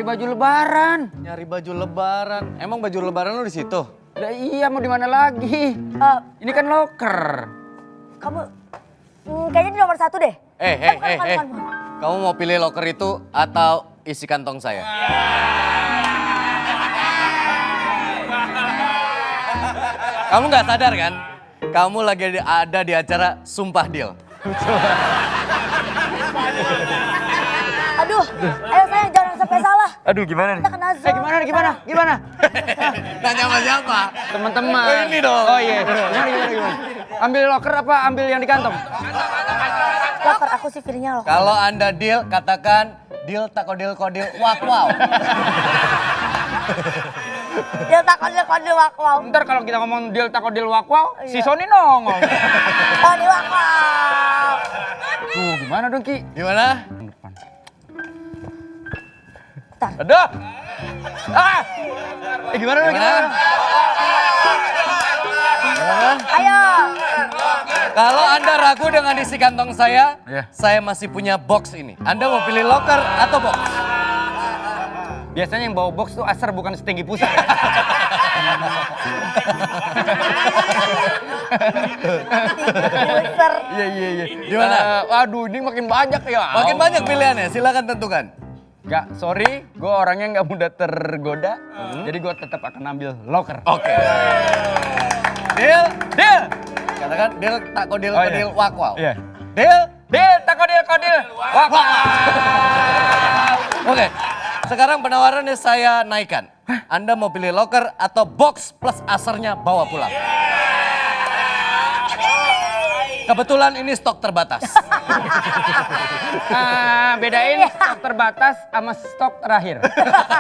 baju lebaran. Nyari baju lebaran. Emang baju lebaran lu di situ? Lah iya, mau di mana lagi? Ini kan loker. Kamu kayaknya di nomor 1 deh. Bukan. Kamu mau pilih loker itu atau isi kantong saya? Kamu nggak sadar kan? Kamu lagi ada di acara Sumpah Deal. Aduh, ayo sayang jangan sampai salah. Aduh, gimana nih? Kita kena zone. Gimana? Nanya sama siapa? Teman-teman. Oh, ini dong. Oh iya. Gimana? Ambil loker apa ambil yang di kantong? Loker, aku sih feelingnya loker. Kalau Anda deal, katakan deal takodil kodil wak wow. Dia tak kode wakwau. Ntar kalau kita ngomong deal takodil wakwau, si Sony nongol. Oh di wakwau. Tuh, gimana dong Ki? Gimana? Ntar. Aduh. Gimana dong? Gimana? Ayo. Kalau Anda ragu dengan isi kantong saya, Iya. saya masih punya box ini. Anda mau pilih locker atau box? Biasanya yang bawa box tuh asar bukan setinggi pusat. User. Iya. Gimana? Waduh, ini makin banyak ya. Makin banyak pilihannya, silakan tentukan. Gak, sorry, gue orangnya gak mudah tergoda. Jadi gue tetap akan ambil locker. Oke. Deal. Katakan deal takodil Oh, iya. kodil wak wow. Iya. Deal. Takodil. Wah. Oke. Sekarang penawarannya saya naikkan. Anda mau pilih locker atau box plus asarnya bawa pulang? Kebetulan ini stok terbatas. Bedain stok terbatas sama stok terakhir.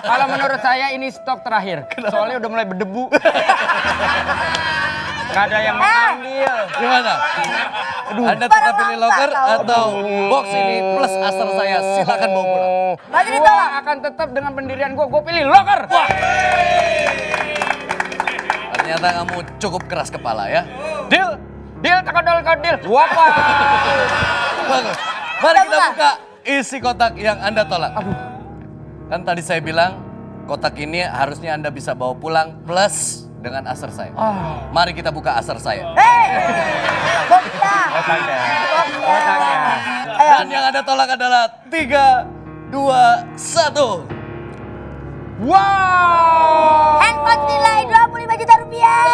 Kalau menurut saya ini stok terakhir. Soalnya udah mulai berdebu. Gak ada yang mengambil. Gimana? Anda tetap pilih locker atau box ini plus asar saya? Silakan bawa pulang. Maju Gue ditolak. akan tetap dengan pendirian gue pilih locker. Ternyata kamu cukup keras kepala ya. Deal, takodil. Wah. Bagus. Mari kita buka isi kotak yang Anda tolak. Kan tadi saya bilang kotak ini harusnya Anda bisa bawa pulang plus dengan asar saya. Mari kita buka asar saya. Boxnya. Otaknya. Ayo. Dan yang Anda tolak adalah 3, 2, 1. Wow. Handphone nilai 25 juta rupiah.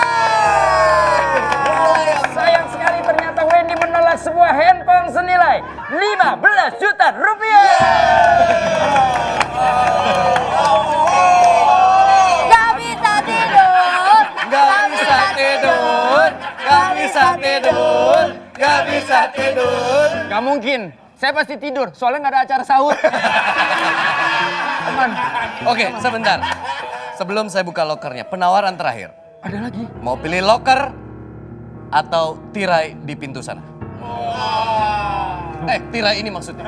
Sayang sekali ternyata Wendy menolak sebuah handphone senilai 15 juta rupiah. Gak bisa tidur. Gak bisa tidur. Gak mungkin. Saya pasti tidur, soalnya nggak ada acara sahur. Teman. Oke, sebentar. Sebelum saya buka lokernya, penawaran terakhir. Ada lagi. Mau pilih loker atau tirai di pintu sana? Tirai ini maksudnya.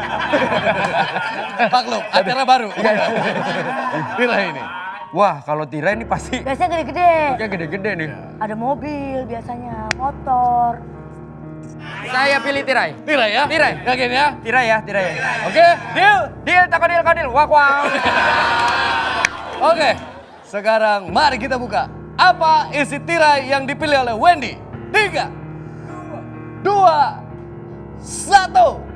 Maklum, acara baru. Tirai ini. Wah, kalau tirai ini pasti Biasanya gede-gede. kayak gede-gede nih. Ada mobil biasanya, motor. Saya pilih tirai. Tirai ya? Tirai. Yakin ya? Tirai ya. Oke, deal. Takodil. Wah. Oke, sekarang mari kita buka. Apa isi tirai yang dipilih oleh Wendy? 3, 2, 1.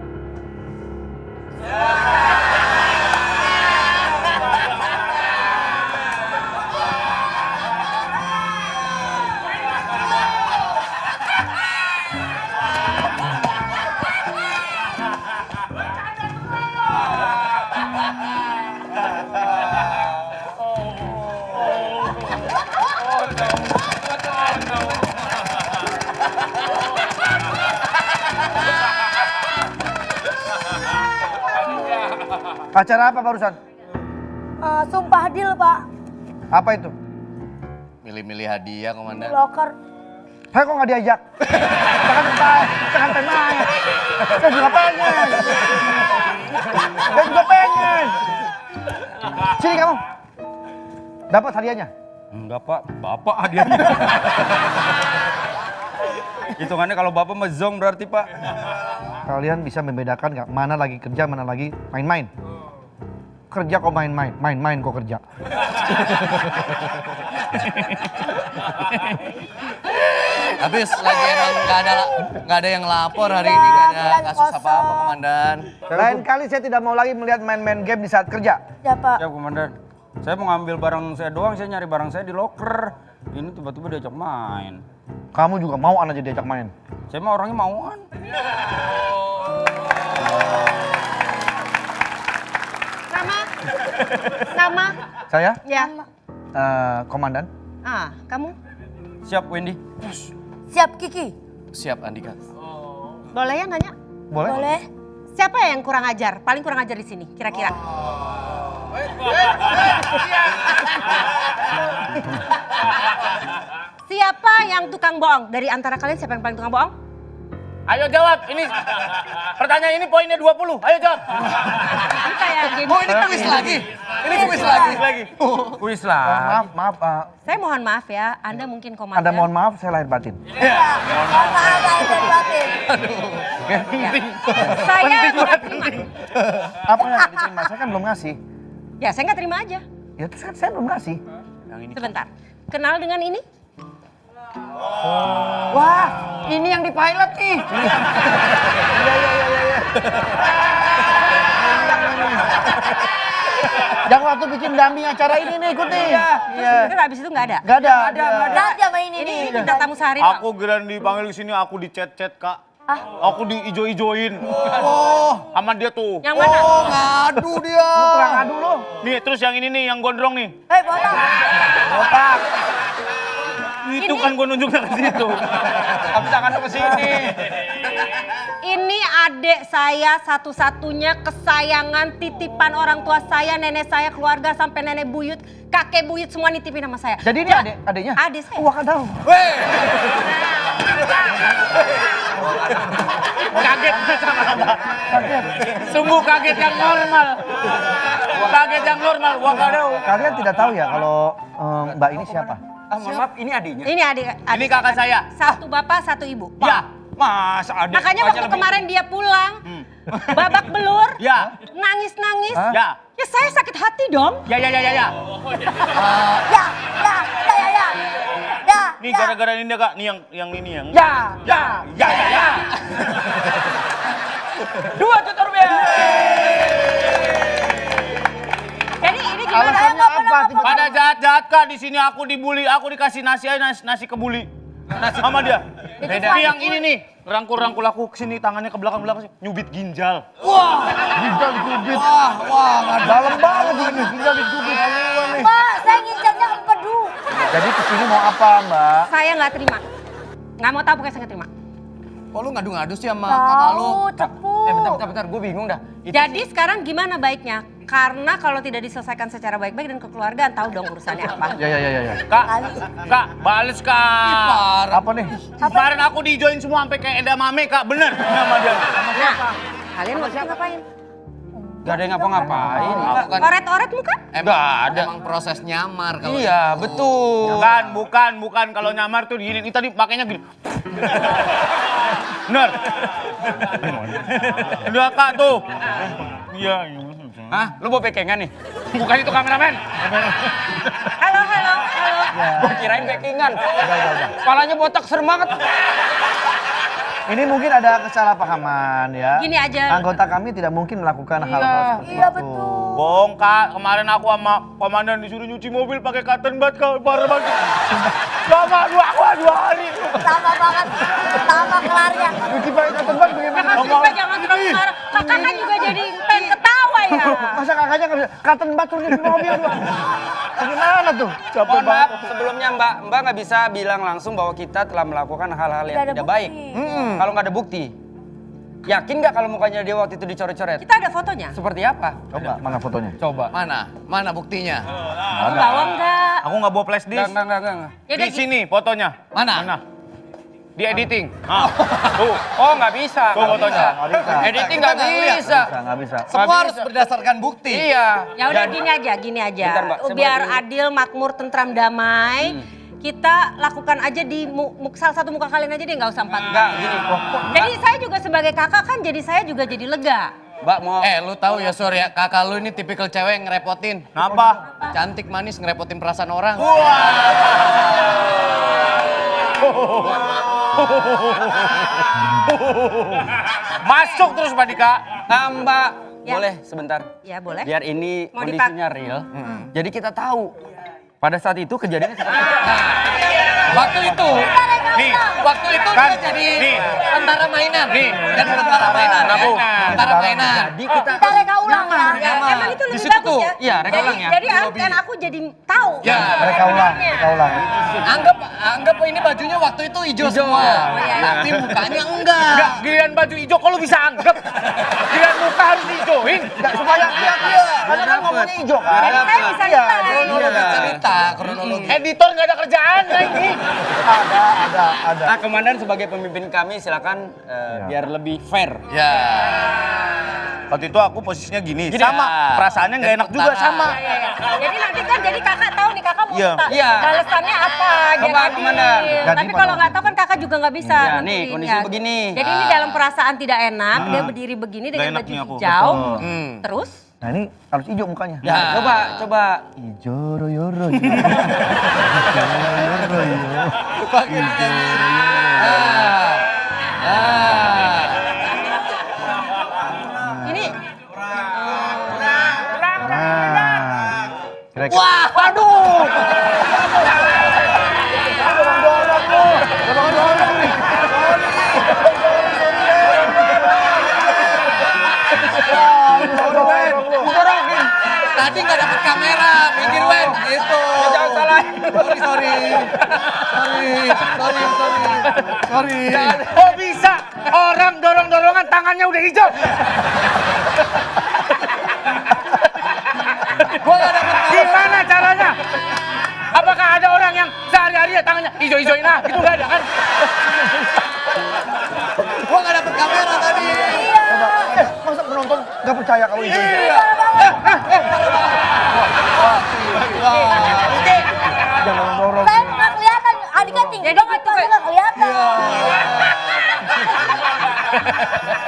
Acara apa barusan? Sumpah deal pak. Apa itu? Milih-milih hadiah, Komandan. Loker. Saya kok nggak diajak? Jangan temanya. Saya juga pengen. Sini kamu. Dapat hadiahnya? Enggak Pak, Bapak hadiahnya. Hitungannya kalau Bapak mah zong berarti Pak. Kalian bisa membedakan nggak mana lagi kerja, mana lagi main-main? kerja kok main-main, main-main kok kerja. Habis lagi emang nggak ada yang lapor hari ini, nggak ada bulan kasus kosong. apa-apa komandan. Lain kali saya tidak mau lagi melihat main-main game di saat kerja. Ya Pak. Siap komandan. Saya mau ngambil barang saya doang, saya nyari barang saya di loker. Ini tiba-tiba diajak main. Kamu juga mau aja diajak main. Saya mah orangnya mauan. Nama? Saya, Ya. komandan. Ah, kamu? Siap Wendy. Siap Kiki. Siap Andika. Boleh ya nanya? Boleh? Boleh. Siapa yang kurang ajar? Paling kurang ajar di sini, kira-kira. Siapa yang tukang bohong? Dari antara kalian siapa yang paling tukang bohong? Ayo jawab, ini pertanyaan ini poinnya 20. Ayo jawab. Ini kayak game. Oh ini kuis lagi. Ini kuis lagi. Kuis lah. Maaf, Saya mohon maaf ya, Anda mungkin komandan. Anda mohon maaf, saya lahir batin. Mohon maaf lahir dan batin. Saya nggak terima. Apa yang nggak diterima? Saya kan belum ngasih. Ya, saya nggak terima aja. Ya terus kan saya belum ngasih. Sebentar. Kenal dengan ini? Wah, ini yang di pilot nih. Yang waktu bikin dummy acara ini nih ikut nih. Iya. Terus habis itu nggak ada? Gak ada. Nggak ada main Ini ini. bintang tamu sehari dong. Aku geran dipanggil ke sini, aku dicet-cet, Kak. Ah. Aku diijo-ijoin. Oh, Sama dia tuh. Yang mana? oh ngadu dia. Kurang adu lo. Nih, terus yang ini nih, yang gondrong nih. Hei botak. Otak. Itu kan gue nunjuknya ke situ. Kamu tangan ke sini. Ini adik saya satu-satunya kesayangan titipan orang tua saya, nenek saya, keluarga sampai nenek buyut, kakek buyut semua nitipin sama saya. Jadi ini adiknya? Adik saya. Wah, tahu. Weh. Kaget sama Sungguh kaget yang normal. Kaget yang normal, gua kadau. Kalian tidak tahu ya kalau Mbak ini siapa? Ah, mohon maaf, ini adiknya. Ini adik. Ini kakak saya. Satu bapak, satu ibu. Ya. Masa adik? Makanya waktu lebih- kemarin dia pulang, babak belur, Ya. nangis-nangis. Hah? Ya. Ya saya sakit hati dong. Ya. Ya, ya. Nih gara-gara ini Kak, nih yang ini yang. Ya. Dua juta rupiah. Jadi ini gimana? Alasannya apa? Pada jahat-jahat Kak, di sini aku dibully, aku dikasih nasi aja nasi kebuli. Sama dia. Beda. Nih yang ini nih, rangkul-rangkul aku kesini, tangannya ke belakang-belakang, nyubit ginjal. Ginjal dicubit. Wah, Dalam banget ini, ginjal dicubit. Pak, saya ngincarnya empedu. Jadi kesini mau apa, Mbak? Saya nggak terima. Nggak mau tahu pokoknya saya nggak terima. kok lu ngadu-ngadu sih sama kakak lu? Tahu, cepu. Bentar, gue bingung dah. Jadi sekarang gimana baiknya? Karena kalau tidak diselesaikan secara baik-baik dan kekeluargaan, tahu dong urusannya apa. Ya. Kak, balas Kak. Parah. Apa nih? Kemarin aku dijoin semua sampai kayak edamame Kak, bener sama dia. Nah, kalian waktu itu ngapain? Gak ada yang ngapa-ngapain. Bukan, Oret-oret muka? Nggak ada. Emang proses nyamar kalau Iya, betul. Bukan. Kalau nyamar tuh gini, ini tadi pakainya gini. Bener. Udah Kak tuh. Iya. Hah? Lu bawa pekengan nih? Bukan itu kameramen. Halo. Gue kirain backingan. Kepalanya botak serem banget. Ini mungkin ada kesalahpahaman ya. Gini aja. Anggota kami tidak mungkin melakukan hal-hal seperti Iya itu. betul. Bohong Kak, kemarin aku sama komandan disuruh nyuci mobil pakai cotton bud Kak, parah banget. Lama 2 hari. Sama banget. Sama kelarnya. Cuci pakai cotton bud bagaimana? Kakak Sripa jangan terlalu marah. Kakak kan juga jadi pengen ketawa ya. Masa kakaknya nggak bisa cotton bud turun di mobil dua. Bagaimana tuh? Mohon maaf, sebelumnya Mbak nggak bisa bilang langsung bahwa kita telah melakukan hal-hal yang Nggak ada tidak baik. bukti. Kalau nggak ada bukti. Yakin nggak kalau mukanya dia waktu itu dicoret-coret? Kita ada fotonya. Seperti apa? Coba, mana fotonya? Coba. Mana buktinya? Kamu bawa enggak? Aku nggak bawa flash disk. Enggak. Ya Di udah, sini fotonya. Mana? Di editing. Tuh. Oh nggak bisa. Tuh fotonya. Nggak bisa. Editing nggak Kita nggak bisa. Nggak bisa. Semua harus berdasarkan bukti. Iya. Ya udah Dan- gini aja. Bentar, Mbak, saya Biar boleh adil, makmur, tentram, damai. Kita lakukan aja di salah satu muka kalian aja deh, nggak usah empat. Nggak gini. Jadi saya juga sebagai kakak kan jadi saya juga jadi lega. Mbak mau... Lu tahu ya Sur ya, kakak lu ini tipikal cewek yang ngerepotin. Kenapa? Cantik, manis, ngerepotin perasaan orang. Masuk terus Mbak Dika. Mbak, Ya. boleh sebentar? Ya boleh. Biar ini Mau kondisinya real. Jadi kita tahu pada saat itu kejadiannya seperti apa. Waktu itu, Nih, dia Kan, jadi nih. tentara mainan. Nih. Jadi tentara mainan. Kenapa? Tentara mainan. Jadi kita... Kita reka ulang ya. Ya, emang itu Di lebih situ bagus tuh. ya. Iya, reka ulang ya. Jadi kan aku jadi tahu. Ya. Mereka ulang, mereka ulang. Anggap ini bajunya waktu itu hijau semua. iya. Tapi mukanya enggak. Enggak, giliran baju hijau kok lu bisa anggap? Giliran muka harus hijauin. Enggak, supaya lihat dia. Karena kan ngomongnya hijau kan. Jadi saya bisa Iya, nilai. Kronologi cerita, kronologi. Editor nggak ada kerjaan kayak ini. ada. Nah, komandan sebagai pemimpin kami silakan biar lebih fair. Ya. Waktu itu aku posisinya gini, Gini, sama. Perasaannya nggak enak juga, sama. Jadi nanti kan jadi kakak tahu nih kakak mau Iya. minta Iya. balasannya apa. Coba, jadi. Komandan. Jadi, Tapi kalau nggak tahu kan kakak juga nggak bisa. Iya, nih, nentuin, kondisinya ya. begini. Jadi ini dalam perasaan tidak enak, dia berdiri begini dengan Nggak enak baju nih aku. hijau. Hmm. Terus? Nah ini harus hijau mukanya. Ya, coba. Hijau royo. Pakai Ini Nah. Kira-kira. Wah, Waduh. tadi nggak dapet kamera, minggir Wen, gitu. Jangan salah. Sorry. Kok bisa orang dorong-dorongan tangannya udah hijau? Gua nggak dapet kamera. Gimana caranya? Apakah ada orang yang sehari-hari ya tangannya hijau-hijauin gitu nggak ada kan? Gua nggak dapet kamera tadi. Masa penonton nggak percaya kalau hijau? Jangan dorong. Saya nggak kelihatan. Adiknya tinggi Jadi banget, gitu, pasti nggak kelihatan.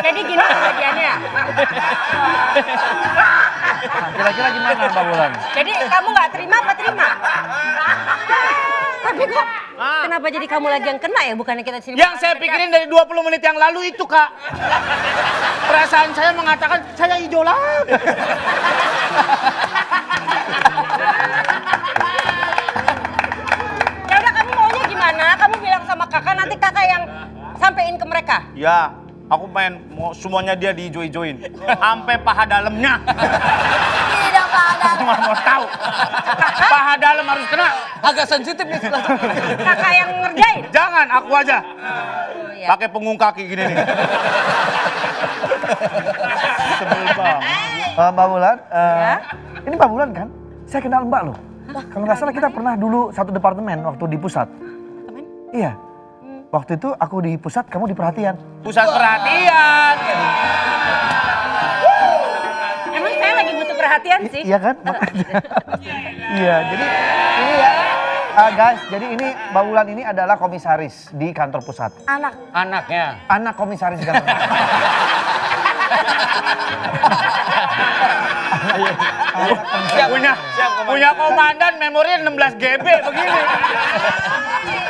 jadi gini kejadiannya. Kira-kira gimana Mbak Bulan? Jadi kamu nggak terima apa terima? Tapi kok kenapa jadi kamu lagi yang kena ya? Bukannya kita sini. Yang saya pikirin dari 20 menit yang lalu itu, Kak. Perasaan saya mengatakan saya hijau lah. Ya udah kamu maunya gimana? Kamu bilang sama kakak nanti kakak yang sampein ke mereka. Ya, aku pengen semuanya dia dihijau-hijauin. Sampai paha dalamnya. Tidak ada. Aku nggak mau tahu. Paha dalam harus kena. Agak sensitif nih sebelah. Kakak yang ngerjain. Jangan, aku aja. Oh, iya. Pakai punggung kaki gini nih. Sebel banget. Mbak Bulan, Ya. ini Mbak Bulan kan? Saya kenal Mbak loh. Kalau nggak salah kita pernah dulu satu departemen waktu di pusat. Temen? Iya. Waktu itu aku di pusat, kamu di perhatian. Pusat perhatian. Emang saya lagi butuh perhatian sih. Iya kan? Makanya. Iya, jadi ini ya. Guys, jadi ini Mbak Bulan ini adalah komisaris di kantor pusat. Anak. Anaknya. Anak komisaris di kantor pusat. Punya komandan memori 16 GB begini.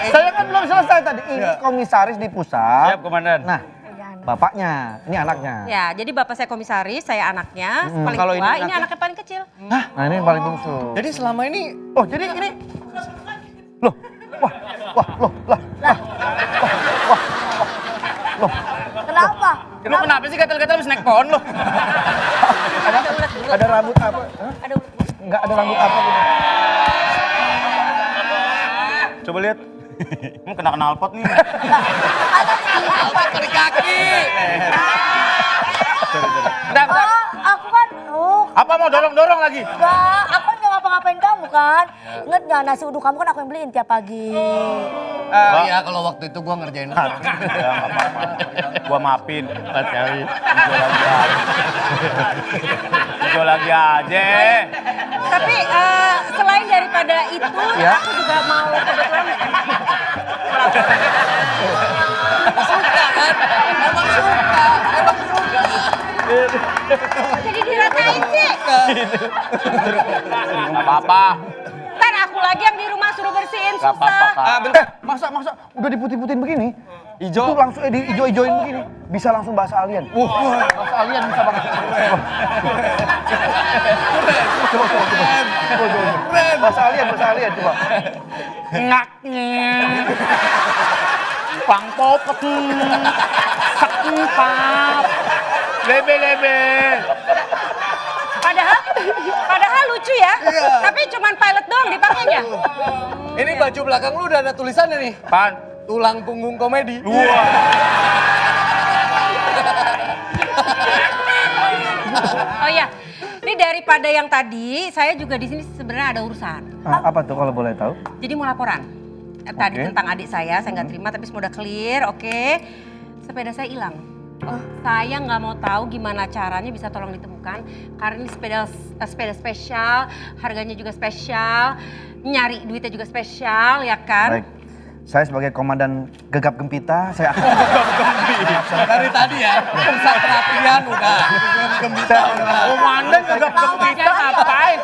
Saya kan belum selesai tadi. Ini komisaris di pusat. Siap, komandan. Nah, bapaknya, ini anaknya. Ya, jadi bapak saya komisaris, saya anaknya, paling Kalau tua, ini ini anaknya paling kecil. Hah? Nah, ini yang paling bungsu. Jadi selama ini Oh, jadi ini. Loh. Wah, loh. Kenapa? Lu kenapa sih gatel-gatel habis naik pohon lu? Ada rambut apa? Hah? Ada ulet bulu. Enggak ada rambut apa gitu. Coba lihat. Ini kena knalpot nih. Alpa kiri kaki. Bentar. Aku kan, Apa mau dorong-dorong lagi? enggak, aku kan nggak ngapa-ngapain kamu kan. Ingat nggak nasi uduk kamu kan aku yang beliin tiap pagi. Iya, kalau waktu itu gua ngerjain. Ya, nggak apa-apa. Gua maafin. Hijau lagi aja. Tapi selain daripada itu, Ya. aku juga mau kebetulan Suka kan? Emang suka. Jadi diratain sih. Gak apa-apa. Ntar aku lagi yang di rumah suruh bersihin, Gak apa-apa, susah. Kak. Bentar, masa udah diputih-putihin begini? Itu langsung di ijo-ijoin begini. Bisa langsung bahasa alien. Bahasa alien bisa banget. Coba. Bahasa alien coba. Ngaknya. Pang popet. Sekempap. Lebe. Padahal lucu ya. Tapi cuman pilot doang dipakainya. Ini baju belakang lu udah ada tulisannya nih. Pan. Tulang punggung komedi. Wah. Oh iya, ini daripada yang tadi, saya juga di sini sebenarnya ada urusan. Apa tuh kalau boleh tahu? Jadi mau laporan. Tadi Oke. tentang adik saya nggak terima tapi semua udah clear, oke. Sepeda saya hilang. Saya nggak mau tahu gimana caranya bisa tolong ditemukan. Karena ini sepeda spesial, harganya juga spesial, nyari duitnya juga spesial, ya kan? Baik. Saya sebagai komandan gegap gempita, saya akan Dari tadi ya, pusat perhatian udah. Gembita udah. Komandan kagak kita ngapain?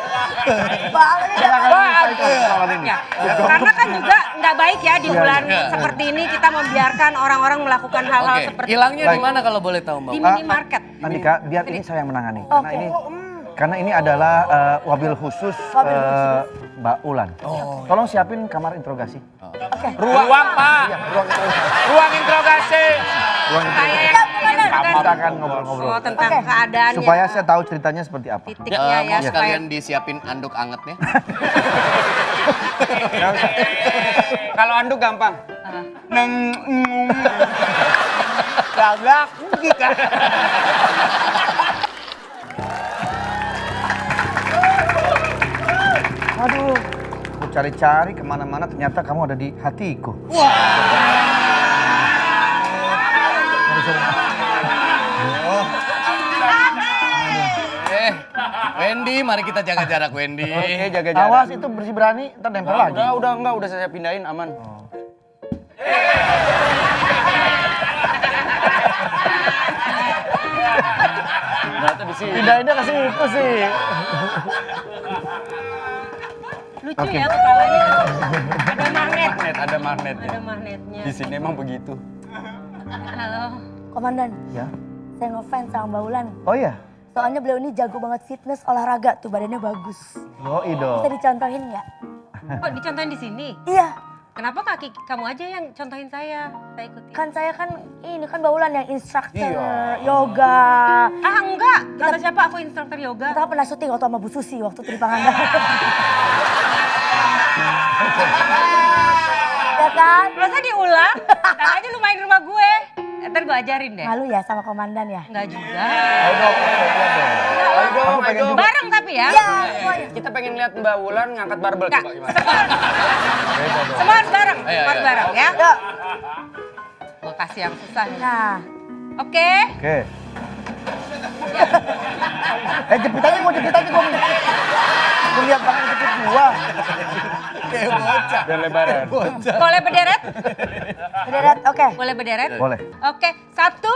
silakan menyelesaikan persoalan ini. Ya, karena kan juga nggak baik ya di bulan seperti ini kita membiarkan orang-orang melakukan hal-hal Oke, seperti hilangnya di Baik. mana kalau boleh tahu Mbak? di minimarket. Andika, biar ini saya yang menangani. Oke. Karena ini adalah wabil khusus Mbak Ulan. Tolong siapin kamar interogasi. Ruang, Pak. Ruang interogasi. Ruang interogasi. Ruang interogasi. Kayak Kita akan ngobrol-ngobrol. oh, tentang keadaannya. Supaya saya tahu ceritanya seperti apa. titiknya ya, Mau supaya sekalian disiapin anduk angetnya. Kalau anduk gampang. Neng. Gagak. Gika. Aduh, aku cari-cari kemana-mana ternyata kamu ada di hatiku. Wendy, mari kita jaga jarak Wendy. Oke, jaga jarak. Awas itu bersih berani, ntar nempel lagi. Udah saya pindahin aman. Ternyata di sini. Pindahinnya ke situ sih. lucu ya kepalanya. Ada magnet. Ada magnetnya. Ada magnetnya. Di sini emang begitu. Halo. Komandan, Ya. saya ngefans sama Mbak Ulan. Oh iya. Soalnya beliau ini jago banget fitness, olahraga tuh badannya bagus. Yoi dong. Bisa dicontohin nggak? Oh dicontohin di sini? Iya, Kenapa kaki kamu aja yang contohin saya ikutin? kan saya kan ini kan Mbak Ulan yang instruktur yoga. Ah enggak, kata siapa aku instruktur yoga. Kita kan pernah syuting waktu sama Bu Susi waktu itu di Pangandaran. Ya kan? Masa diulang? Ntar aja lu main di rumah gue. Ntar gue ajarin deh. Malu ya sama komandan ya? Enggak juga. Ayo dong. Bareng tapi ya. Iya, semuanya. Kita pengen lihat Mbak Wulan ngangkat barbel Enggak, coba gimana? semua harus bareng. Ayo, Semua harus ayo. bareng ya. Yuk. Gue kasih yang susah nih. Nah, Oke. Oke. Jepit aja gua. Gua lihat tangan jepit gua. Kayak bocah. Dan lebaran. Boleh berderet? berderet, oke. Boleh berderet? Boleh. Oke, satu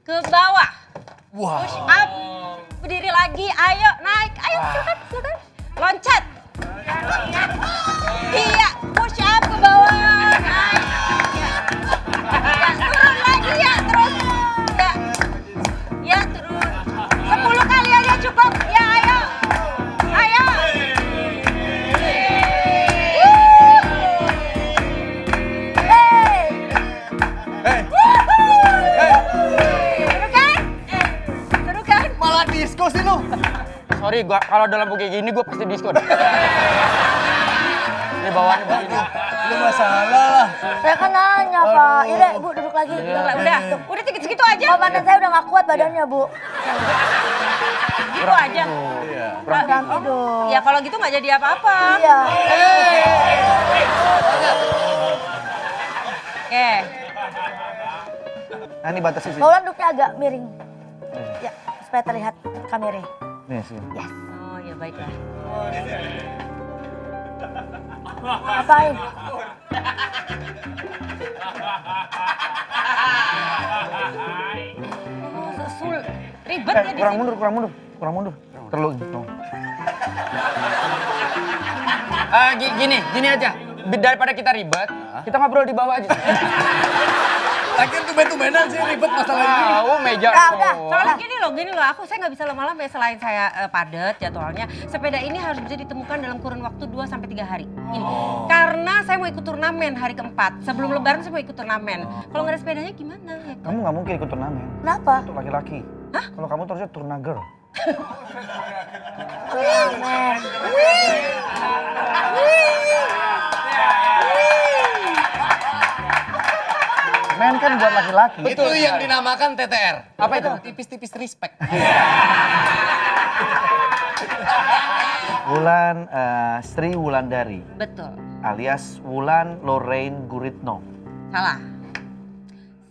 ke bawah. Wah. Push up. Berdiri lagi, ayo naik. Ayo silakan. Loncat. Iya, push up ke bawah. Naik. Ya, turun lagi ya, terus. Ya. Ya, turun. 10 kali aja cukup. Ya, ayo. Ayo. Seru kan? Seru kan? Malah disco sih lu. Sorry, gua kalau dalam kayak gini gua pasti diskon. Ini bawaannya begini. Lu masalah lah. Saya kan nanya, Pak. Yaudah, Bu, duduk lagi. Udah segitu aja. Komandan saya udah gak kuat badannya, Bu. Gitu aja. Ganti dong. Ya kalau gitu nggak jadi apa-apa. Iya. Oke. Nah ini batas sini. Mbak Ulan duduknya agak miring. Ya, supaya terlihat kameranya. Nih sini. Oh ya baiklah. Ngapain? Oh, ribet ya di kurang sini. mundur. Terlalu. Oh. Gini aja. Daripada kita ribet, kita ngobrol di bawah aja. Lagian tumben-tumbenan sih ribet masalah ini. Tahu meja. Udah. Soalnya gini loh, saya nggak bisa lama-lama ya selain saya padat jadwalnya. Sepeda ini harus bisa ditemukan dalam kurun waktu 2-3 hari. Ini. Karena saya mau ikut turnamen hari keempat. Sebelum lebaran saya mau ikut turnamen. Kalau nggak ada sepedanya gimana? Ya? Kamu nggak mungkin ikut turnamen. Kenapa? Untuk laki-laki. Kalau kamu terusnya turna girl. Turnamen. Men kan buat laki-laki. Itu yang dinamakan TTR. Apa itu? Tipis-tipis respect. Wulan Sri Wulandari Betul. alias Wulan Lorraine Guritno. Salah.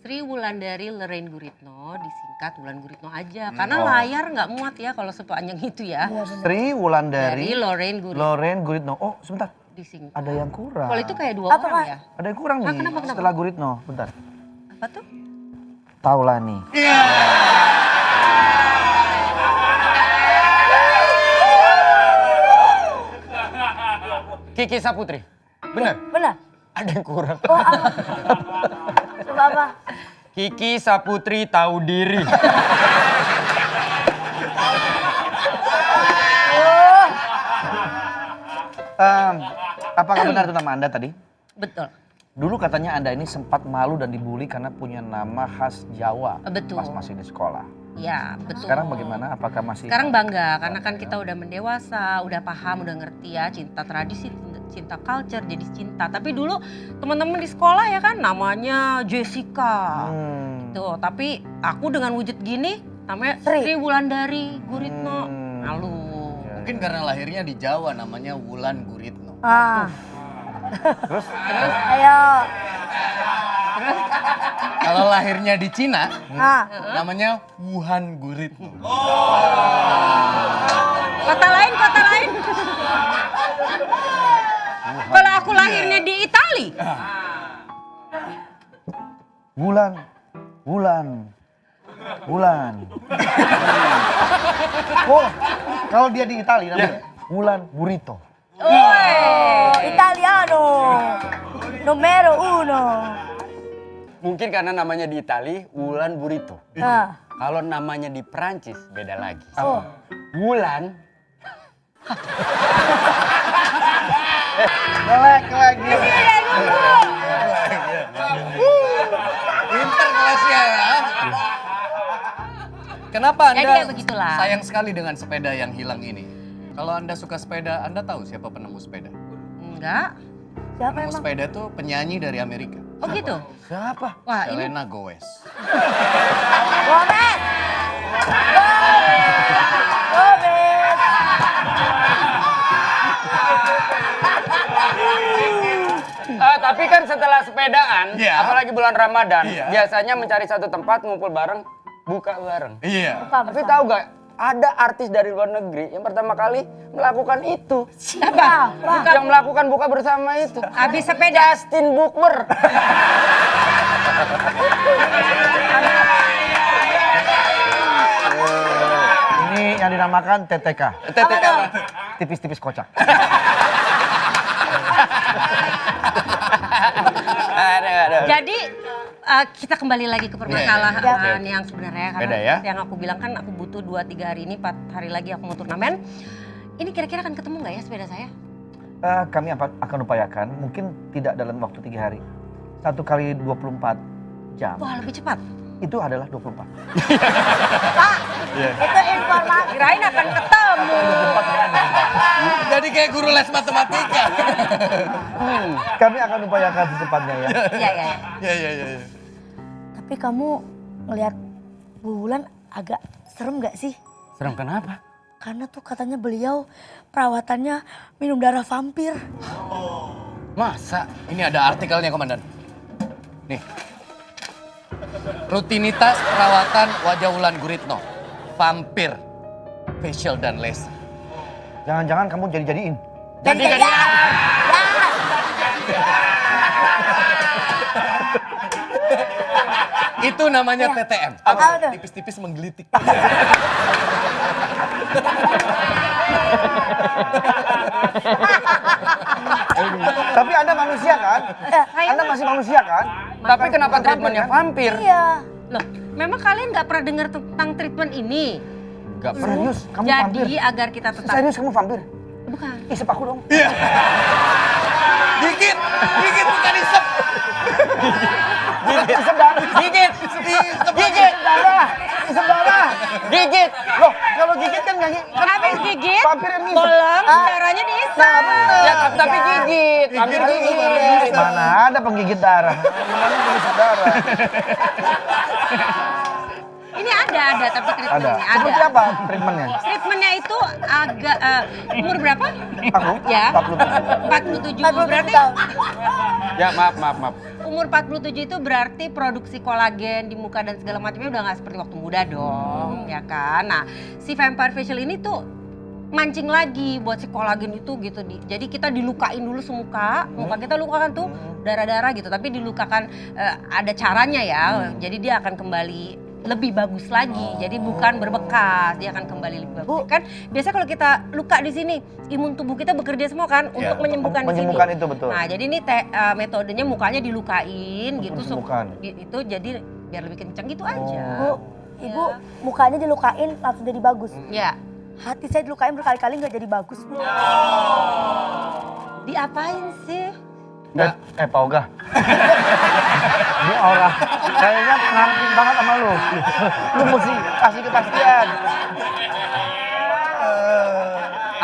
Sri Wulandari Lorraine Guritno, disingkat Wulan Guritno aja. Karena layar nggak muat ya kalau sepanjang itu ya. Sri Dari Wulandari Lorraine Guritno Lorraine Guritno. Oh sebentar, disingkat. ada yang kurang. Kalau itu kayak 2 Apa, orang Pak? ya. Ada yang kurang nih kenapa? setelah Guritno. Bentar. Apa tuh? Taulani. Kiki Saputri. Bener? Benar. Ada yang kurang. Oh, apa? Coba apa? Kiki Saputri tahu diri. Apakah benar itu nama Anda tadi? Betul. Dulu katanya Anda ini sempat malu dan dibully karena punya nama khas Jawa. Betul. Pas masih di sekolah. Ya, betul. Sekarang bagaimana? Apakah masih? Sekarang bangga karena kan kita udah mendewasa, udah paham, udah ngerti ya cinta tradisi, cinta culture, jadi cinta. Tapi dulu teman-teman di sekolah ya kan namanya Jessica. Tuh, tapi aku dengan wujud gini namanya Sri Wulandari Guritno. Malu. Mungkin karena lahirnya di Jawa namanya Wulan Guritno. Terus? Ayo. Kalau lahirnya di Cina Nah. namanya Wuhan Guritno. Kota lain. Kalau aku lahirnya di Itali. Wulan. Oh, kalau dia di Italia namanya Wulan Burrito. Oh, Italiano. Numero 1. Mungkin karena namanya di Itali, Wulan Burrito. Nah. Kalau namanya di Prancis, beda lagi. Oh. Wulan. Kelek gitu. Pinter kelasnya ya. Kenapa Jadi Anda ya begitulah. sayang sekali dengan sepeda yang hilang ini? Kalau Anda suka sepeda, Anda tahu siapa penemu sepeda? Enggak. Siapa Penemu emang? sepeda tuh penyanyi dari Amerika. Oh gitu. Siapa? Wah, ini Selena Gomez. Gomez. Tapi kan setelah sepedaan, Iya. apalagi bulan Ramadan, Iya. biasanya mencari satu tempat ngumpul bareng, buka bareng. Iya. Tapi tahu gak, ada artis dari luar negeri yang pertama kali melakukan itu. Siapa? Yang melakukan buka bersama itu. habis sepeda. Justin Bieber. Ini yang dinamakan TTK. TTK. Tipis-tipis kocak. Aduh. Jadi kita kembali lagi ke permasalahan yang sebenarnya karena Beda ya? seperti yang aku bilang kan aku butuh 2-3 hari ini, 4 hari lagi aku mau turnamen. Ini kira-kira akan ketemu nggak ya sepeda saya? Kami akan upayakan, mungkin tidak dalam waktu 3 hari. 1 kali 24 jam. Wah, lebih cepat. Itu adalah 24. Pak, itu informasi. Kirain akan ketemu. Jadi kayak guru les matematika. Kami akan upayakan secepatnya ya. Iya. Iya. Tapi kamu ngelihat Bu Wulan agak serem gak sih? Serem kenapa? Karena tuh katanya beliau perawatannya minum darah vampir. Masa? Ini ada artikelnya, Komandan. Nih. Rutinitas perawatan wajah Wulan Guritno. Vampir, facial dan laser. Jangan-jangan kamu jadi-jadiin. Jadi ya. Ya. Itu namanya TTM. Apa tuh? Tipis-tipis menggelitik. Tapi Anda manusia kan? Anda masih manusia kan? Tapi kenapa treatmentnya vampir? Iya. Loh, memang kalian nggak pernah dengar tentang treatment ini? Gak pernah. Serius, kamu vampir? Jadi agar kita tetap... Serius kamu vampir? Bukan. Isep aku dong. Gigit bukan isep. Isep darah. Gigit! Gigit darah. Isep darah. Gigit! Loh, kalau gigit kan nggak kan Habis gigit, vampir yang ngisep. bolong, darahnya diisep. Nah, bener. Ya tapi gigit, vampir gigit. Mana ada penggigit darah? Gimana pengisep darah? Ini ada tapi Ada. treatmentnya ada. Seperti apa treatmentnya? Treatmentnya itu agak umur berapa? Aku? Ya. 47. 47 berarti tahun. Ya maaf. umur 47 itu berarti produksi kolagen di muka dan segala macamnya udah nggak seperti waktu muda dong, ya kan? Nah, si vampire facial ini tuh mancing lagi buat si kolagen itu gitu. Jadi kita dilukain dulu semuka, muka kita lukakan tuh darah-darah gitu, tapi dilukakan ada caranya ya. Jadi dia akan kembali lebih bagus lagi. Jadi bukan berbekas, dia akan kembali lebih bagus. Kan biasanya kalau kita luka di sini, imun tubuh kita bekerja semua kan untuk menyembuhkan di sini. Menyembuhkan itu betul. Nah, jadi ini metodenya mukanya dilukain gitu. Menyembuhkan. Itu jadi biar lebih kenceng gitu aja. Bu, Ibu mukanya dilukain langsung jadi bagus. Ya. Hati saya dilukain berkali-kali nggak jadi bagus, Bu. Diapain sih? Pak Oga. Ini orang kayaknya ngarepin banget sama lu. Lu mesti kasih kepastian.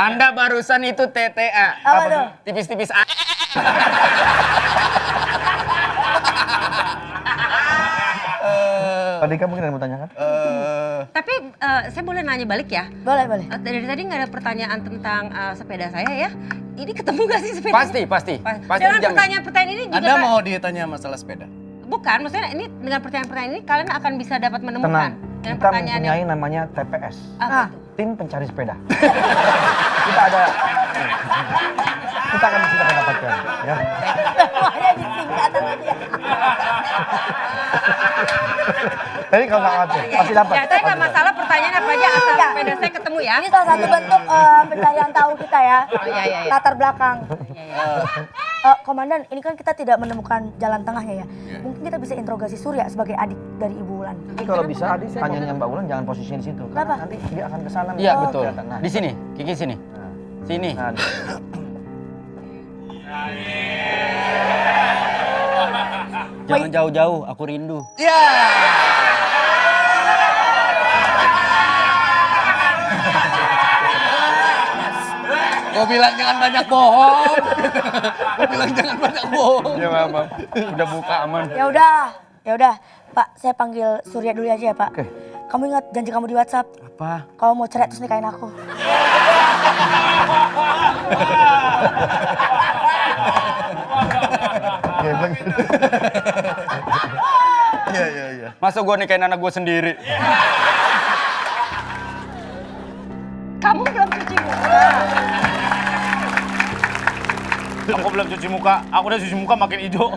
Anda barusan itu TTA. Apa tuh? Tipis-tipis Tadi kamu mungkin ada mau tanyakan? Tapi saya boleh nanya balik ya? Boleh, boleh. Dari tadi nggak ada pertanyaan tentang sepeda saya ya? Ini ketemu gak sih sepeda? Pasti Dengan dijamin. pertanyaan-pertanyaan ini juga Anda mau ditanya masalah sepeda? bukan, maksudnya ini dengan pertanyaan-pertanyaan ini kalian akan bisa dapat Tenang, menemukan. Dengan kita pertanyaan mempunyai yang namanya TPS. apa tuh? Tim pencari sepeda. Kita ada. Kita akan bisa dapatkan, ya. Semuanya disingkat sama dia. Jadi kalau nggak khawatir, pasti dapat. Ya, saya nggak masalah pertanyaan apa aja asal Iya. sepeda saya ketemu ya. Ini salah satu bentuk pencarian tahu kita ya. iya. Latar belakang. Komandan, ini kan kita tidak menemukan jalan tengahnya ya. Mungkin kita bisa interogasi Surya sebagai adik dari Ibu Wulan. Tapi kalau bisa, tanyanya Mbak Wulan jangan posisinya di situ. Kenapa? Karena nanti dia akan ke sana. Iya ke betul. tengah. Di sini, Kiki sini. Sini. Nah, Jangan jauh-jauh, aku rindu. Ya. Gue bilang jangan banyak bohong. Gue bilang jangan banyak bohong. Ya maaf. Udah buka aman. Ya udah, Pak, saya panggil Surya dulu aja ya, Pak. Oke. Kamu ingat janji kamu di WhatsApp? Apa? Kalau mau cerai terus nikahin aku. Iya. Masa gue nikahin anak gue sendiri? Kamu belum cuci muka. Aku belum cuci muka, aku udah cuci muka makin hijau.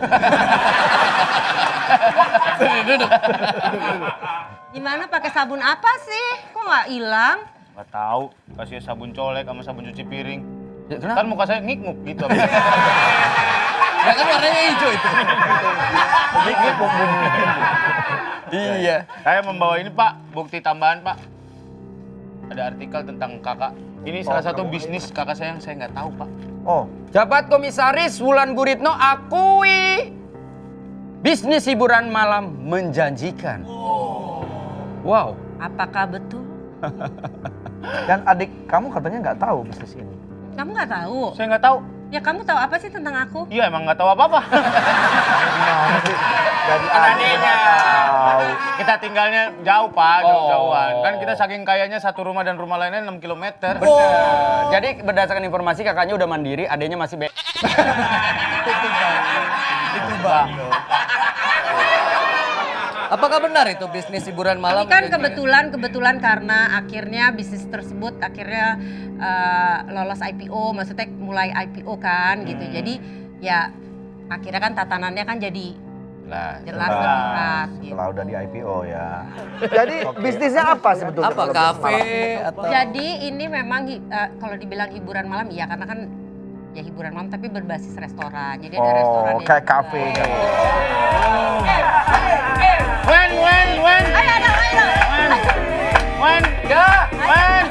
Gimana pakai sabun apa sih? Kok nggak hilang? Gak tahu, kasih sabun colek sama sabun cuci piring. Ya, kenapa? Kan muka saya ngikmuk gitu. Ya kan warnanya hijau itu. Iya. Saya membawa ini Pak, bukti tambahan Pak. Ada artikel tentang kakak. Ini salah satu bisnis kakak saya yang saya nggak tahu Pak. Oh, Jabat Komisaris Wulan Guritno akui bisnis hiburan malam menjanjikan. Wow. Apakah betul? dan adik kamu katanya nggak tahu bisnis ini. Kamu nggak tahu? Saya nggak tahu. Ya kamu tahu apa sih tentang aku? Iya emang nggak tahu apa-apa. Jadi Adanya. tahu. Kita tinggalnya jauh Pak, jauh-jauhan. Kan kita saking kayanya satu rumah dan rumah lainnya 6 km. Jadi berdasarkan informasi kakaknya udah mandiri, adanya masih Itu bang. Apakah benar itu bisnis hiburan malam? Ini kan kebetulan karena akhirnya bisnis tersebut akhirnya lolos IPO, maksudnya mulai IPO kan gitu. Jadi ya akhirnya kan tatanannya kan jadi Jelas. Jelas terlihat. Gitu. Setelah udah di IPO ya. Jadi bisnisnya apa sebetulnya? Apa kalau kafe malam? atau Jadi ini memang kalau dibilang hiburan malam iya karena kan ya hiburan malam tapi berbasis restoran. Jadi ada restoran. Oh, kayak kafe. Wen. Ya, Wen.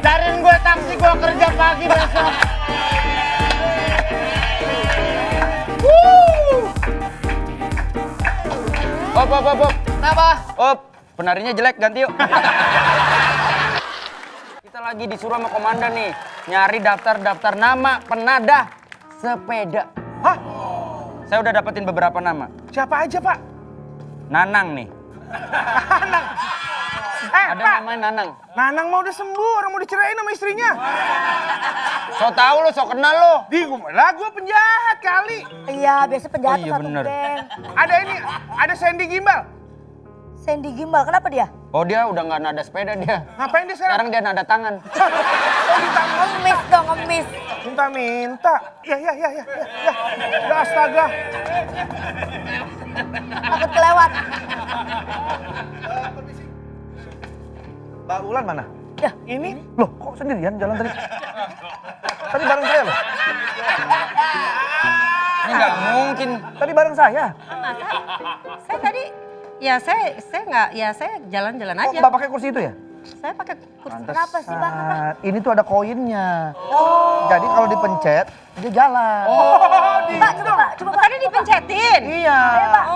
Cariin gue taksi, gue kerja pagi besok. Op. kenapa? Op, penarinya jelek, ganti yuk. Kita lagi disuruh sama komandan nih, nyari daftar nama penadah sepeda. Hah? Saya udah dapetin beberapa nama. Siapa aja, Pak? Nanang nih. Ada Pak. namanya Nanang. Nanang mau udah sembuh, orang mau dicerain sama istrinya. So tau lo, so kenal lo. Lah gue penjahat kali. Iya, biasa penjahat Oh iya, satu bener. geng. Ada ini, ada Sandy Gimbal. Sandy Gimbal, kenapa dia? Oh dia udah nggak nada sepeda dia. Ngapain dia sekarang? Sekarang dia nada tangan. Ngemis dong, ngemis. Minta. Ya. Ya astaga. Takut kelewat. Mbak Ulan mana? Ya, Ini Loh, kok sendirian jalan tadi? Tadi bareng saya loh. Ini nggak mungkin. Tadi bareng saya. Masa? Saya tadi saya jalan-jalan Kok aja. Mbak pakai kursi itu ya? Saya pakai kursi. kenapa sih Bang? Apa? Ini tuh ada koinnya. Jadi kalau dipencet, dia jalan. Mbak, coba Mbak, coba Oh, Mbak. tadi dipencetin. Iya.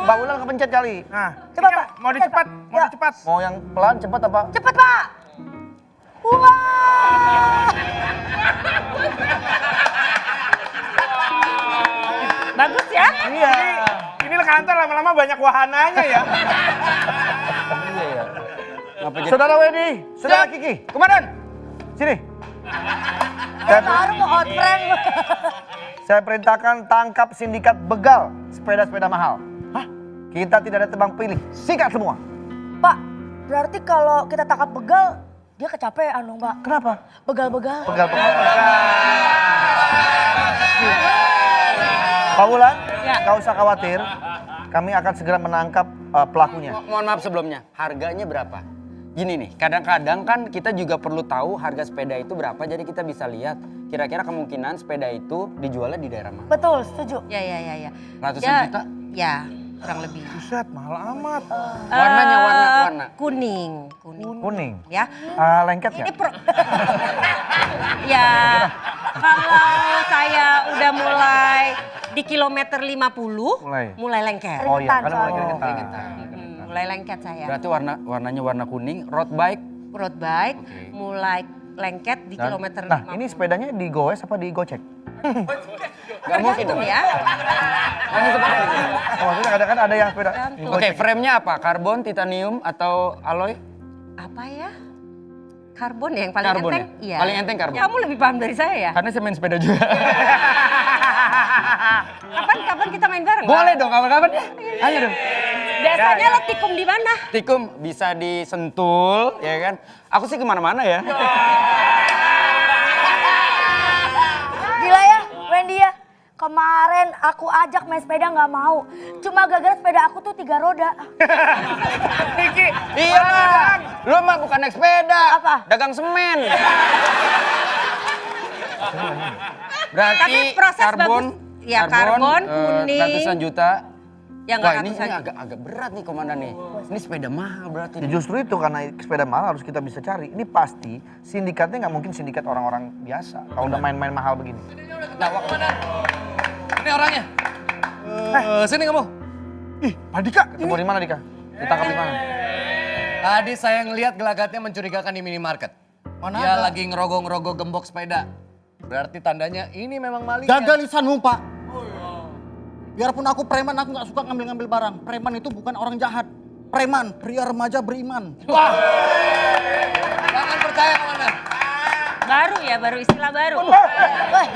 Mbak Ulan kepencet kali. nah, Coba, ini Pak. mau dicepat, mau Ya. dicepat. Mau yang pelan, cepat apa? Cepet Pak. Wah. Bagus ya? Iya. Ini kantor lama-lama banyak wahananya ya. Iya ya. Ngapa jadi? Saudara Wedi, Saudara Siap. Kiki, Komandan. sini. Saya baru mau out frame. Saya perintahkan tangkap sindikat begal sepeda-sepeda mahal. Hah? Kita tidak ada tebang pilih, sikat semua. Pak, berarti kalau kita tangkap begal, dia kecapean dong Pak. Kenapa? Begal-begal. Begal-begal. Pak Wulan, Ya. nggak usah khawatir. Kami akan segera menangkap pelakunya. Mohon maaf sebelumnya, harganya berapa? Gini nih, kadang-kadang kan kita juga perlu tahu harga sepeda itu berapa, jadi kita bisa lihat kira-kira kemungkinan sepeda itu dijualnya di daerah mana. Betul, setuju. Ya. Ratusan juta? Ya, kurang lebih. Buset, mahal amat. Warnanya, warna. Kuning. Kuning. Ya. Lengket Ini nggak? ya, kalau saya udah mulai di kilometer 50, mulai lengket. Oh iya, Keringetan karena mulai soalnya. keringetan. Mulai lengket saya. Berarti warnanya warna kuning, road bike. Road bike, Oke. mulai lengket di kilometer 50. Nah, ini sepedanya digoes apa digocek? Gak mungkin Tergantung dong. ya. Langsung sepeda di sini. Oh, maksudnya kadang-kadang ada yang sepeda. Tergantung. Oke, frame-nya apa? Karbon, titanium, atau alloy? Apa ya? Karbon ya yang paling Karbon enteng? ya? Iya. Paling enteng karbon. Kamu lebih paham dari saya ya? Karena saya main sepeda juga. Kapan kita main bareng? Boleh dong, kapan-kapan ya. Ayo dong. Biasanya lo tikung di mana? Tikum bisa disentul, ya kan? Aku sih kemana-mana ya. Gila ya, Wendy ya. Kemarin aku ajak main sepeda nggak mau. Cuma gara-gara sepeda aku tuh 3 roda. Kiki, Iya lah, lu mah bukan naik sepeda. Apa? Dagang semen. Berarti Tapi proses karbon, bagus. Ya, karbon, kuning. Ratusan juta. Yang Wah nggak ini ratusan. agak berat nih komandan nih. Ini sepeda mahal berarti. Ya justru itu karena sepeda mahal harus kita bisa cari. Ini pasti sindikatnya nggak mungkin sindikat orang-orang biasa. Kalau udah main-main mahal begini. Nah, ini orangnya. Sini kamu. ih, Pak Dika, Ketemu di mana Dika? Ditangkap di mana? Tadi saya ngelihat gelagatnya mencurigakan di minimarket. Dia lagi ngerogoh-ngerogoh gembok sepeda. Berarti tandanya ini memang malingnya. Jaga lisanmu, Pak. Biarpun aku preman, aku nggak suka ngambil-ngambil barang. Preman itu bukan orang jahat. Preman, pria remaja beriman. Wah. Jangan percaya komandan. Baru istilah baru.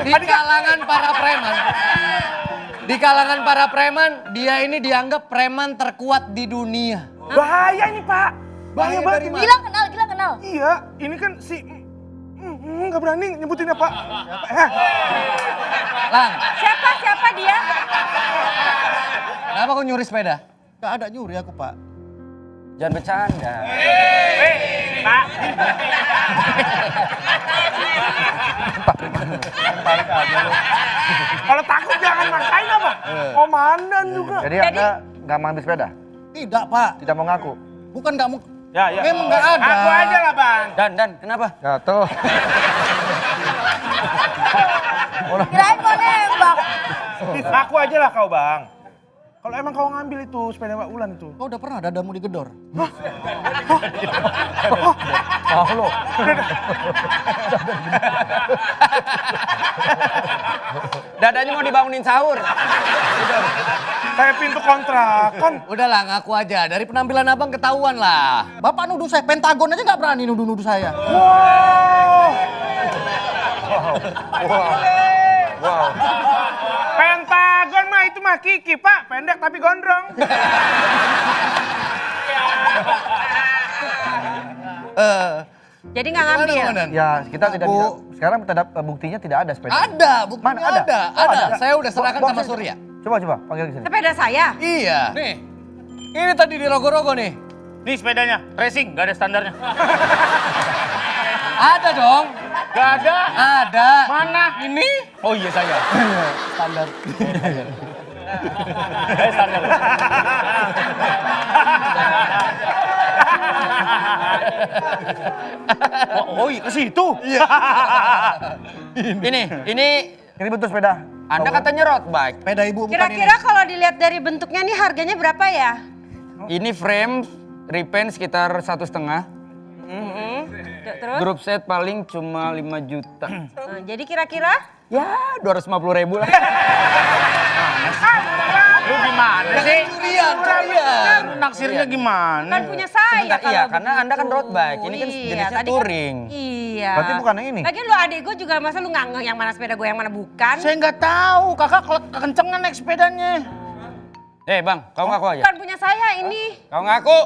Di kalangan para preman. Di kalangan para preman, dia ini dianggap preman terkuat di dunia. bahaya ini Pak. Bahaya banget ini. Gilang kenal. Iya, ini kan si... nggak berani nyebutinnya Pak. Lang, Siapa dia? Kenapa kau nyuri sepeda? Gak ada nyuri aku, Pak. Jangan bercanda. Pak. Balik aja lu. Kalau takut jangan maksain apa? Komandan juga. Jadi Anda nggak mau ambil sepeda? Tidak, Pak. Tidak mau ngaku? Bukan gak mau. Ya. Memang gak ada. Aku aja lah bang. Dan, kenapa? Jatuh. Kirain mau nembak. Aku aja lah kau bang. Kalau emang kau ngambil itu sepeda Mbak Ulan itu. Kau udah pernah dadamu digedor? Oh lo. Dadanya mau dibangunin sahur. Kayak pintu kontrakan. Udahlah ngaku aja, dari penampilan abang ketahuan lah. Bapak nuduh saya, Pentagon aja gak berani nuduh-nuduh saya. Wow. Pentagon mah itu mah Kiki pak, pendek tapi gondrong. Jadi nggak ngambil. Gimana, Komandan? Ya kita tidak Bu. bisa. Sekarang buktinya tidak ada sepeda. Ada, buktinya Mana ada? ada. Saya udah serahkan Bawa sama sini. Surya. Coba panggil ke sini. Sepeda saya. Iya. Nih, ini tadi di Rogo-Rogo nih. Nih sepedanya, racing, gak ada standarnya. Ada dong. Gak ada. Ada. Mana? Ini? Oh iya saya. Standar. Standar. Oh iya ke situ. Iya. Ini Ini betul sepeda. Anda katanya road bike. Sepeda ibu bukan Kira-kira kalau dilihat dari bentuknya nih harganya berapa ya? Ini frame repaint sekitar 1,5. Terus? Grup set paling cuma 5 juta. Jadi kira-kira? Ya 250.000 lah. Lu gimana sih? Curian. Naksirnya gimana? Kan punya saya Sebentar, kalau iya, karena Anda kan begitu. road bike. Ini kan Iya, jenisnya tadi kan- touring. Iya. Berarti bukan yang ini? Lagian lu adik gue juga masa lu nggak ngeh yang mana sepeda gue yang mana bukan? Saya nggak tahu, kakak kekencengan naik sepedanya. Bang, kau ngaku aja. Bukan punya saya ini. Kau ngaku.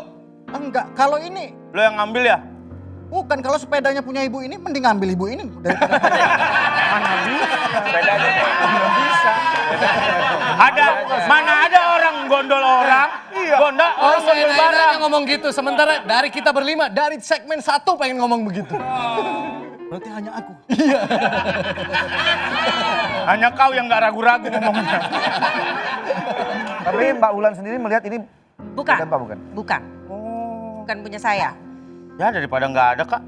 Enggak, kalau ini Lo yang ngambil ya? bukan, kalau sepedanya punya ibu ini mending ngambil ibu ini daripada Sepedanya bisa. Mana ada orang gondol orang? Iya. Gondol Oh, orang saya gondol barang. ngomong gitu. Sementara dari kita berlima, dari segmen 1 pengen ngomong begitu. berarti hanya aku. Hanya kau yang nggak ragu-ragu ngomongnya. Tapi Mbak Ulan sendiri melihat ini Bukan. sepeda apa bukan? Bukan. Bukan punya saya. Ya daripada nggak ada kak.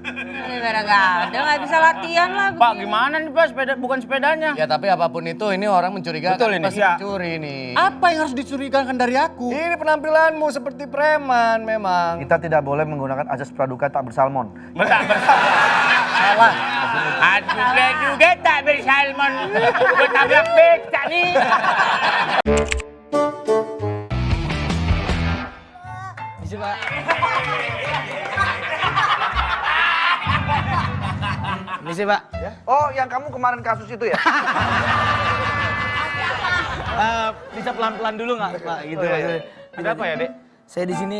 Daripada nggak ada, nggak bisa latihan lah. Pak begini. gimana nih pak sepeda bukan sepedanya? Ya tapi apapun itu, ini orang mencurigakan. Betul ini. Pasti Iya. mencuri nih. Apa yang harus dicurigakan dari aku? Ini penampilanmu seperti preman memang. Kita tidak boleh menggunakan azas praduga tak bersalmon. Bentar. Salah. Aduh juga tak bersalmon. Gue tabrak beca nih. Bisa, Pak. Ini sih, Pak. Oh, yang kamu kemarin kasus itu ya? Bisa pelan-pelan dulu nggak Pak? Gitu. Oh, iya. Ada apa ya dek? Saya di sini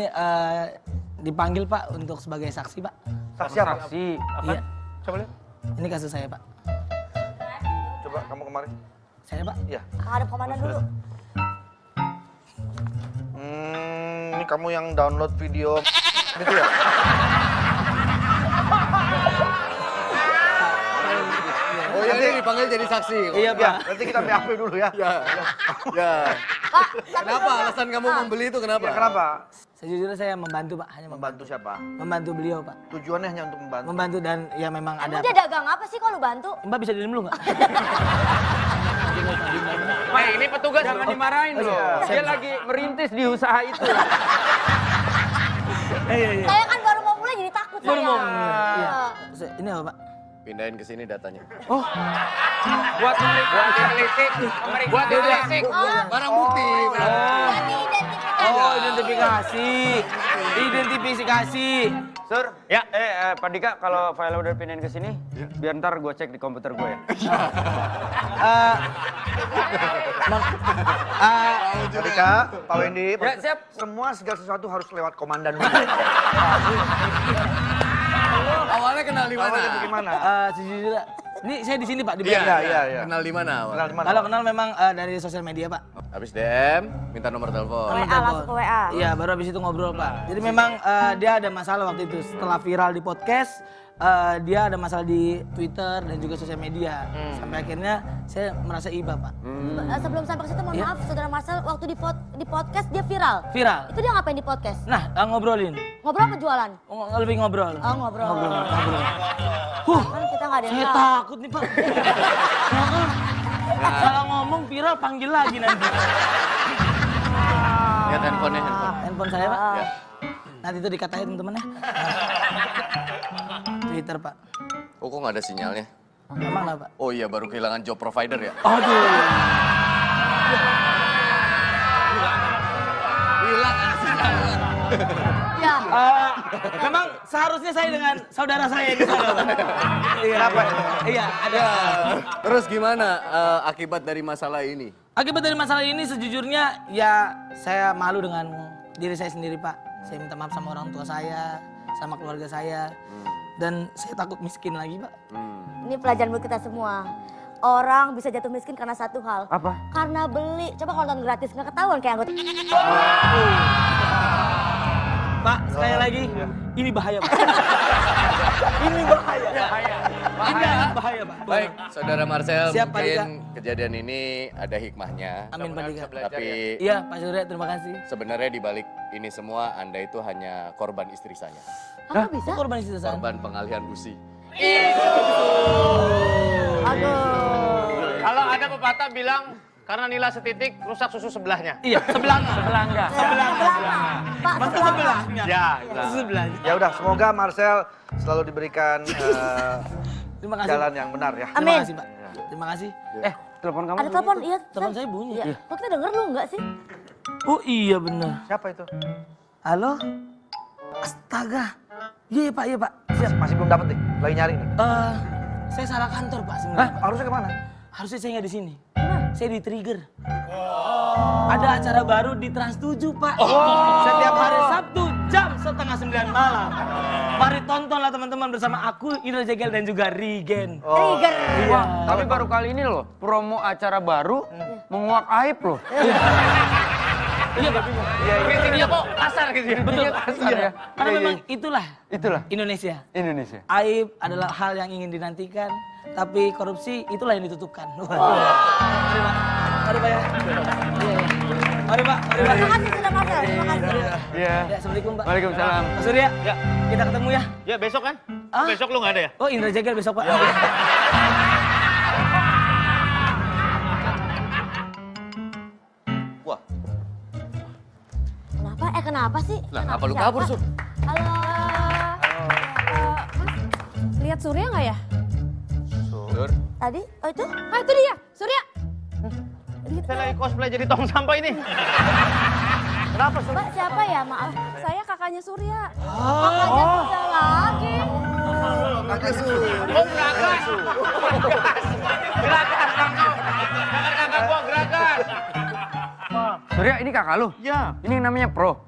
dipanggil Pak untuk sebagai saksi Pak. Saksi apa? Iya. Coba lihat. Ini kasus saya Pak. Coba kamu kemarin. Saya Pak. Iya. Ada komandan dulu. Ini kamu yang download video gitu ya? Oh ya, ini dipanggil jadi saksi. Iya Pak. Nanti kita BAP dulu ya. Ya. Pak, tapi Kenapa alasan kamu membeli itu kenapa? Ya, kenapa? Sejujurnya saya membantu Pak, hanya Membantu siapa? membantu beliau Pak. Tujuannya hanya untuk membantu. Membantu dan ya memang ada. emang dia dagang apa sih kalau bantu? Mbak bisa diem dulu nggak? Ini petugas jangan dimarahin loh. Dia lagi merintis di usaha itu. Saya kan baru mau mulai jadi takut saya. Iya. Ini apa Pak? Pindahin ke sini datanya. Buat analitik. Barang bukti. Berarti identifikasi. Oh, identifikasi. Sur, ya. Pak Dika, kalau file udah pindahin ke sini, biar ntar gue cek di komputer gue ya. Ketika Pak Wendy, Ya, siap. semua segala sesuatu harus lewat komandan dulu. Awalnya kenal di mana? Awalnya bagaimana? Sejujurnya Ini saya di sini Pak, di Iya, belakang. iya. Kenal di mana? Kenal di mana? Kalau kenal memang dari sosial media Pak. Habis DM, minta nomor telepon. WA langsung ke WA. Iya, baru habis itu ngobrol Pak. Jadi memang dia ada masalah waktu itu setelah viral di podcast. Dia ada masalah di Twitter dan juga sosial media. Sampai akhirnya saya merasa iba Pak. Sebelum sampai ke situ mohon Iya. maaf saudara Marcel waktu di podcast dia viral. Viral. Itu dia ngapain di podcast? Nah, ngobrolin. Ngobrol apa jualan? Lebih ngobrol. Oh ngobrol. Kan kita nggak ada yang Saya tahu. takut nih Pak. Kalau ngomong viral panggil lagi nanti. Lihat handphonenya, handphone. Handphone saya Pak. Ya. Nanti itu dikatain temen-temennya. Twitter Pak. Oh, kok nggak ada sinyalnya? Emang lah Pak. Oh iya, baru kehilangan job provider ya? Aduh. Hilang ada sinyalnya. Ya. Memang seharusnya saya dengan saudara saya di sana. Pak. Iya. Kenapa? Iya, ada. Terus gimana akibat dari masalah ini? Akibat dari masalah ini sejujurnya ya saya malu dengan diri saya sendiri Pak. Saya minta maaf sama orang tua saya, sama keluarga saya. Dan saya takut miskin lagi Pak. Ini pelajaran buat kita semua. Orang bisa jatuh miskin karena satu hal. Apa? Karena beli. Coba kalau nonton gratis nggak ketahuan kayak anggota. Pak, sekali lagi, ini bahaya Pak. Ini bahaya. Ini bahaya Pak. Baik, Saudara Marcel, Siap, Pak mungkin kejadian ini ada hikmahnya. Amin Pak Dika. Tapi Iya Pak Surya, terima kasih. sebenarnya di balik ini semua Anda itu hanya korban istri saya. Apa bisa? Itu korban istri saya. Korban pengalihan busi. Aduh. Kalau ada pepatah bilang karena nila setitik rusak susu sebelahnya. Iya, sebelahnya. Sebelangga. Pak, Masa sebelah. sebelahnya? Ya, Sebelahnya. Ya udah, semoga Marcel selalu diberikan Terima kasih. jalan yang benar ya. Terima Amin. kasih Pak. Terima kasih. Telepon kamu. Ada telepon, iya. Telepon Sam. saya bunyi. Iya. Kok kita denger lu enggak sih? Oh iya benar. Siapa itu? Halo? Astaga. Iya Pak, iya Pak. Siap. Masih belum dapat nih, lagi nyari nih. Saya salah kantor Pak sebenarnya. Pak. Harusnya kemana? Harusnya saya nggak di sini. Saya di Trigger. Ada acara baru di Trans 7 Pak. Setiap hari Sabtu jam 8:30 malam. Mari tontonlah teman-teman bersama aku, Indra Jegel dan juga Rigen. Trigger. Iya. Tapi baru kali ini loh, promo acara baru menguak aib loh. Iya Pak. Iya kok kasar gitu ya. Betul. Kasar ya. Karena memang itulah Itulah Indonesia. Indonesia. Aib adalah hal yang ingin dinantikan, tapi korupsi itulah yang ditutupkan. Mari Pak. Mari Pak ya. Iya. Mari Pak. Mari Pak. Terima kasih sudah Marcel. Terima kasih. Iya. Ya, Assalamualaikum Pak. Waalaikumsalam. Pak Surya, ya. Kita ketemu ya. Ya besok kan? Ah? Besok lu nggak ada ya? Oh Indra Jegel besok Pak. Wah, Kenapa? Kenapa sih? lah Kenapa apa lu siapa? kabur, Sur? Halo. Lihat Surya nggak ya? Sur. Tadi? Oh itu? Ah itu dia, Surya. Saya lagi cosplay jadi tong sampah ini. Kenapa sih? Mbak siapa ya? Maaf. Saya kakaknya Surya. Kakaknya sudah lagi. Kakak Su. Oh gerakan. Gerakan kakak. Kakak gua gerakan. Surya, ini kakak lu? Ya. Ini yang namanya Pro.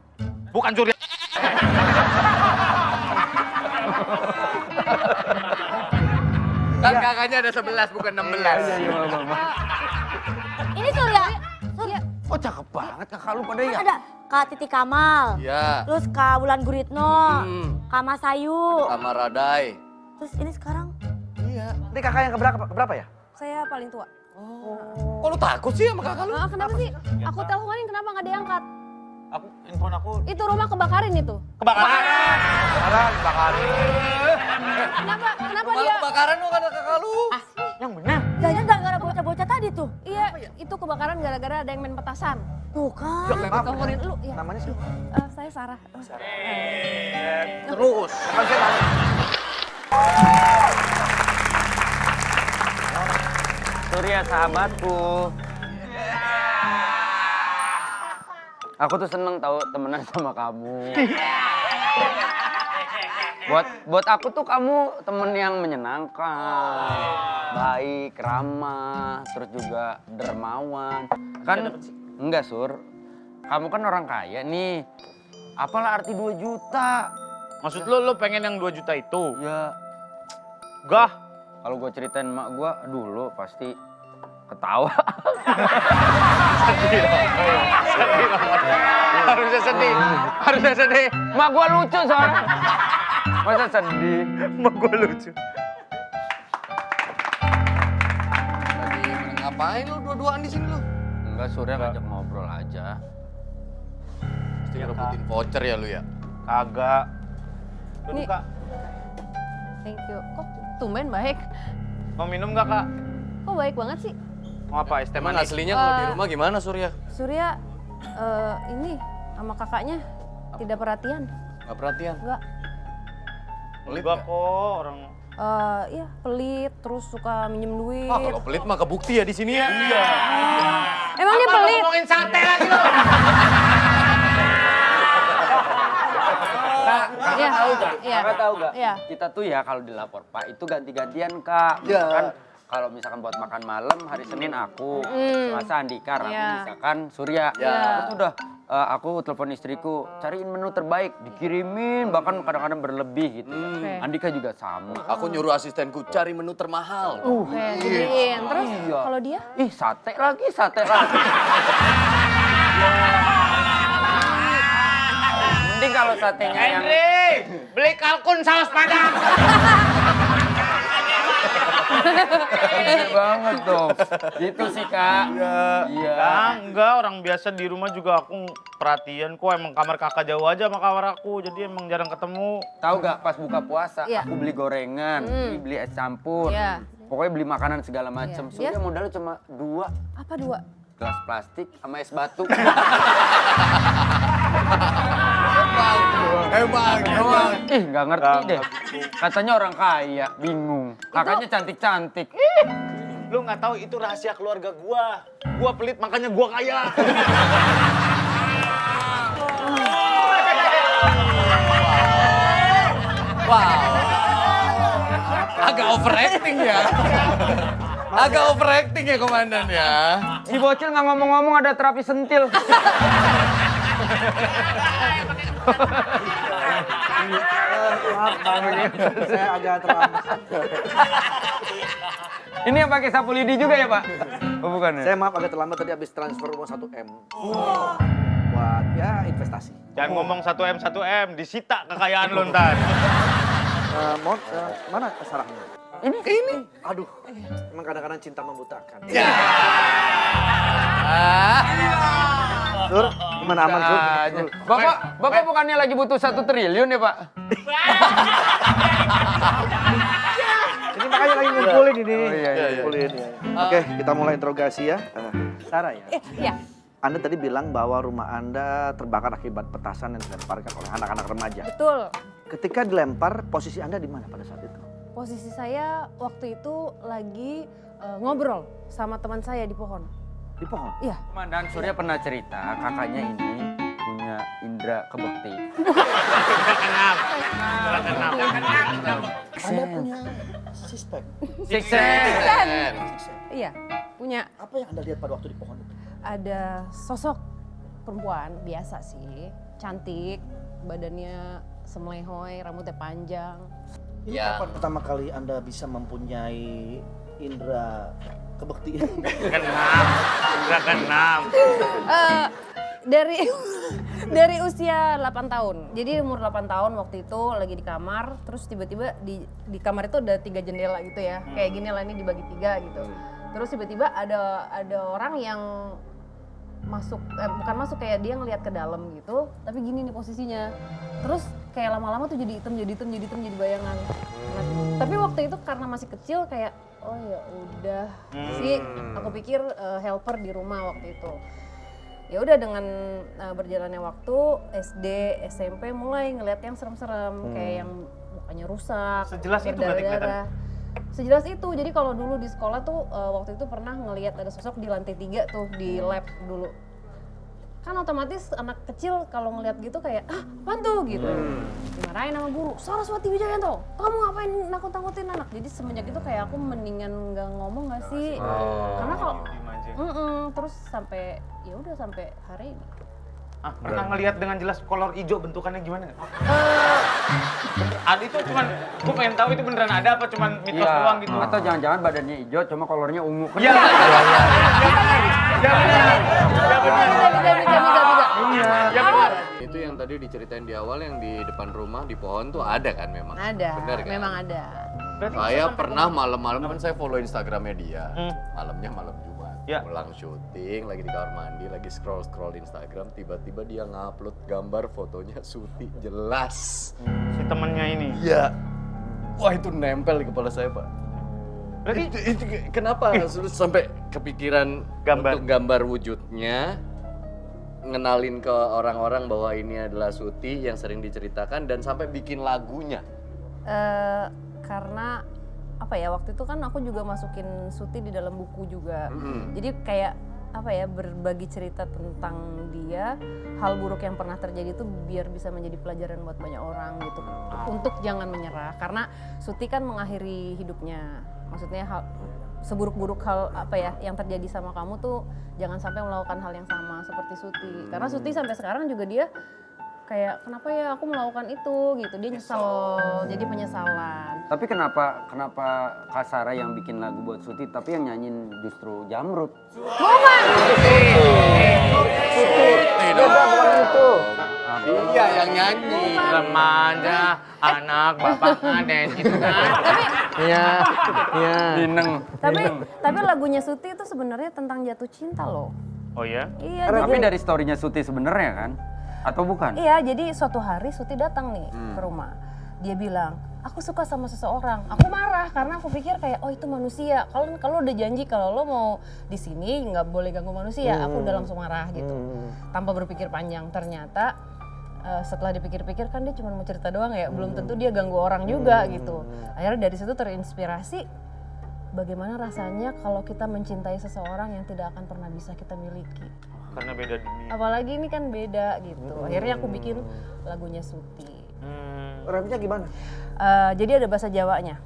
Bukan Surya. Kan kakaknya ada 11 bukan 16. Ini Surya. Oh cakep banget kakak lu pada ya. Ada Kak Titi Kamal. Iya. Terus Kak Wulan Guritno. Kak Mas Ayu. Sama Radai. Terus ini sekarang Ini kakak yang keberapa ya? Saya paling tua. Kok lu takut sih sama kakak lu? Kenapa sih? Aku teleponin kenapa nggak diangkat? Aku handphone aku Itu rumah kebakarin itu. kebakaran. Kenapa? Kenapa Malah dia? kebakaran lu kata kakak lu. Yang benar. jangan gara-gara bocah-bocah tadi tuh. Iya, itu kebakaran gara-gara ada yang main petasan. Tuh kan. Teleponin lu. Ya. Namanya siapa? Saya Sarah. Terus. Surya sahabatku. Aku tuh seneng tahu temenan sama kamu. Buat aku tuh kamu temen yang menyenangkan, baik, ramah, terus juga dermawan. Kan enggak Sur, kamu kan orang kaya nih. Apalah arti 2 juta? Maksud lu pengen yang 2 juta itu? Ya, Gah, Kalau gue ceritain emak gue, dulu pasti ketawa. Harusnya sedih. Harusnya sedih. Emak gue lucu soalnya. Masa sedih? Emak gue lucu. Lagi ngapain lu dua-duaan di sini lu? Enggak, Surya ngajak ngobrol aja. Pasti ngerebutin voucher ya lu ya? Kagak. Duduk Nih. Kak. Thank you. Kok tumben baik? Mau minum nggak Kak? Kok baik banget sih? Mau apa? Es teh Emang manis? aslinya kalau di rumah gimana Surya? Surya ini sama kakaknya tidak perhatian. Gak perhatian? Enggak. Pelit Enggak nggak? kok orang. Iya pelit, terus suka minjem duit. Ah, kalau pelit mah kebukti ya di sini ya. Iya. Emang dia pelit? Ngomongin sate lagi lo. Iya. Iya. Kakak tahu gak? Iya. Kita tuh ya kalau dilapor Pak itu ganti-gantian Kak. Misalkan kalau misalkan buat makan malam hari Senin aku, Selasa Andika, Rabu Iya. misalkan Surya. Aku tuh udah aku telepon istriku, cariin menu terbaik, dikirimin bahkan kadang-kadang berlebih gitu. Oke. Andika juga sama. Aku nyuruh asistenku cari menu termahal. Oke, dibeliin. Terus Iya. kalau dia? Ih, sate lagi, sate lagi. Mending kalau satenya yang Beli kalkun saus padang. gede banget dong. Gitu sih, Kak. Iya. Nah, enggak, orang biasa di rumah juga aku perhatian kok. Emang kamar kakak jauh aja sama kamar aku, jadi emang jarang ketemu. Tahu gak pas buka puasa, Iya. aku beli gorengan, beli es campur. Iya. Pokoknya beli makanan segala macam. Iya. Surya modalnya cuma 2 Apa 2? gelas plastik sama es batu. Emang. Ih, nggak ngerti deh. Katanya orang kaya, bingung. Kakaknya cantik-cantik. Lu nggak tahu itu rahasia keluarga gua. Gua pelit makanya gua kaya. Wow. Agak overacting ya. Agak overacting ya komandan ya. Si bocil nggak ngomong-ngomong ada terapi sentil. Maaf Bang, saya agak terlambat. Ini yang pakai sapu lidi juga ya, Pak? Oh, bukan ya? Saya maaf agak terlambat tadi habis transfer uang 1M. Buat ya investasi. Jangan ngomong 1M 1M, disita kekayaan lu ntar. Mana sarahnya? Ini. Aduh, emang kadang-kadang cinta membutakan. Sur, gimana aman Sur? Aja. Bapak bukannya lagi butuh 1 triliun ya, Pak? Ini makanya lagi ngumpulin ini. Oh, iya. Ngumpulin. Ya. Oke, kita mulai interogasi ya. Sarah ya. Iya. Anda tadi bilang bahwa rumah Anda terbakar akibat petasan yang dilemparkan oleh anak-anak remaja. Betul. Ketika dilempar, posisi Anda di mana pada saat itu? Posisi saya waktu itu lagi ngobrol sama teman saya di pohon. Di pohon? Iya. Komandan Surya pernah cerita kakaknya ini punya indera kebekti. Anda punya suspek. Six sense. Iya, punya. Apa yang Anda lihat pada waktu di pohon itu? Ada sosok perempuan biasa sih, cantik, badannya semelehoy, rambutnya panjang. Ini Ya. kapan pertama kali Anda bisa mempunyai indera kebektian? Keenam. Dari usia 8 tahun. Jadi umur 8 tahun waktu itu lagi di kamar, terus tiba-tiba di kamar itu ada 3 jendela gitu ya. Kayak gini lah, ini dibagi 3 gitu. Terus tiba-tiba ada orang yang masuk, bukan masuk, kayak dia ngelihat ke dalam gitu, tapi gini nih posisinya. Terus kayak lama-lama tuh jadi hitam, jadi bayangan. Nah, tapi waktu itu karena masih kecil kayak, oh ya udah sih, aku pikir helper di rumah waktu itu. Ya udah, dengan berjalannya waktu SD, SMP mulai ngeliat yang serem-serem, kayak yang mukanya rusak, Sejelas itu berarti berdarah-darah. Sejelas itu. Jadi kalau dulu di sekolah tuh waktu itu pernah ngelihat ada sosok di lantai 3 tuh di lab dulu. Kan otomatis anak kecil kalau ngelihat gitu kayak, apaan tuh gitu. Dimarahin sama guru, Saraswati Wijayanto, kamu ngapain nakut-nakutin anak? Jadi semenjak itu kayak aku mendingan nggak ngomong nggak sih. Karena kalau terus sampai ya udah sampai hari ini. Pernah ngelihat dengan jelas kolor hijau bentukannya gimana nggak? Ada itu cuman, gue pengen tahu itu beneran ada apa cuman mitos Iya, doang gitu. atau jangan-jangan badannya hijau, cuma kolornya ungu. Iya. Ya benar. Ya benar. Bisa. Ya benar. Itu yang tadi diceritain di awal yang di depan rumah di pohon tuh ada kan memang? Ada, Bener kan? memang ada. Saya pernah malam-malam kan saya follow Instagramnya dia. Malamnya malam Jumat. Ya. Pulang syuting, lagi di kamar mandi, lagi scroll Instagram, tiba-tiba dia ngupload gambar fotonya Suti jelas. Si temennya ini. Iya. Wah itu nempel di kepala saya Pak. Berarti Itu kenapa sampai kepikiran Gambar. untuk gambar wujudnya, ngenalin ke orang-orang bahwa ini adalah Suti yang sering diceritakan dan sampai bikin lagunya. Karena apa ya, waktu itu kan aku juga masukin Suti di dalam buku juga. Jadi kayak apa ya, berbagi cerita tentang dia, hal buruk yang pernah terjadi itu biar bisa menjadi pelajaran buat banyak orang gitu. Untuk jangan menyerah, karena Suti kan mengakhiri hidupnya. Maksudnya seburuk-buruk hal apa ya yang terjadi sama kamu tuh jangan sampai melakukan hal yang sama seperti Suti. Karena Suti sampai sekarang juga dia kayak kenapa ya aku melakukan itu gitu, dia nyesel, jadi penyesalan. Tapi kenapa Kak Sarah yang bikin lagu buat Suti, tapi yang nyanyiin justru Jamrut? Bukan! Bukan itu. Iya yang nyanyi. remaja, anak bapak aden gitu kan. Iya. Dineng. Tapi lagunya Suti itu sebenarnya tentang jatuh cinta loh. Oh ya? Iya, Tapi jadi dari story-nya Suti sebenarnya kan? Atau bukan? iya, jadi suatu hari Suti datang nih ke rumah. Dia bilang, aku suka sama seseorang. Aku marah karena aku pikir kayak, oh itu manusia. Kalau udah janji kalau lo mau di sini nggak boleh ganggu manusia, aku udah langsung marah gitu. Tanpa berpikir panjang. Ternyata setelah dipikir-pikir kan dia cuma mau cerita doang ya, belum tentu dia ganggu orang juga gitu. Akhirnya dari situ terinspirasi bagaimana rasanya kalau kita mencintai seseorang yang tidak akan pernah bisa kita miliki. Karena beda dunia. Apalagi ini kan beda gitu. Akhirnya aku bikin lagunya Suti. Rapnya gimana? Jadi ada bahasa Jawanya.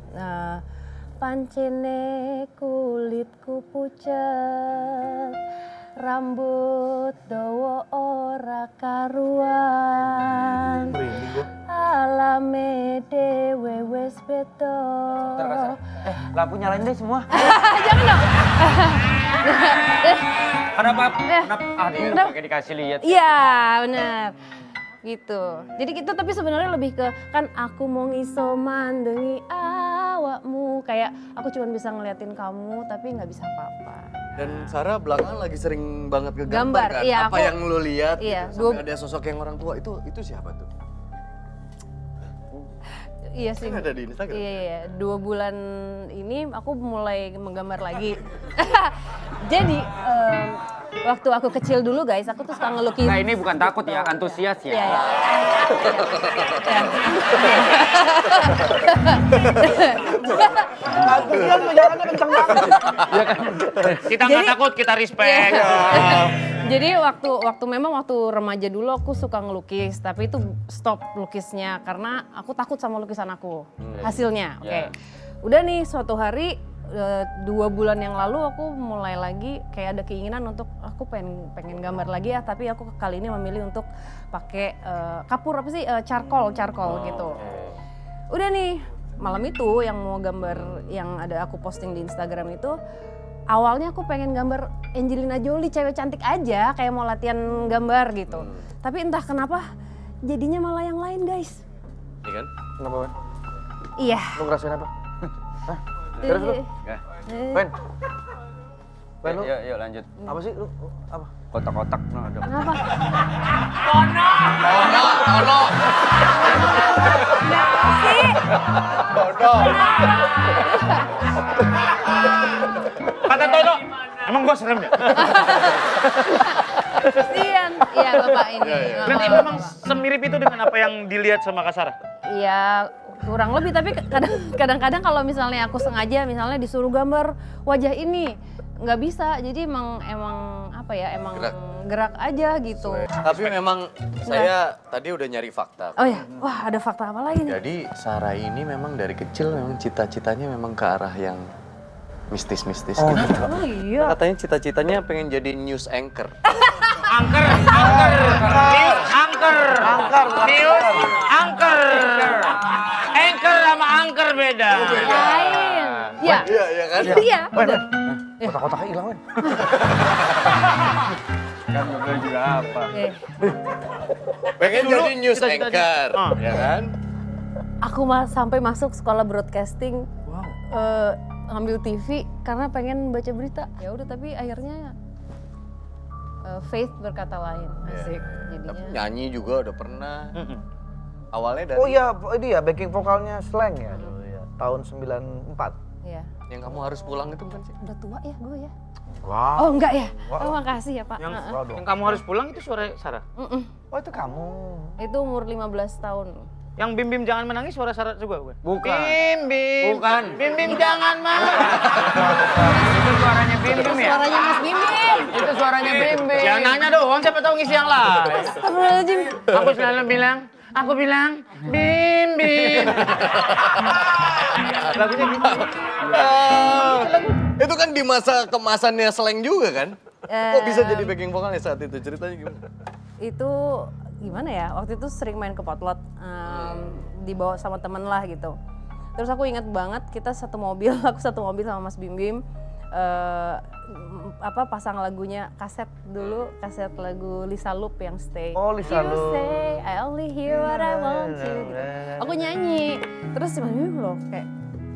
Pancene kulitku pucet, rambut dawa ora karuan. Alame dewe wis beda. Lampu nyalain deh semua. Jangan dong. Kenapa pakai dikasih lihat? Iya, benar. Gitu. Jadi kita tapi sebenarnya lebih ke kan aku mau ngiso mandengi awakmu, kayak aku cuma bisa ngeliatin kamu tapi nggak bisa apa-apa. Dan Sarah belakangan lagi sering banget ke Gambar, kan? iya, Apa aku- yang lo lihat iya, gitu, sampai ada sosok yang orang tua itu siapa tuh? Iya sih. Kan ada di Instagram. Iya. 2 bulan ini aku mulai menggambar lagi. Jadi waktu aku kecil dulu guys, aku tuh suka ngelukis. Nah ini bukan takut ya, antusias ya. Iya. Antusias tuh jalannya kenceng banget. Kita nggak takut, kita respect. Jadi waktu remaja dulu aku suka ngelukis, tapi itu stop lukisnya karena aku takut sama lukisan aku hasilnya. Oke. Udah nih suatu hari 2 bulan yang lalu aku mulai lagi kayak ada keinginan untuk aku pengen gambar lagi ya, tapi aku kali ini memilih untuk pakai kapur apa sih charcoal gitu. Udah nih malam itu yang mau gambar yang ada aku posting di Instagram itu, awalnya aku pengen gambar Angelina Jolie cewek cantik aja kayak mau latihan gambar gitu. Tapi entah kenapa jadinya malah yang lain guys. Iya kan? Kenapa, Wen? Iya. Lu ngerasain apa? Terus lu? Wen? Wen lu? Yuk lanjut. Apa sih lu? Apa? Kotak-kotak. Nah, ada. Kenapa? Tono. Kata Tono, emang gua serem ya? Kasian. Iya bapak ini. Berarti memang semirip itu dengan apa yang dilihat sama Kak Sarah? Iya kurang lebih, tapi kadang-kadang kalau misalnya aku sengaja misalnya disuruh gambar wajah ini nggak bisa, jadi emang apa ya, emang gerak aja gitu. Tapi memang saya tadi udah nyari fakta. Oh ya, wah ada fakta apa lagi nih? Jadi Sarah ini memang dari kecil memang cita-citanya memang ke arah yang mistis-mistis gitu. Oh iya. Katanya cita-citanya pengen jadi news anchor. Angker, news angker, news angker. Anchor sama angker beda. Lain. Iya. Iya kan? Iya. Wen, kotak-kotaknya hilang, Wen. Kan mobil juga apa? Pengen jadi news anchor, ya kan? Aku sampai masuk sekolah broadcasting. Ngambil TV karena pengen baca berita. Ya udah, tapi akhirnya Faith berkata lain. Asik. Tapi Jadinya nyanyi juga udah pernah. Awalnya dari Oh iya, ini ya backing vokalnya Slang ya dulu ya. Tahun 94. ya. yang kamu harus pulang itu bukan sih? Udah tua ya gue ya. Wow. Oh enggak ya? Wow. Oh makasih ya Pak. Yang kamu harus pulang itu suara Sarah. Oh itu kamu. Itu umur 15 tahun. Yang Bim Bim jangan menangis suara Sarah juga bukan? Bukan. Bim Bim. Bukan. Bim Bim jangan menangis. Itu suaranya Bim Bim ya? Suaranya Mas Bimbing. Itu suaranya Bim Bim. Jangan nanya doang, siapa tahu ngisi yang lain. Astagfirullahaladzim. Aku selalu bilang, Bim Bim. Lagunya gitu. Itu kan di masa kemasannya Slang juga kan? Kok bisa jadi backing vokalnya saat itu? Ceritanya gimana? Itu gimana ya? Waktu itu sering main ke potlot, dibawa sama temen lah gitu. Terus aku ingat banget kita satu mobil, aku satu mobil sama Mas Bim Bim. Pasang lagunya kaset dulu, kaset lagu Lisa Loop yang Stay. Oh, Lisa You Loop. say I only hear what I want you. Gitu. Aku nyanyi, terus si Mas Bim Bim loh kayak,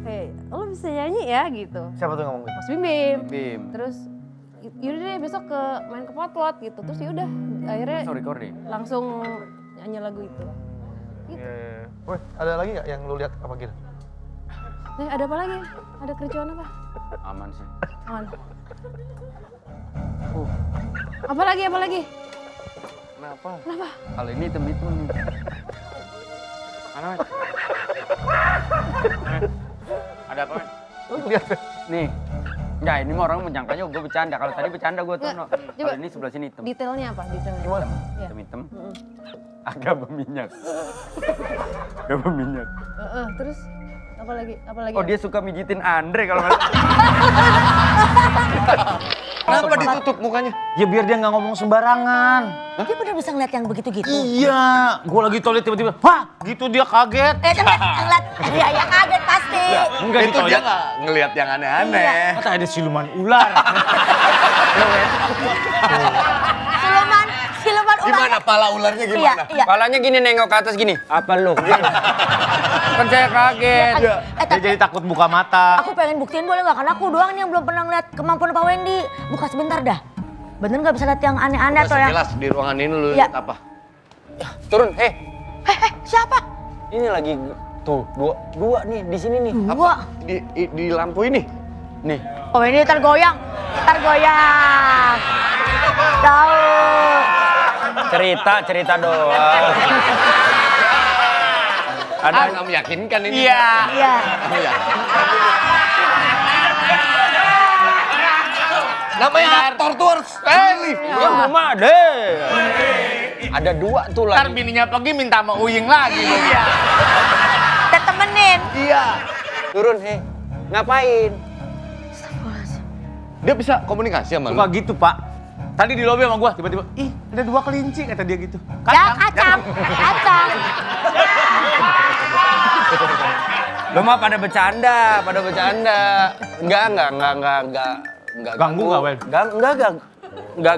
hey, lo bisa nyanyi ya gitu. Siapa tuh ngomong gitu? Mas Bim Bim. Bim. Terus yaudah deh besok main ke potlot gitu. Terus yaudah akhirnya Sorry, recording. langsung nyanyi lagu itu. Gitu. Weh, ada lagi nggak yang lu lihat apa gitu? Ada apa lagi? Ada kericuan apa? Aman sih. Aman. Apa lagi? Kenapa? Kenapa? Kali ini hitam-hitam nih. Mana, Men? Ada apa, Men? Lu lihat deh. Nih. Enggak, ini mah orang menyangkanya gue bercanda. Kalau tadi bercanda gue tuh. Nggak, Kalau coba. ini sebelah sini hitam. Detailnya apa? Detailnya. Gimana? Iya. Hitam-hitam. Agak berminyak. Agak berminyak. Terus apa lagi? Oh, dia suka mijitin Andre kalau nggak. Kenapa ditutup mukanya? Ya biar dia nggak ngomong sembarangan. Dia bener bisa ngeliat yang begitu-gitu. Iya, gua lagi toilet tiba-tiba, wah, gitu dia kaget. Coba ngeliat, ya kaget pasti. Enggak, itu dia nggak ngelihat yang aneh-aneh. Kata ada siluman ular. Siluman ular. Gimana pala ularnya gimana? Iya. Kepalanya gini nengok ke atas gini. Apa lu? Kan saya kaget. Dia Dia jadi takut buka mata. aku pengen buktiin boleh nggak? Karena aku doang nih yang belum pernah ngeliat kemampuan Pak Wendy. Buka sebentar dah. Bener nggak bisa lihat yang aneh-aneh atau yang... Jelas di ruangan ini lu Iya. lihat apa? Turun, Siapa? ini lagi tuh dua nih di sini nih. Gua. Di lampu ini. Nih. Pak Wendy tergoyang. Tahu. Cerita doang. Ada nggak meyakinkan ini? Iya. Iya. Iya. Namanya aktor tuh harus pilih. Ya mama deh. Ada dua tuh Ntar lagi. bininya pergi minta sama Uying lagi. Iya. Kita temenin. Iya. Turun, ngapain? Dia bisa komunikasi sama Suka lu. gitu, Pak. Tadi di lobi sama gua tiba-tiba, ih ada dua kelinci kata dia gitu. Ya kacang. Lo mah pada bercanda. Enggak. Ganggu nggak, Wen? Enggak.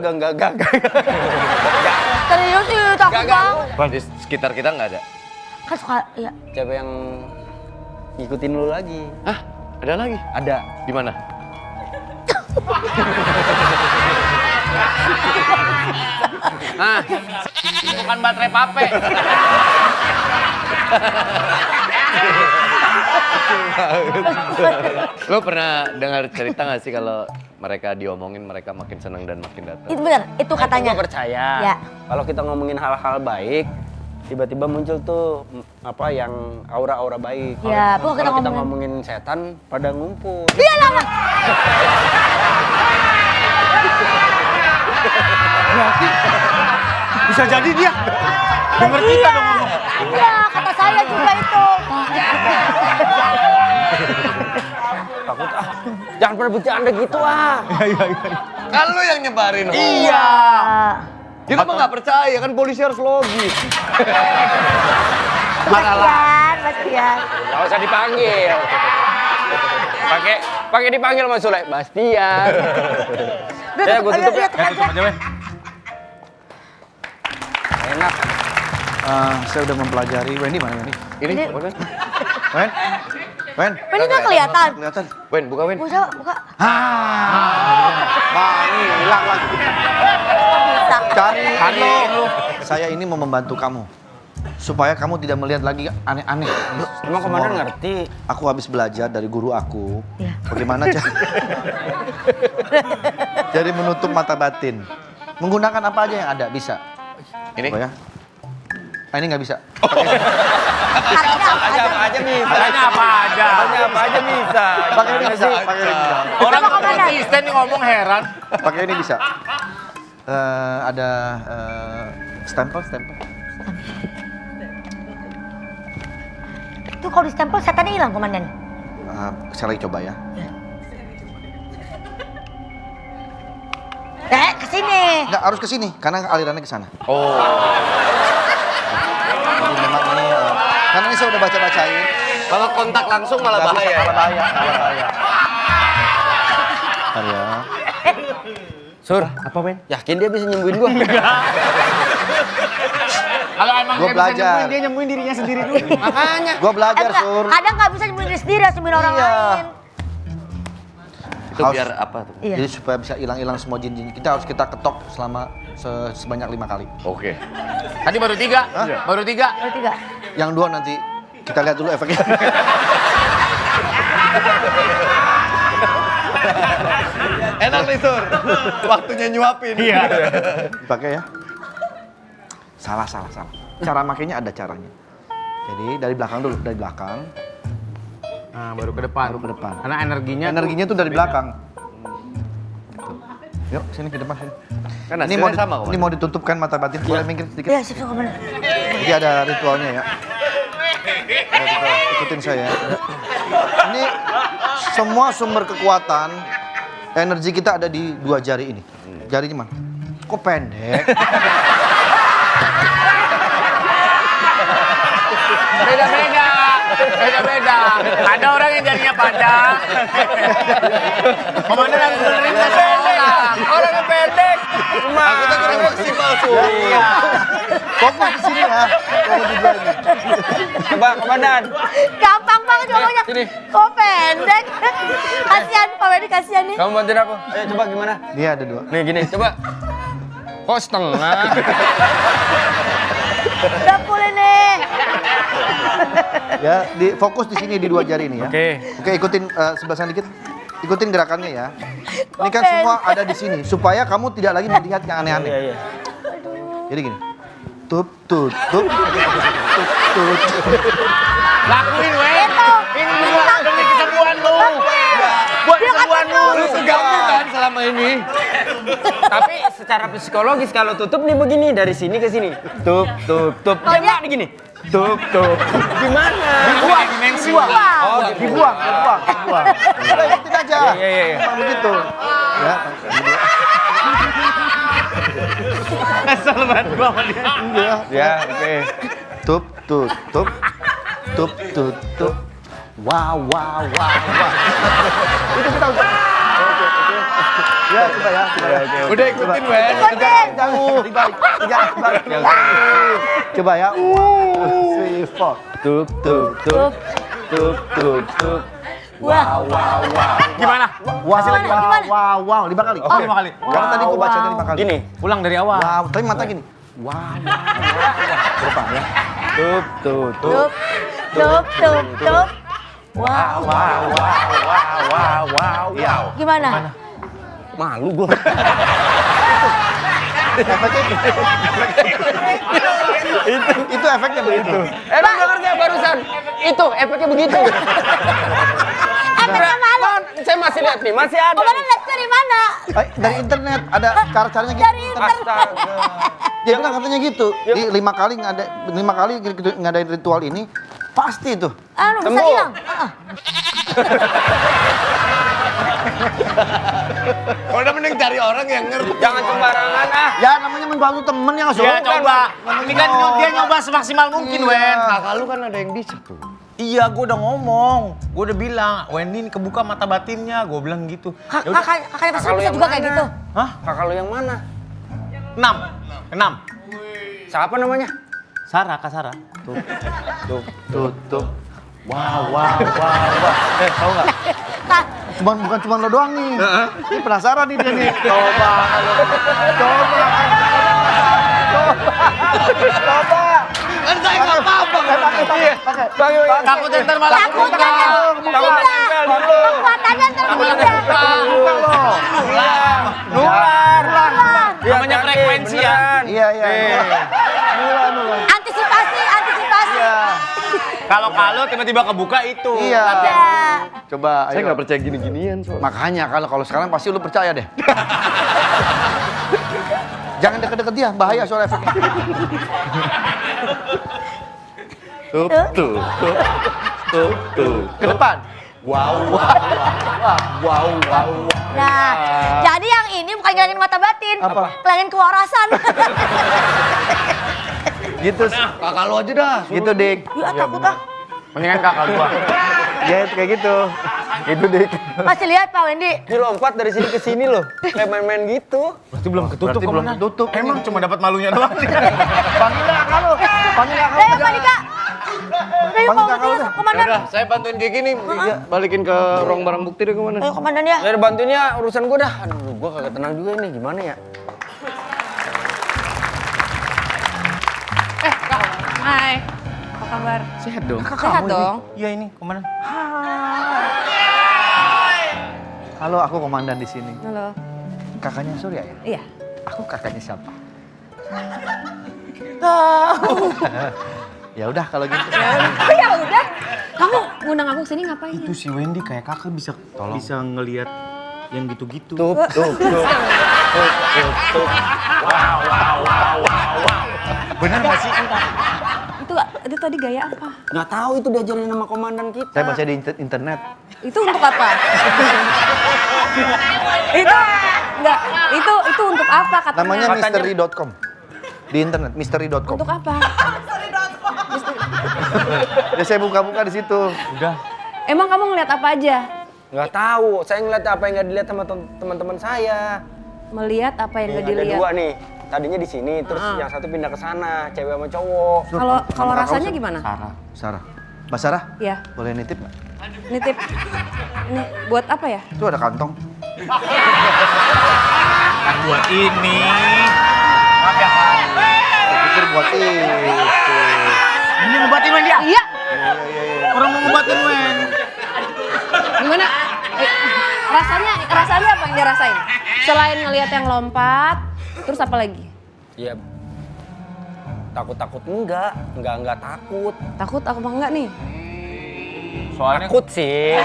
Serius sih takut Gak. banget. Di sekitar kita nggak ada. Kan suka, ya. Siapa yang ngikutin lu lagi? Hah? Ada lagi? Ada. Di mana? Nah, Bukan baterai pape. Lo pernah dengar cerita nggak sih kalau mereka diomongin mereka makin senang dan makin datang? Itu benar, itu katanya. Gue percaya. Ya. Kalau kita ngomongin hal-hal baik, tiba-tiba muncul tuh apa yang aura-aura baik. Ya, Kalau kita kita ngomongin- ngomongin setan, pada ngumpul. Iya lah. Bisa jadi dia. Dengar kita dong ngomong. Iya, kata saya juga itu. Takut jangan pernah bercanda gitu Kan lu yang nyebarin. Iya. Kita mah nggak percaya kan polisi harus logis. Kasihan. Bastian. Gak usah dipanggil. Pakai dipanggil Mas Sule. Bastian. Ya, gue tutup ya. Tutup aja. Enak. Saya udah mempelajari. Wendy mana Wendy? Ini. Wen? Wen? Ini nggak kelihatan. Kelihatan. Wen, buka Wen. Buka. Bang, hilang lagi. Bisa. Cari lu. Saya ini mau membantu kamu. Supaya kamu tidak melihat lagi aneh-aneh. Emang komandan ngerti? Aku habis belajar dari guru aku. Iya. Bagaimana cara jadi menutup mata batin. Menggunakan apa aja yang ada bisa. Ini? Coba ya. Ini nggak bisa. Apa aja bisa. Apa aja bisa. Pakai ini bisa. Pakai ini bisa. Orang konsisten nih ngomong heran. Pakai ini bisa. Ada stempel. Itu kalau di stempel setannya hilang, komandan. Saya lagi coba ya. Kesini. Nggak harus ke sini karena alirannya ke sana. Oh. Jadi memang ini karena ini saya udah baca-bacain. Kalau kontak langsung malah Nggak bisa, bahaya. malah bahaya. Bentar ya. Sur, apa Wen? Yakin dia bisa nyembuhin gua? Kalau emang Gua dia bisa belajar. nyembuhin, dia nyembuhin dirinya sendiri dulu. Makanya. Gua belajar, Sur. Kadang nggak bisa nyembuhin diri sendiri, harus nyembuhin orang Iya. lain. Itu Harus- biar apa tuh? Iya. Jadi supaya bisa hilang-hilang semua jin-jin kita harus kita ketok selama sebanyak 5 kali. Oke. Tadi baru 3, baru 3. Baru 3. Yang 2 nanti kita lihat dulu efeknya. Enak nih Sur. Waktunya nyuapin. Iya. Dipakai ya. Salah. Cara makainya ada caranya. Jadi dari belakang dulu, dari belakang. Nah, baru ke depan. Baru ke depan. Karena energinya Tuh dari belakang. Gitu. Yuk, sini ke depan sini. Kan Ini mau, hasilnya sama kok. ini mau ditutupkan mata batin, boleh minggir sedikit. Iya, sip, komandan. Jadi ada ritualnya ya. Ada ritual. Ikutin saya. Ini semua sumber kekuatan, energi kita ada di 2 jari ini. Jari ini mana? Kok pendek? beda. Ada orang yang jadinya panjang. Komandan harus benerin Orang yang pendek. Aku tak kurang maksimal Sur. Fokus di sini ya. Fokus di 2 ini. Coba komandan. Gampang banget ngomongnya. Sini. Kok pendek? Kasihan, Pak Wendy, kasihan nih. Kamu bantuin aku. Ayo coba gimana? Dia ada 2. Nih gini, coba. Kok setengah? Udah pulih nih. Ya, fokus di sini di 2 jari ini ya. Oke. Oke, ikutin sebelah sana dikit. Ikutin gerakannya ya. Ini kan semua ada di sini supaya kamu tidak lagi melihat yang aneh-aneh. Iya. Jadi gini. Tup. Lakuin, Wen. Itu. Ini juga demi kesembuhan lu. Buat kesembuhan lu. Lu segabung kan selama ini. Tapi secara psikologis kalau tutup nih begini dari sini ke sini. Tup. Oh, Dia nggak gini. Tup. Gimana? Dibuang dimensi. Oh, dibuang. Udah ikutin aja. Iya. Emang begitu. Ya. Asal banget gua sama dia. Iya. Ya, oke. Tup. Wow. Itu kita udah. Oke. Ya, coba ya. Udah ikutin Wen. Jauh. 3. Coba ya. 1, 2, 3, 4. Tup. Wah. Gimana? Wow. 5 kali. Oh, 5 kali. Karena tadi gua baca 5 kali. Gini. Ulang dari awal. Wow, tapi mata gini. Wow. Depan ya. Tup. Wow. Gimana? Malu gua. Efeknya itu efeknya begitu. Emang denger nggak barusan? Itu efeknya begitu. Efeknya mana? Saya masih lihat nih, masih ada. Komandan lihat dari mana? Dari internet ada caranya gitu. Dari internet. Dia bilang katanya gitu. Di 5 kali ngadain ritual ini pasti itu. Bisa Sembuh. hilang. Udah mending cari orang yang ngerti. Jangan sembarangan ah. Ya namanya membantu temen ya nggak Ya suka. coba. Ini kan dia nyoba semaksimal mungkin, Wen. Kakak lu kan ada yang bisa tuh. Iya, gue udah ngomong. Gue udah bilang, Wendy ini kebuka mata batinnya. Gue bilang gitu. Yaudah. Kakaknya pasti Kakak lu bisa yang juga kayak mana? gitu. Hah? Kakak lu yang mana? 6. Siapa namanya? Sarah, Kak Sarah. Tutup. Wow. Tahu nggak? Bukan cuma lo doang nih. Ini penasaran nih dia nih. Coba. Kan saya nggak apa-apa. Pakai. Takut ntar malah Takutnya kekuatannya terbuka. Nular. Namanya frekuensi ya. Iya. Nular. Antisipasi. Kalau tiba-tiba kebuka itu. Iya. Ya. Coba. Saya ayo. nggak percaya gini-ginian soalnya. Makanya kalau sekarang pasti lu percaya deh. Jangan deket-deket dia, bahaya soal efeknya. Tuh. Ke depan. Wow. Nah, jadi yang ini bukan ngilangin mata batin. Apa? Ngilangin kewarasan. Gitu. Kakak lu aja dah. Gitu, Dik. Ya takut ah. Mendingan kakak gua. Ya, kayak gitu. Itu, Dik. Masih lihat Pak Wendy. Dia lompat dari sini ke sini loh. Kayak main-main gitu. Berarti belum ketutup. Berarti belum ketutup. Emang cuma dapat malunya doang. Panggil kakak lu. Ayo Pak Dika. Ayo Panggil Pak kakak lu Wendy, dah. komandan. Udah, saya bantuin kayak gini. Balikin ke ruang barang bukti deh kemana? Ayo komandan ya. Ya udah bantuin ya urusan gua dah. Aduh, gua kagak tenang juga ini. Gimana ya? Hai, apa kabar? Sehat dong. Sehat dong. Iya ini, kemana? Halo, aku komandan di sini. Halo. Kakaknya Surya ya? Iya. Aku kakaknya siapa? Ya udah kalau gitu. Oh ya udah. Kamu ngundang aku kesini ngapain? Itu si Wendy kayak kakak bisa ngelihat yang gitu-gitu. Tuh. Bener gak sih? Itu tadi gaya apa? Nggak tahu itu diajarin sama komandan kita. Saya baca di internet. Itu untuk apa? itu enggak, itu untuk apa katanya? Namanya mystery.com. Di internet, mystery.com. Untuk apa? Ya saya buka-buka di situ. Udah. Emang kamu ngeliat apa aja? Nggak tahu. Saya ngeliat apa yang nggak dilihat sama teman-teman saya. Melihat apa yang nggak Ada dilihat? dua nih. Tadinya di sini, terus yang satu pindah ke sana, cewek sama cowok. Kalau rasanya gimana? Sarah. Mbak Sarah, Ya, boleh nitip nggak? nitip. Ini buat apa ya? Itu ada kantong. Kan buat ini. Saya pikir buat itu. Ini ngebatin Wen dia? Iya. Orang mau ngebatin Wen. Gimana? Rasanya apa yang dia rasain? Selain ngelihat yang lompat, terus apa lagi? Iya. Takut enggak takut. Takut aku mah enggak nih? Soalnya takut sih.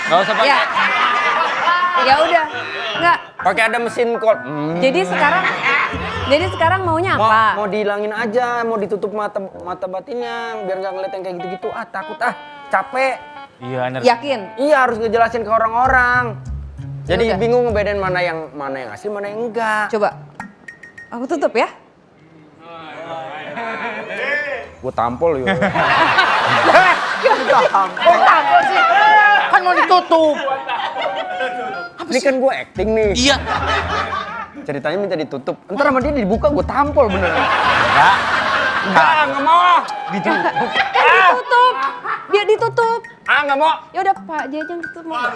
Nggak usah pakai. Ya udah. Enggak. Pakai ada mesin call. Jadi sekarang maunya apa? Mau dihilangin aja, mau ditutup mata batinnya biar nggak ngeliat yang kayak gitu-gitu. Takut capek. Iya, Yakin? Iya, harus ngejelasin ke orang-orang. Jadi Yaudah. bingung ngebedain mana yang asli, mana yang enggak. Coba. Aku tutup ya. Gue tampol yuk. Tampol sih. Kan mau ditutup. Ini kan gue acting nih. Iya. Ceritanya minta ditutup. Ntar sama dia dibuka gue tampol beneran. Nggak mau. Ditutup. Biar ditutup. Nggak mau. Ya udah Pak Jajan tutup mau.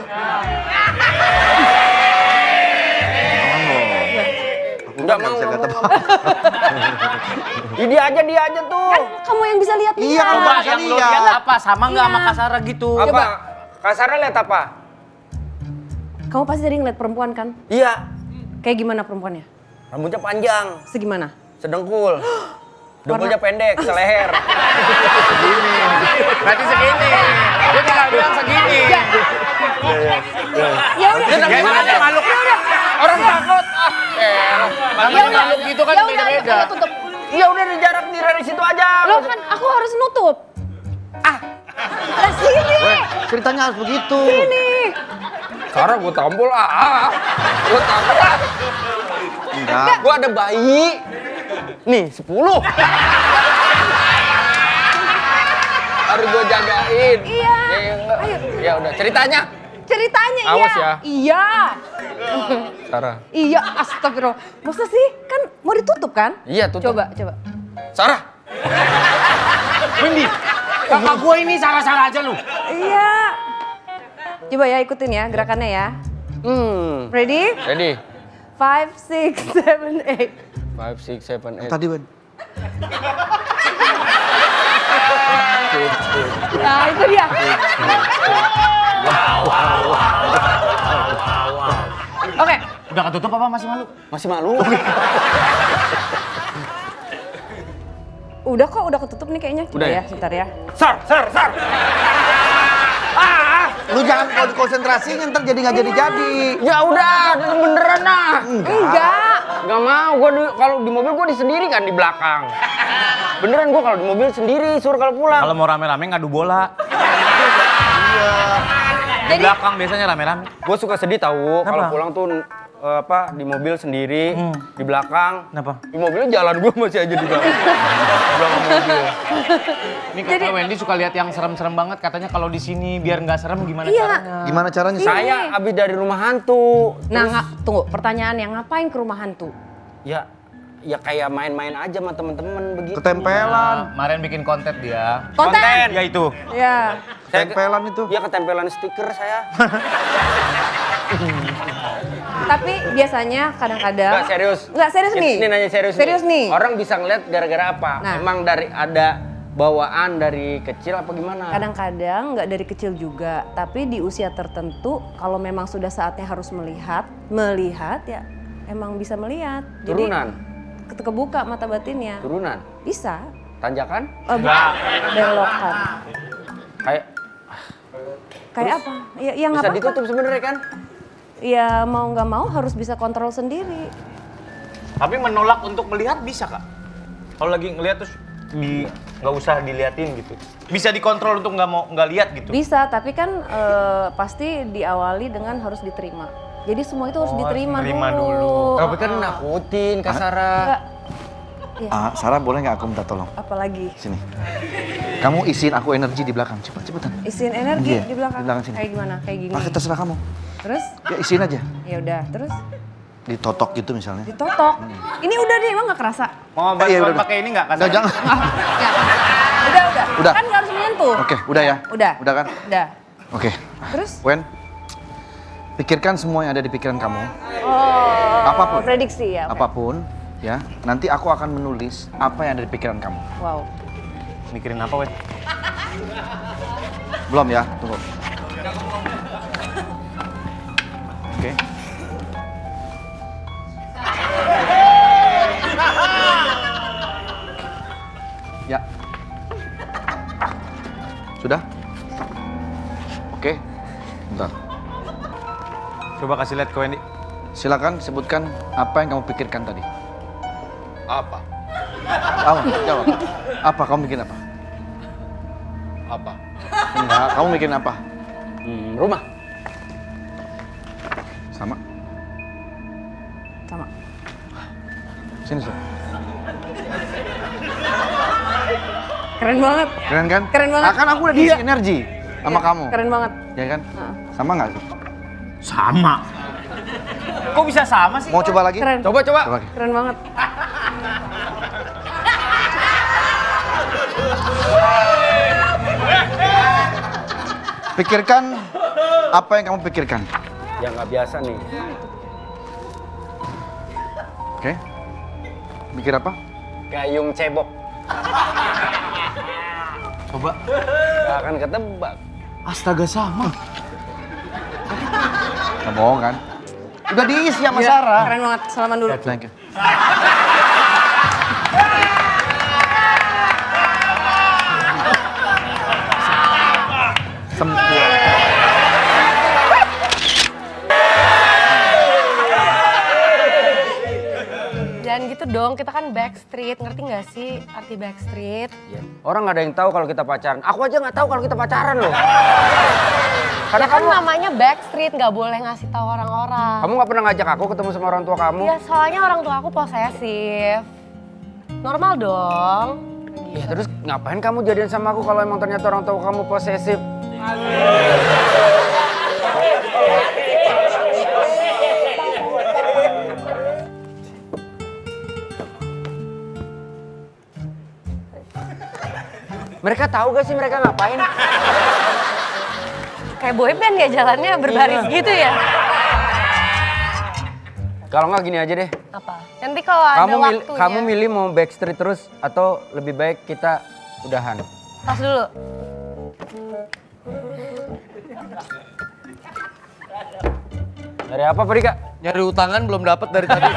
Nggak mau. Dia aja tuh. Kan kamu yang bisa lihat Iya, dia. Coba yang lo lihat apa? Sama nggak sama Iya. Kasara gitu? Apa? Kasarnya lihat apa? Kamu pasti tadi ngeliat perempuan kan? Iya. Kayak gimana perempuannya? Rambutnya panjang, Segimana? sedengkul. Dengkulnya pendek, seleher. Berarti segini. Dia tinggal bilang segini. Ya udah. Dia namanya makhluk. Orang takut. Makhluk gitu kan Ya udah, beda-beda. ayo tutup. Ya udah di jarak dari situ aja. Lo kan aku harus nutup. Lah sini. Ceritanya harus begitu. Sini. Sarah gue tampol gue tampol Enggak. Gue ada bayi. Nih 10. Harus gue jagain. Iya. Ayo. Ya udah ceritanya. Ceritanya Awas iya. ya. Iya. Sarah. Iya, astagfirullah. Masa sih? Kan mau ditutup kan? Iya tutup. Coba. Sarah. Wendy, kakak gue ini Sarah-Sarah aja lu. Iya. Coba ya ikutin ya gerakannya ya. Ready? Ready? 5, 6, 7, 8. 5, 6, 7, 8. Tadi Wen. Nah itu dia. Oke. Udah ketutup apa masih malu? Masih malu? Udah kok, udah ketutup nih kayaknya. Coba Udah ya? ya, sebentar ya. Sar. Lu jangan kalau konsentrasi ntar jadi nggak jadi-jadi. Ya udah, beneran nah. Enggak. Gak mau, kalau di mobil gue sendiri kan di belakang. Beneran gue kalau di mobil sendiri, suruh kalau pulang. Kalau mau rame-rame ngadu bola. Di belakang biasanya rame-rame. Gue suka sedih tahu kalau Kenapa? pulang tuh di mobil sendiri, di belakang. Kenapa? Di mobilnya jalan gue masih aja di belakang. Belakang mobil. Ini kakak Wendy suka lihat yang serem-serem banget. Katanya kalau di sini biar nggak serem gimana Iya. caranya? Gimana caranya? Saya habis dari rumah hantu. Nah, tunggu. Pertanyaannya ngapain ke rumah hantu? Ya kayak main-main aja sama temen-temen begitu. Ketempelan. Kemarin bikin konten dia. Konten. Ya itu. Ya. Tempelan itu. Ya ketempelan stiker saya. Tapi biasanya kadang-kadang. Enggak serius. Enggak serius nih. Ini nanya serius. Serius nih. Orang bisa ngeliat gara-gara apa? Nah. Emang dari ada bawaan dari kecil apa gimana? Kadang-kadang nggak dari kecil juga, tapi di usia tertentu kalau memang sudah saatnya harus melihat ya emang bisa melihat. Turunan? Jadi kebuka mata batinnya. Turunan? Bisa. Tanjakan? Belokan. Kayak apa? Ya Bisa nggak apa-apa. ditutup sebenarnya kan? Ya mau nggak mau harus bisa kontrol sendiri. Tapi menolak untuk melihat bisa kak? Kalau lagi ngelihat terus nggak usah diliatin gitu. Bisa dikontrol untuk nggak lihat gitu. Bisa, tapi kan pasti diawali dengan harus diterima. Jadi semua itu harus diterima terima dulu. dulu. Tapi kan nakutin Kak Sarah. Enggak. Sarah boleh nggak aku minta tolong? Apalagi Sini. Kamu isiin aku energi di belakang, cepetan. isiin energi Iya, di belakang. di belakang sini. Kayak gimana? Kayak gini. Pakai terserah kamu. Terus? Ya isiin aja. Ya udah, terus Ditotok gitu misalnya. ditotok. Ini udah deh, emang nggak kerasa? Mau iya, bantuan udah. pakai ini nggak kak? Udah jangan. Ya. Udah. Udah. Kan nggak harus menyentuh. Oke, udah ya. Udah. Udah kan? Udah. Oke. Terus? Wen, pikirkan semua yang ada di pikiran kamu. Oh. Apapun. Prediksi ya. oke. Apapun, ya. Nanti aku akan menulis apa yang ada di pikiran kamu. Wow. Mikirin apa weh? Belum ya? Tunggu. Oke. Ya. Sudah? Oke. Bentar. Coba kasih lihat ke Wendy. Silakan sebutkan apa yang kamu pikirkan tadi. Apa? Jawab. Apa kamu bikin apa? Apa? Enggak, kamu bikin apa? Rumah. Sama. Sama. Sini, Sur. Keren banget. Keren kan? Keren banget. Nah, kan aku udah diisi Iya. energi sama kamu. Keren banget. Ya kan? Sama nggak sih? Sama. Kok bisa sama sih? Mau coba lagi? Keren. Coba. Coba lagi. Keren banget. Pikirkan apa yang kamu pikirkan. Ya nggak biasa nih. Oke? Mikir apa? Gayung cebok. Coba. Gak akan ketebak. Astaga sama. Nggak bohong kan? Udah diisi sama Iya, Sarah. Keren banget. Salaman dulu. Thank you. Sempurna. Jangan gitu dong, kita kan backstreet. Ngerti nggak sih arti backstreet? Orang nggak ada yang tahu kalau kita pacaran. Aku aja nggak tahu kalau kita pacaran loh. Karena Ya kan kamu namanya backstreet, nggak boleh ngasih tahu orang-orang. kamu nggak pernah ngajak aku ketemu sama orang tua kamu. Ya soalnya orang tua aku posesif. Normal dong. Ya terus ngapain kamu jadian sama aku kalau emang ternyata orang tua kamu posesif? Mereka tahu gak sih mereka ngapain? Kayak boyband ya jalannya berbaris gitu ya. Kalau nggak gini aja deh. Apa? Nanti kalau ada waktunya. Kamu milih mau backstreet terus atau lebih baik kita udahan? Tas dulu. Dari apa Pak Rika? Nyari utangan belum dapat dari tadi.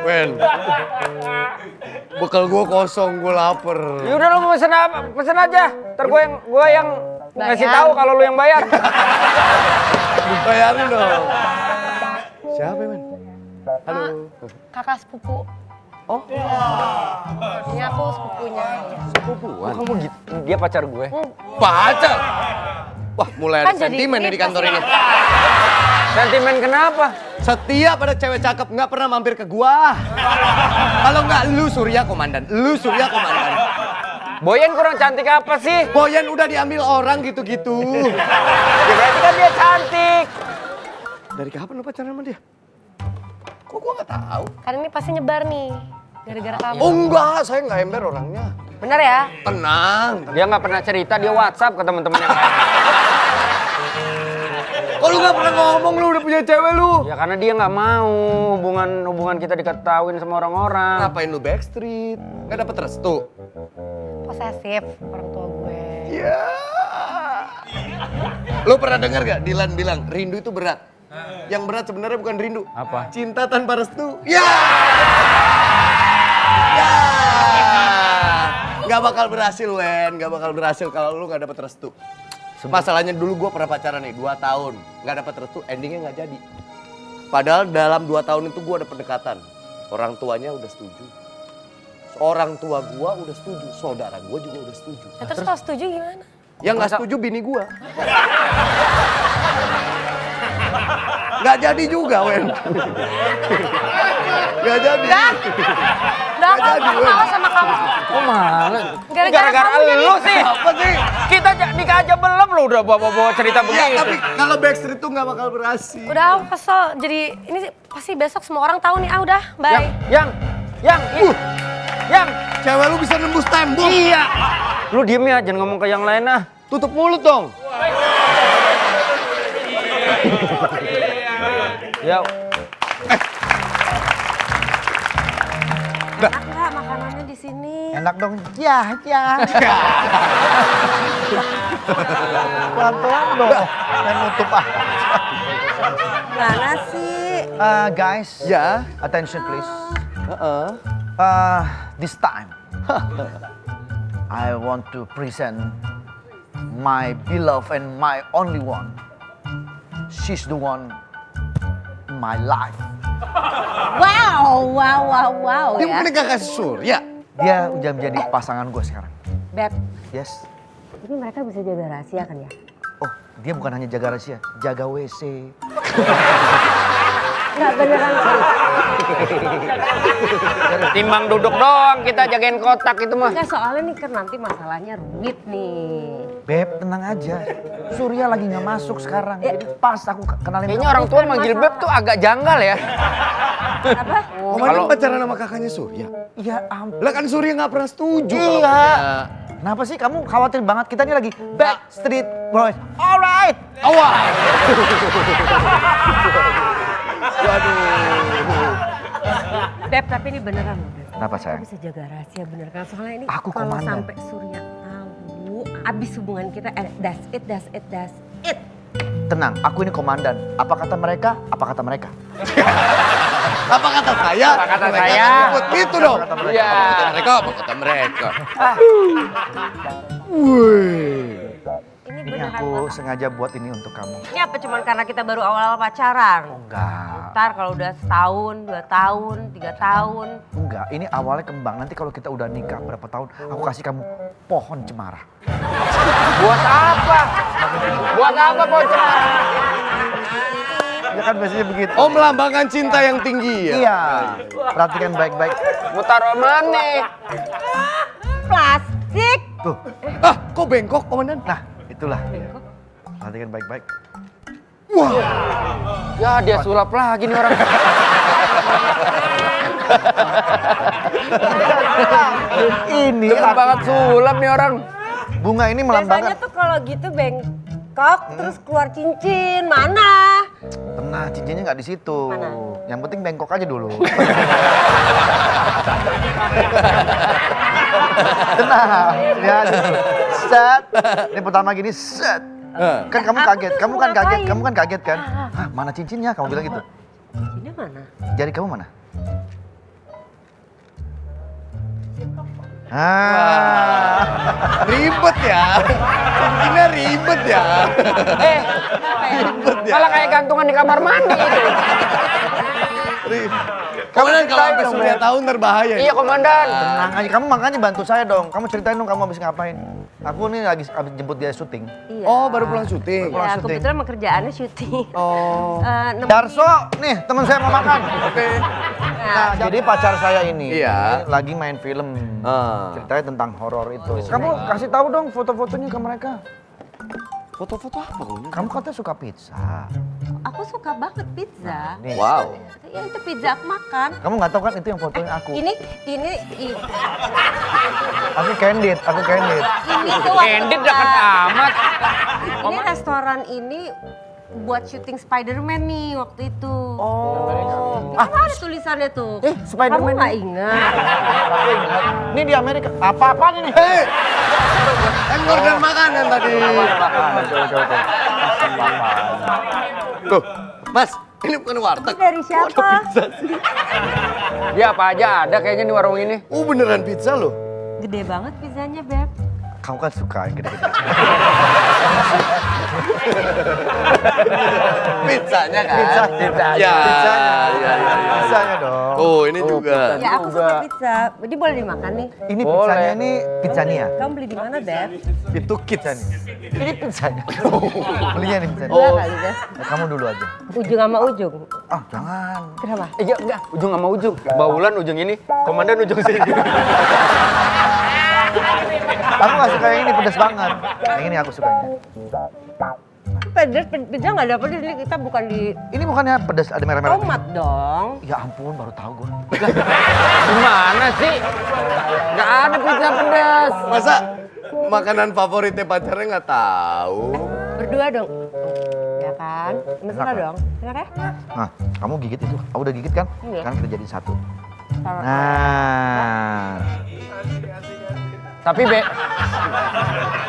Wen, bekal gua kosong, gua lapar. Ya udah lu mau pesen apa? Pesen aja. Ntar gua yang ngasih tahu kalau lu yang bayar. Bayarin dong. Siapa men? Halo. Kakak sepupu. Oh, Ini aku sepupunya. Sepupuan. kamu gitu. Dia pacar gue. Pacar. Wah, mulai ada Kan jadi sentimen nih di kantor ini. Sentimen kenapa? Setia pada cewek cakep, nggak pernah mampir ke gua. Kalau nggak lu Surya komandan, lu Surya komandan. Boyen kurang cantik apa sih? Boyan udah diambil orang gitu-gitu. Ya berarti kan dia cantik. Dari kapan lu pacaran sama dia? Kok gua nggak tahu? Karena ini pasti nyebar nih. Gara-gara kamu. Oh enggak, saya nggak ember orangnya. Bener ya? Tenang. Dia nggak pernah cerita, dia WhatsApp ke temen-temen yang lain. Kok lu nggak pernah ngomong lu udah punya cewek lu? Ya karena dia nggak mau hubungan kita diketahuin sama orang-orang. Ngapain lu backstreet? Nggak dapet restu? Posesif orang tua gue. Ya. Lu pernah dengar gak Dilan bilang rindu itu berat? Yang berat sebenarnya bukan rindu. Apa? Cinta tanpa restu. Ya. Ya. Gak bakal berhasil, Wen. Gak bakal berhasil kalau lu gak dapet restu. Masalahnya dulu gue pernah pacaran nih 2 tahun. Gak dapet restu, endingnya gak jadi. Padahal dalam 2 tahun itu gue ada pendekatan. Orang tuanya udah setuju. Orang tua gue udah setuju. Saudara gue juga udah setuju. Nah, terus kalau setuju gimana? Yang gak setuju bini gue. Gak jadi juga, Wen. Gak jadi. Udah apa? jadi, Aku Wen. malas sama kamu. Kok malah? Gara-gara kamu jadi- lu sih. Apa sih? Kita nikah aja belum lu udah bawa-bawa cerita Ya, begitu. tapi kalau backstreet tuh gak bakal berhasil. Udah aku kesel. Jadi ini sih pasti besok semua orang tahu nih. Ah udah, bye. Yang. Cewek lu bisa nembus tembok. Iya. Lu diem ya, jangan ngomong ke yang lain ah. Tutup mulut dong. Ya, Enak nggak makanannya di sini? Enak dong. Ya. Pelan-pelan dong. Yang nutup ah. Mana sih? Guys, Ya. attention please. Heeh. This time, I want to present my beloved and my only one. She's the one in my life. Wow Dia ya. bukan kakak Surya. Dia udah menjadi pasangan gue sekarang. Beb, Yes. ini mereka bisa jaga rahasia kan ya? Oh, dia bukan hanya jaga rahasia, jaga WC. Enggak beneran. timbang duduk doang kita jagain kotak itu mah. Enggak, soalnya nih kan nanti masalahnya rumit nih. Beb, tenang aja. Surya lagi nggak masuk sekarang. Jadi pas aku kenalin. Kayaknya orang tua manggil beb tuh agak janggal ya. Apa? Kemarin pacaran sama kakaknya Surya. Iya ampun. Lah kan Surya gak pernah setuju. kalau Iya. punya. Kenapa sih kamu khawatir banget? Kita ini lagi Backstreet Boys. Alright. Awas. Waduh. Beb, tapi ini beneran loh, Beb. Kenapa, Kita sayang? bisa jaga rahasia bener kan? Soalnya ini Aku kalau komandan. sampai Surya tahu, abis hubungan kita, that's it. Tenang, aku ini komandan. Apa kata mereka? Apa kata mereka? Apa kata saya? Apa kata Mereka saya? kan ikut gitu dong. Iya. Apa kata mereka? Apa kata mereka? Wih. Ini Ini aku sengaja buat ini untuk kamu. Ini apa cuman karena kita baru awal-awal pacaran? Enggak. Ntar kalau udah setahun, 2 tahun, 3 tahun. Enggak, ini awalnya kembang. Nanti kalau kita udah nikah berapa tahun, aku kasih kamu pohon cemara. Buat apa? Buat apa pohon cemara? Ya kan biasanya begitu. Oh, melambangkan cinta yang tinggi ya? Iya. Perhatikan baik-baik. Mutar mana? Plastik. Tuh. Ah, kok bengkok, Komandan? Nah, itulah. Perhatikan baik-baik. Ya dia sulap lagi nih orang. Ini Demen banget sulap nih orang. bunga ini Biasanya melambangkan. tuh kalau gitu bengkok terus keluar cincin. Mana? Tenang, cincinnya nggak di situ. Mana? Yang penting bengkok aja dulu. Tenang, ya. Set. Ini pertama gini, set. Kan kamu kaget, kamu kan kaget, kamu kan kaget kan? Hah, mana cincinnya? Kamu bilang gitu. Cincinnya mana? Jari kamu mana? Ah. Ribet ya. Cincinnya ribet ya. Ribet ya. Malah kayak gantungan di kamar mandi itu. Komandan kalau sampai 9 tahun terbahaya. Iya komandan. Tenang aja, kamu makanya bantu saya dong. Kamu ceritain dong kamu habis ngapain. Aku nih lagi habis jemput dia syuting. Iya. Oh, baru pulang syuting. Pulang Ya, syuting. kebetulan kerjaannya syuting. Oh. Darso, nih teman saya mau makan. Oke. Nah, jadi pacar saya ini Iya. lagi main film. Ah. Ceritanya tentang horor itu. Kamu kasih tahu dong foto-fotonya ke mereka. Foto-foto apa, Komandan? Kamu katanya suka pizza. Aku suka banget pizza. Nih. Wow. Ya itu pizza aku makan. Kamu nggak tahu kan itu yang fotonya aku. Ini Aku candid, aku candid. ini tuh waktu Candid kita- deket amat. Ini restoran ini buat syuting Spider-Man nih waktu itu. Oh. Ada tulisannya tuh. Spider-Man Kamu nggak ingat? Aku ingat. Ini di Amerika. Apa-apaan ini? Hei! Kan order makanan tadi. Tuh, Mas, ini bukan warteg. Dari siapa? Dia apa aja ada kayaknya di warung ini. Oh, beneran pizza loh. Gede banget pizzanya, Beb. Kamu kan suka yang gede-gede. Pizzanya kan? Pizza. Ya, Pizzanya. ya, ya. Pizzanya dong. Oh, ini juga. Ya aku suka pizza. Jadi boleh dimakan nih. Ini Boleh. pizzanya ini pizzania. Kamu beli di mana, Beb? Itu kids. Ini pizzanya. Belinya nih pizzanya. Dua kali, Beb. Ya, kamu dulu aja. Ujung sama ujung. Ah, jangan. Kenapa? Iya enggak, ujung sama ujung. Baulan ujung ini, komandan ujung sini. Aku gak suka yang ini pedas banget. Yang ini aku sukanya. Pedas, pizza nggak ada pedas. Ini kita bukan di Ini bukannya pedas ada merah-merah? tomat dong. Ya ampun, baru tahu gue. Gimana sih? Nggak ada pizza pedas. Masa makanan favoritnya pacarnya nggak tahu? Berdua dong. Ya kan? Mesra dong. Benar ya? Nah, kamu gigit itu. Aku udah gigit kan? Iya. Kan kita jadi satu. Taruh. Nah. Tapi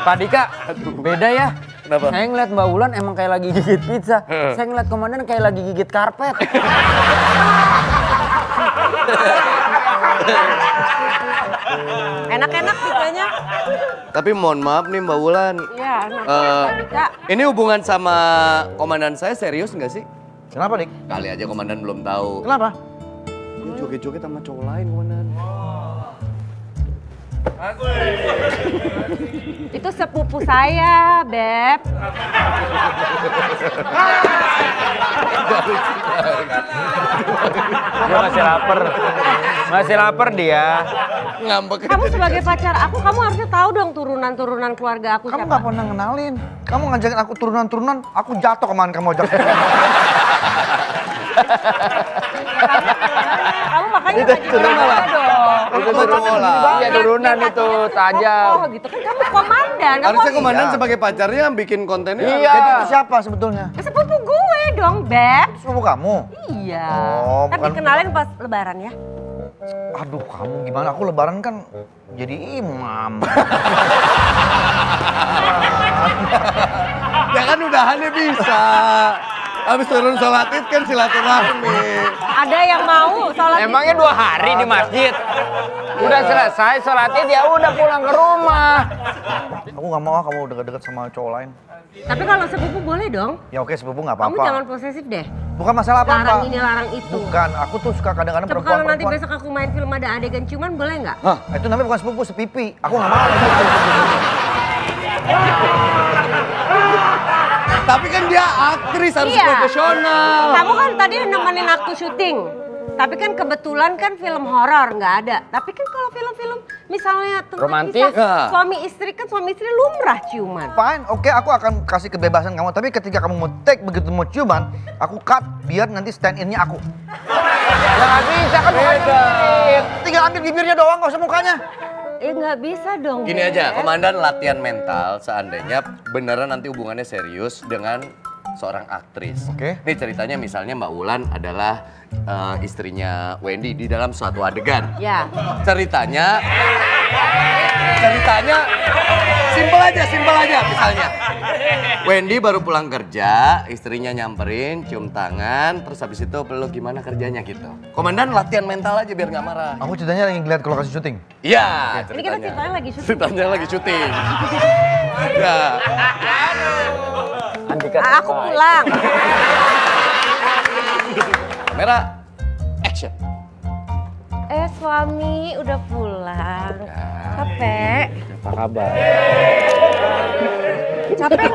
Pak Dika, beda ya. Kenapa? Saya ngeliat Mbak Wulan emang kayak lagi gigit pizza. Saya ngeliat komandan kayak lagi gigit karpet. Enak-enak pizzanya. Tapi mohon maaf nih Mbak Wulan. Iya, enak. Bisa. Ini hubungan sama komandan saya serius nggak sih? Kenapa, Dik? Kali aja komandan belum tahu. Kenapa? Ini joget-joget sama cowok lain komandan. Itu sepupu saya, Beb. Dia masih lapar. Masih lapar dia. Ngambek. Kamu sebagai pacar aku, kamu harusnya tahu dong turunan-turunan keluarga aku Kamu siapa. gak pernah kenalin. Kamu ngajakin aku turunan-turunan, aku jatuh kemarin kamu ajak. Kamu makanya ngajakin malah. dong. Itu turunan. Iya turunan itu tajam. Oh gitu kan kamu komandan. Kamu Harusnya harus- komandan sebagai pacarnya bikin kontennya. Iya. Jadi itu siapa sebetulnya? Sepupu gue dong, Beb. Sepupu kamu? Iya. Oh, Ntar bukan- dikenalin pas lebaran ya. Aduh, kamu gimana? Aku lebaran kan jadi imam. Ya kan udahannya bisa. Habis turun sholat id kan silaturahmi. Ada yang mau sholat Emangnya 2 hari di masjid? Udah selesai sholat id ya udah pulang ke rumah. Aku nggak mau kamu deket-deket sama cowok lain. Tapi kalau sepupu boleh dong. Ya oke, sepupu nggak Kamu apa-apa. jangan posesif deh. Bukan masalah apa-apa. Larang ini, larang itu. Bukan, aku tuh suka kadang-kadang Tapi kalau nanti perempuan-perempuan. besok aku main film ada adegan ciuman boleh nggak? Hah, itu namanya bukan sepupu, sepipi. Aku nggak mau. Tapi kan dia aktris harus Iya. profesional. Kamu kan tadi nemenin aku syuting. Tapi kan kebetulan kan film horor nggak ada. Tapi kan kalau film-film misalnya tentang Romantis? kisah suami istri kan suami istri lumrah ciuman. Fine, oke, aku akan kasih kebebasan kamu. Tapi ketika kamu mau take begitu mau ciuman, aku cut biar nanti stand in-nya aku. Ya nggak bisa kan beda. Tinggal ambil bibirnya doang, nggak usah mukanya. Nggak bisa dong. Gini Beb. aja, komandan latihan mental seandainya beneran nanti hubungannya serius dengan seorang aktris. Oke. Ini ceritanya misalnya Mbak Wulan adalah istrinya Wendy di dalam suatu adegan. Ya. Ceritanya simpel aja misalnya. Wendy baru pulang kerja, istrinya nyamperin, cium tangan, terus habis itu peluk gimana kerjanya gitu. Komandan latihan mental aja biar nggak marah. Aku ceritanya lagi ngeliat ke lokasi syuting. Iya, Ini kita ceritanya lagi syuting. Ceritanya lagi syuting. Ya. Andika. Aku pulang. Kamera, action. Suami udah pulang. Capek. Apa kabar? Capek.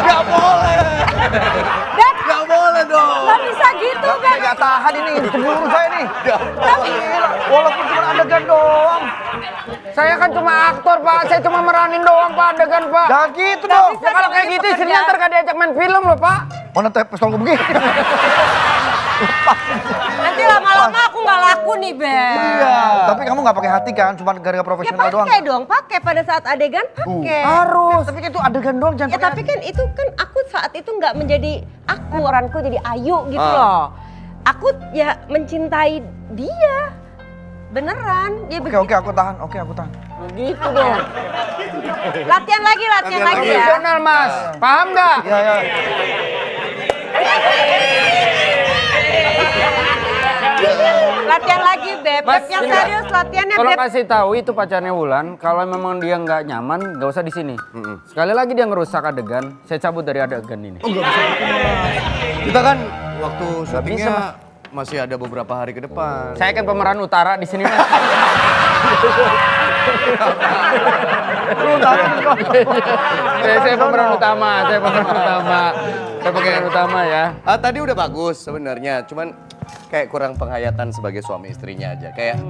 Gak boleh. Gak boleh dong. Nggak bisa gitu, Beb. Gak tahan ini, cemburu saya nih. Walaupun cuma adegan doang. Saya kan cuma aktor, Pak. Saya cuma meranin doang, Pak, adegan, Pak. Jangan gitu dong. Ya kalau kayak gitu istrinya ntar gak diajak main film loh, Pak. Mana teh pistol begini? Nanti lama-lama aku nggak laku nih, Beb. Iya. Tapi kamu nggak pakai hati kan? Cuma gara-gara Ya profesional doang. pakai dong, pakai pada saat adegan pakai. Harus. Tapi kan itu adegan doang, jangan Ya pakai tapi kan itu kan aku saat itu nggak menjadi aku, peranku jadi Ayu gitu loh. Aku ya mencintai dia. Beneran. Ya Oke, oke, aku tahan. Oke, aku tahan. Gitu dong. Latihan lagi ya. Profesional, Mas. Paham nggak? Iya, iya. Latihan lagi, Beb. Mas, Beb, yang ini serius latihannya, Tolong Beb. kasih tahu itu pacarnya Wulan, kalau memang dia nggak nyaman, nggak usah di sini. Sekali lagi dia ngerusak adegan, saya cabut dari adegan ini. Kita kan waktu syutingnya masih ada beberapa hari ke depan. Saya kan pemeran utara di sini, Mas. saya pemeran utama, saya pemeran utama ya. Tadi udah bagus sebenarnya, cuman kayak kurang penghayatan sebagai suami istrinya aja. Kayak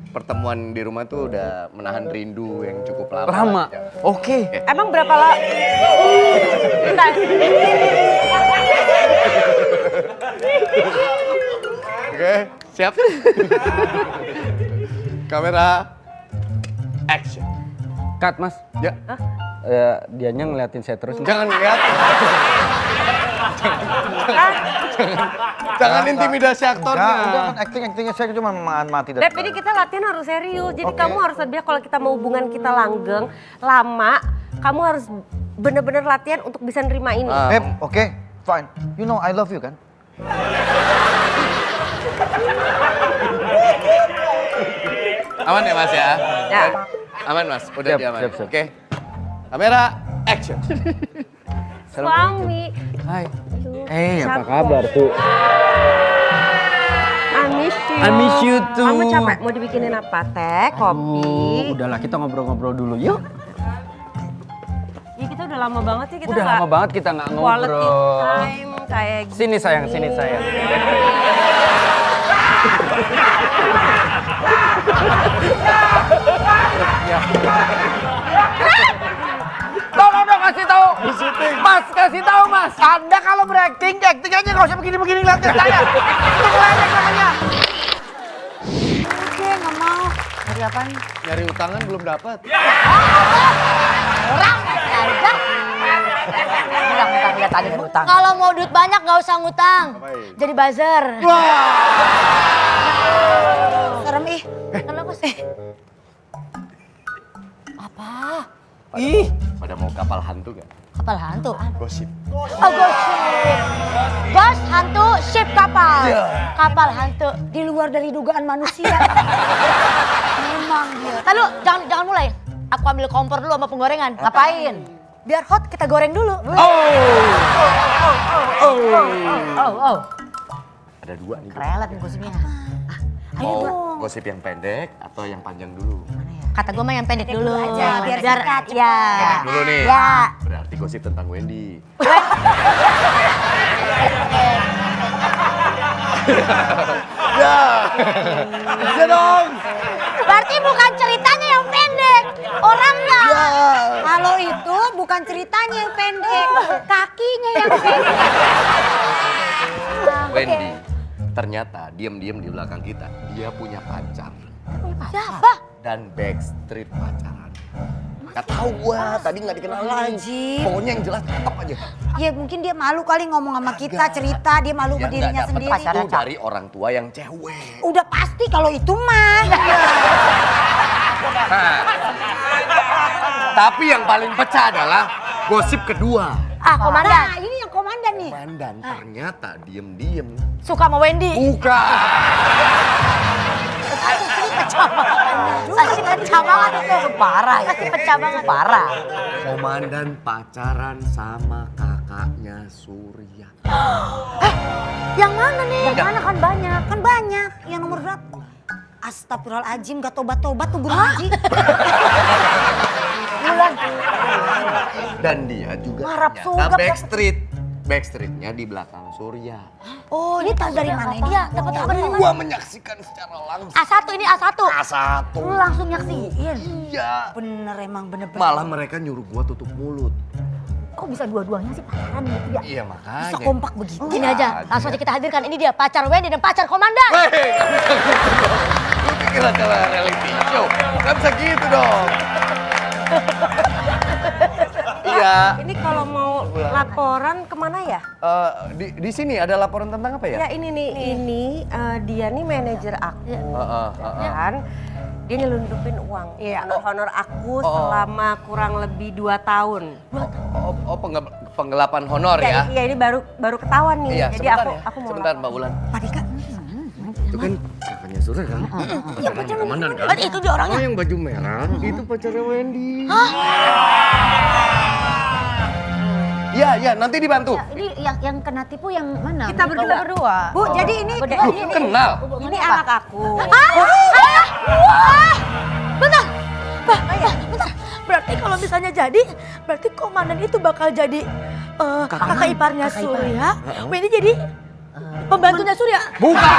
pertemuan di rumah tuh udah menahan rindu yang cukup lama. Lama. Ya. Oke. Emang berapa lama? Bentar. Oke, siap. Kamera, action. Cut, Mas. Ya, Dianya ngeliatin saya terus. jangan lihat. Jangan intimidasi aktornya. Udah kan actingnya saya cuma mati dari. Beb, ini kita latihan harus serius. Jadi kamu harus biar kalau kita mau hubungan kita langgeng, lama, kamu harus bener-bener latihan untuk bisa nerima ini. Beb, oke, fine. You know I love you kan? Aman ya Mas ya? Ya. Aman Mas, udah Siap, diaman. siap, siap. Oke. Kamera, action. Suami. Hai. Capek. Apa kabar tuh? I miss you. I miss you too. Kamu capek? Mau dibikinin apa? Teh, kopi? Udahlah kita ngobrol-ngobrol dulu yuk. Ya kita udah lama banget sih kita Udah lama banget kita nggak quality ngobrol. time kayak gitu. Sini sayang, sini sayang. Tolong dong kasih tahu. Mas, kasih tahu Mas. Anda kalau berakting, acting aja nggak usah begini-begini lihatnya saya. Itu ngeledek namanya. Oke, nggak mau. Hari apaan? Nyari utangan belum dapat. Orang aja. Ngutang, lihat aja ngutang. Kalau mau duit banyak nggak usah ngutang. Jadi buzzer. Serem ih. Kenapa sih? Apa? Ih, pada mau kapal hantu gak? Kapal hantu. Gosip. Oh, gosip. Ghost hantu, ship kapal. Kapal hantu di luar dari dugaan manusia. manggil. Tadi lu jangan mulai. Aku ambil kompor dulu sama penggorengan. Ngapain? Biar hot kita goreng dulu. Ada 2 nih. Relet nih gosipnya. Mau gosip yang pendek atau yang panjang dulu? Kata gue mah yang pendek dulu aja, biar singkat, ya. Pendek dulu nih. Ya. Berarti gosip tentang Wendy. Ya dong. Berarti bukan ceritanya yang pendek, orangnya. Kalau itu bukan ceritanya yang pendek, kakinya yang pendek. Wendy, ternyata diam-diam di belakang kita dia punya pacar. Siapa? Dan backstreet pacaran. Gak tahu gua, tadi nggak dikenal lagi. Pokoknya yang jelas tetap aja. Ya mungkin dia malu kali ngomong sama kita, cerita, dia malu sama dirinya sendiri. Itu dari orang tua yang cewek. Udah pasti kalau itu mah. Nah, tapi yang paling pecah adalah gosip kedua. Komandan. Nah, ini yang komandan nih. Komandan ternyata diem-diem. Suka sama Wendy. Bukan. Pasti pecah banget itu. Parah ya. Pasti pecah banget. Parah. Komandan pacaran sama kakaknya Surya. Yang mana nih? Yang mana kan banyak, kan banyak. Yang nomor berapa? Astagfirullahaladzim, gak tobat-tobat tuh Bun Haji. Bulan. Dan dia juga Harap ternyata sugap. backstreet. Backstreetnya di belakang Surya. Oh, ini tahu dari mana dia? Dapat tahu dari mana? Gua menyaksikan secara langsung. A1 ini A1. A1. Lu langsung nyaksiin. Iya. Bener emang bener-bener. Malah mereka nyuruh gua tutup mulut. Kok bisa dua-duanya sih pacaran gitu ya? Iya makanya. Bisa kompak begitu. Gini aja, langsung aja kita hadirkan. Ini dia pacar Wendy dan pacar komandan. Hei, lu pikir acara reality show? Gak bisa gitu dong. Iya. Ini kalau mau laporan kemana ya? Di sini ada laporan tentang apa ya? Ya ini nih, dia nih manajer aku, kan? Dia nyelundupin uang, honor aku selama kurang lebih 2 tahun. Penggelapan honor ya? Iya ini baru ketahuan nih. Iya, Jadi sebentar aku ya. mau Sebentar Mbak Wulan. Pak Dika. Itu kan kakaknya Surya kan? Pacarnya komandan kan? Itu dia orangnya. Oh yang baju merah, itu pacarnya Wendy. Iya, nanti dibantu. Ini yang kena tipu yang mana? Kita berdua. Bu, jadi ini Lu kenal? Ini anak aku. Bentar. Bentar. Berarti kalau misalnya jadi, berarti komandan itu bakal jadi kakak iparnya Surya. Wendy jadi pembantunya Surya. Bukan.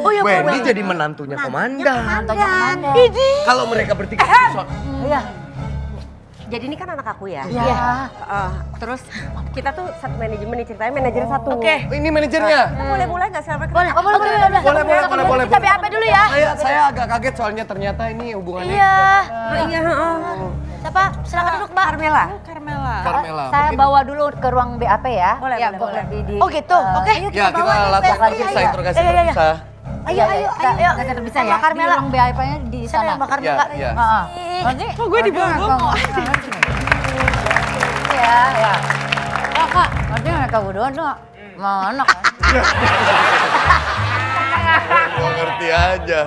Oh ya, Wendy jadi menantunya komandan. Ini. Kalau mereka bertiga Iya. Jadi ini kan anak aku ya. Iya. Terus kita tuh satu manajemen nih, ceritanya manajer satu. Oke. ini manajernya. Boleh mulai nggak sih? Boleh. Boleh. Kita BAP dulu ya. Saya agak kaget soalnya ternyata ini hubungannya. Iya. Iya. Siapa? Silakan duduk, Mbak. Carmela. Saya bawa dulu ke ruang BAP ya. Boleh. Oh gitu. Oke. Ya kita langsung saya interogasi terpisah. Ayo. Kita terpisah ya. Carmela. Di ruang BAP-nya di sana. Mbak Carmela. Iya. Nanti Kok gue dibawa? ya. Kak, nanti mereka berdua tuh mana kan? Gua ngerti aja.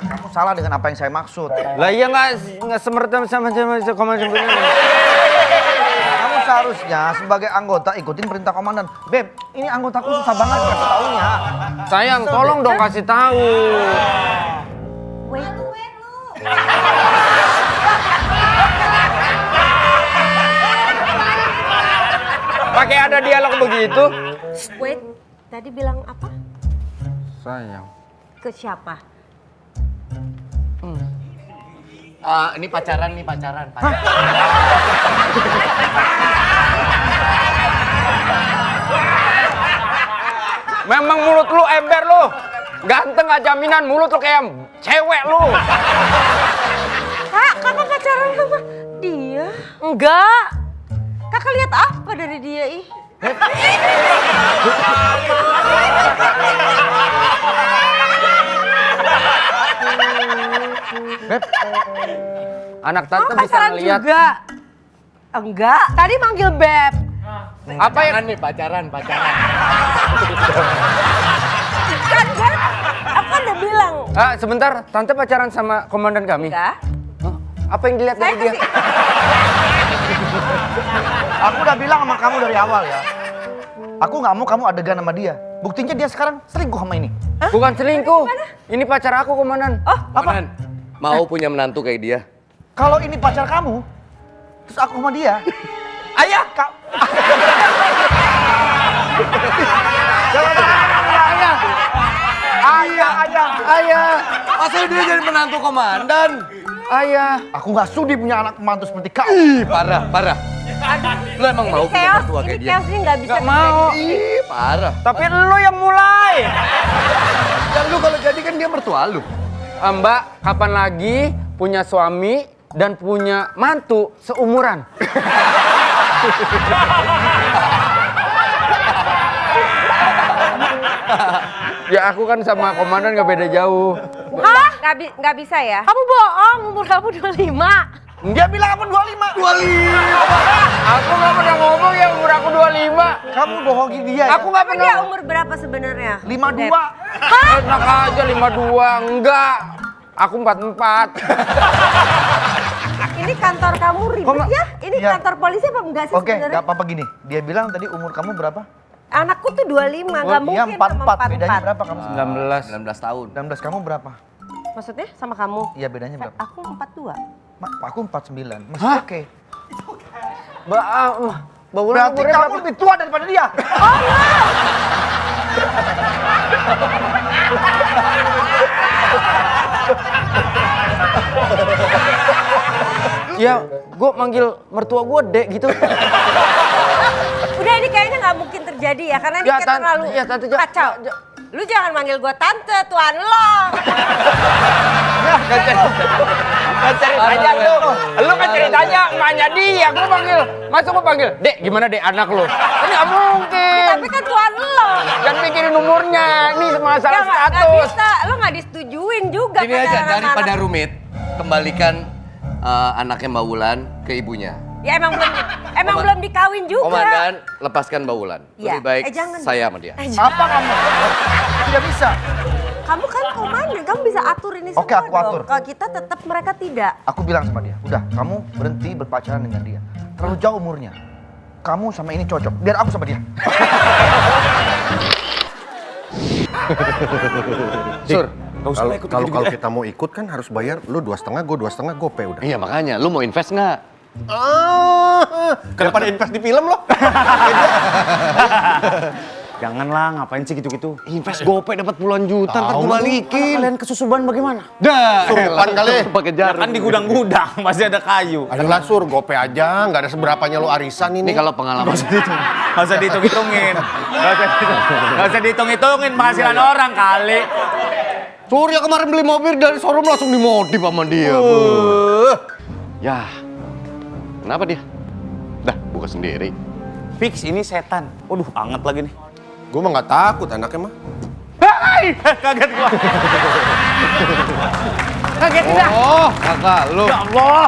Kamu salah dengan apa yang saya maksud. Lah iya nggak semerta sama komandan. Kamu seharusnya sebagai anggota ikutin perintah komandan. Beb, ini anggotaku susah banget kasih taunya. Sayang, tolong dong kasih tahu. Pakai ada dialog begitu? Wait, tadi bilang apa? Sayang. Ke siapa? Ini pacaran. Memang mulut lu ember lu. Ganteng gak jaminan, mulut lu kayak cewek lu. Kak, kakak pacaran sama dia? Enggak. Kakak lihat apa dari dia ih? Beb, anak tante bisa Pacaran ngeliat. juga? Enggak. Tadi manggil Beb. Apa yang Jangan nih pacaran. Kan aku kan udah bilang. sebentar, tante pacaran sama komandan kami. Enggak. Hah? Apa yang dilihat Saya dari dia? kasih. Aku udah bilang sama kamu dari awal ya. Aku nggak mau kamu adegan sama dia. Buktinya dia sekarang selingkuh sama ini. Bukan selingkuh. Ini pacar aku, komandan. Komandan, mau punya menantu kayak dia? Kalau ini pacar kamu, terus aku sama dia. Ayah, kak. Ayah. Masa dia jadi menantu komandan? Ayah. Aku nggak sudi punya anak mantu seperti kau. Ih, parah. Lu emang mau punya Chaos, mertua ini kayak dia? chaos ini nggak bisa. Gak mau. Ih, parah. Tapi lu yang mulai. Dan lu kalau jadi kan dia mertua lu. Mbak, kapan lagi punya suami dan punya mantu seumuran? Ya aku kan sama komandan gak beda jauh. Hah? Nggak bisa ya? Kamu bohong, umur kamu 25. Dia bilang kamu 25. Aku gak pernah ngomong ya umur aku 25. Kamu bohongi dia ya? Aku gak Emang pernah. dia umur berapa sebenarnya? 52. Enak aja 52. Enggak. Aku 44. Ini kantor kamu ribet ya? Ini Iya. kantor polisi apa enggak sih Oke, sebenarnya? nggak apa-apa gini. Dia bilang tadi umur kamu berapa? Anakku tuh 25, nggak Dia mungkin 44. sama Bedanya berapa kamu? 19 tahun. 19 kamu berapa? Maksudnya sama kamu? Iya bedanya berapa? Aku 42. Aku 49. Masih oke. Mbak Wulan Berarti umurnya kamu berapa? lebih tua daripada dia. Ya, gue manggil mertua gue Dek gitu. Udah ini kayaknya nggak mungkin terjadi ya, karena ini Ya, kayak Tan- terlalu ya, Tante, kacau. Lu jangan manggil gua tante, tuan lo. Kan ceritanya lu. Lu kan ceritanya emaknya dia. Gue panggil. Masa gue panggil, Dek gimana Dek anak lu? Kan nggak mungkin. Tapi kan tuan lo. Jangan pikirin umurnya. Ini masalah Ya nggak status. bisa, lu nggak disetujuin juga. Ini kan aja anak-anak. daripada rumit, kembalikan anaknya Mbak Wulan ke ibunya. Ya emang belum dikawin juga. Komandan, lepaskan Mbak Wulan. Iya. Lebih baik Jangan. saya sama dia. Apa kamu? Tidak bisa. Kamu kan komandan, kamu bisa atur ini semua Oke, aku dong. atur. Kalau kita tetap mereka tidak. Aku bilang sama dia, udah kamu berhenti berpacaran dengan dia. Terlalu jauh umurnya. Kamu sama ini cocok. Biar aku sama dia. Sur, Kalau kita mau ikut kan harus bayar, lu 2,5, gue 2,5, gope udah. iya makanya, lu mau invest nggak? Kenapa invest di film lo? Janganlah, ngapain sih gitu-gitu? Invest gope dapat puluhan juta, ntar gue balikin. Kalian kesusuban bagaimana? Dah, Surupan kali. pakai jarum. Kan di gudang-gudang, pasti ada kayu. Ayolah sur, gope aja, nggak ada seberapanya lu arisan Ini ini. kalau pengalaman. Nggak usah dihitung-hitungin. Nggak usah dihitung-hitungin penghasilan orang kali. Surya kemarin beli mobil dari showroom langsung dimodif sama dia. Ya, kenapa dia? Dah, buka sendiri. Fix ini setan. Waduh, anget lagi nih. Gue mah nggak takut anaknya mah. Hai! Kaget gua. Kaget tidak? Oh, kakak lu. Ya Allah.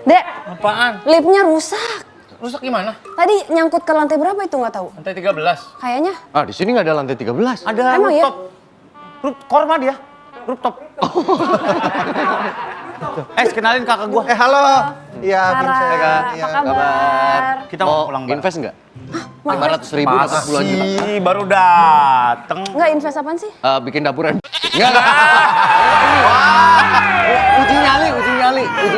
Dek, Apaan? liftnya rusak. Rusak gimana? Tadi nyangkut ke lantai berapa itu nggak tahu? Lantai 13. Kayaknya. Ah, di sini nggak ada lantai 13. Ada Emang ya? rooftop. Korma dia. Rooftop. Kenalin kakak gua. Halo. Iya, Sarah, Vincent. apa kabar? Kita mau pulang bareng. Invest nggak? 500.000 dapat puluhan juta. Masih baru dateng. Nggak invest apaan sih? Bikin dapuran. Enggak. Uji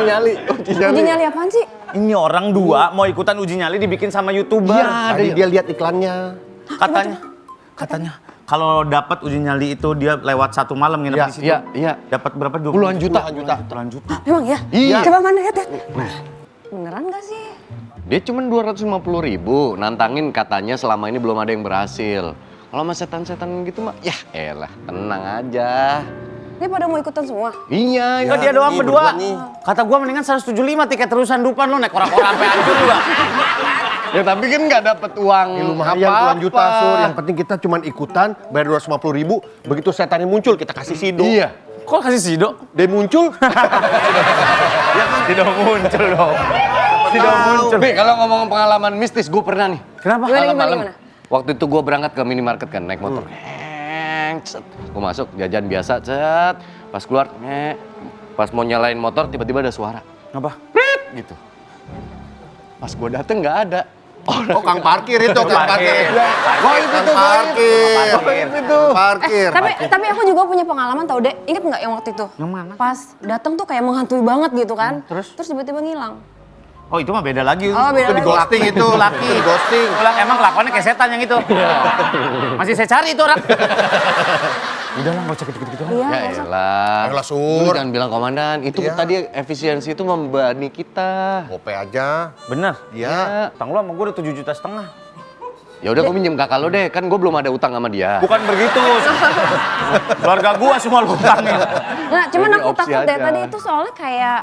nyali. Uji nyali apaan sih? Ini orang dua mau ikutan uji nyali dibikin sama YouTuber. Tadi dia lihat iklannya. Katanya kalau dapat uji nyali itu dia lewat 1 malam nginep di situ. Iya. Dapat berapa? 20 Puluhan juta. Puluhan juta. Emang ya? Iya. Coba mana lihat ya. Beneran nggak sih? Dia cuma 250.000, nantangin katanya selama ini belum ada yang berhasil. Kalau sama setan-setan gitu mah, ya elah, tenang aja. Ini pada mau ikutan semua? Iya, Enggak dia doang ini berdua. berdua nih. Kata gua mendingan 175 tiket terusan Dupan lu naik kora-kora sampai hancur juga. Ya tapi kan nggak dapet uang Lumayan apa-apa. puluhan juta sur, yang penting kita cuma ikutan, bayar 250.000, begitu setannya muncul kita kasih sido. Iya. Kok kasih Sido? Dia muncul, Sido muncul dong. Tidak muncul. Tapi kalau ngomong pengalaman mistis, gue pernah nih. Kenapa? Malam-malam. Waktu itu gue berangkat ke minimarket kan, naik motor. Gue masuk, jajan biasa, cet. Pas keluar, pas mau nyalain motor, tiba-tiba ada suara. Apa? Prit, gitu. Pas gue dateng nggak ada. Oh, Kang parkir itu, Kang parkir. Goib itu, Parkir. Tapi aku juga punya pengalaman tau deh. Ingat nggak yang waktu itu? Yang mana? Pas datang tuh kayak menghantui banget gitu kan. Terus tiba-tiba ngilang. Oh itu mah beda lagi. Oh, beda Itu di lagi. ghosting itu. Laki. Itu di ghosting. Ulang emang kelakuannya kayak setan yang itu. Masih saya cari itu orang. Udah lah, nggak usah gitu-gitu. Iya, Ya nggak usah. elah. Ayolah, Sur. Lu jangan bilang komandan. Itu Iya. tadi efisiensi itu membebani kita. Gope aja. Bener. Iya. Utang lu sama gue udah 7,5 juta. Ya udah gue minjem kakak lo deh, kan gue belum ada utang sama dia. Bukan begitu. Keluarga gua semua lu utangin. Nah, cuman Jadi aku opsi takut deh aja. tadi itu soalnya kayak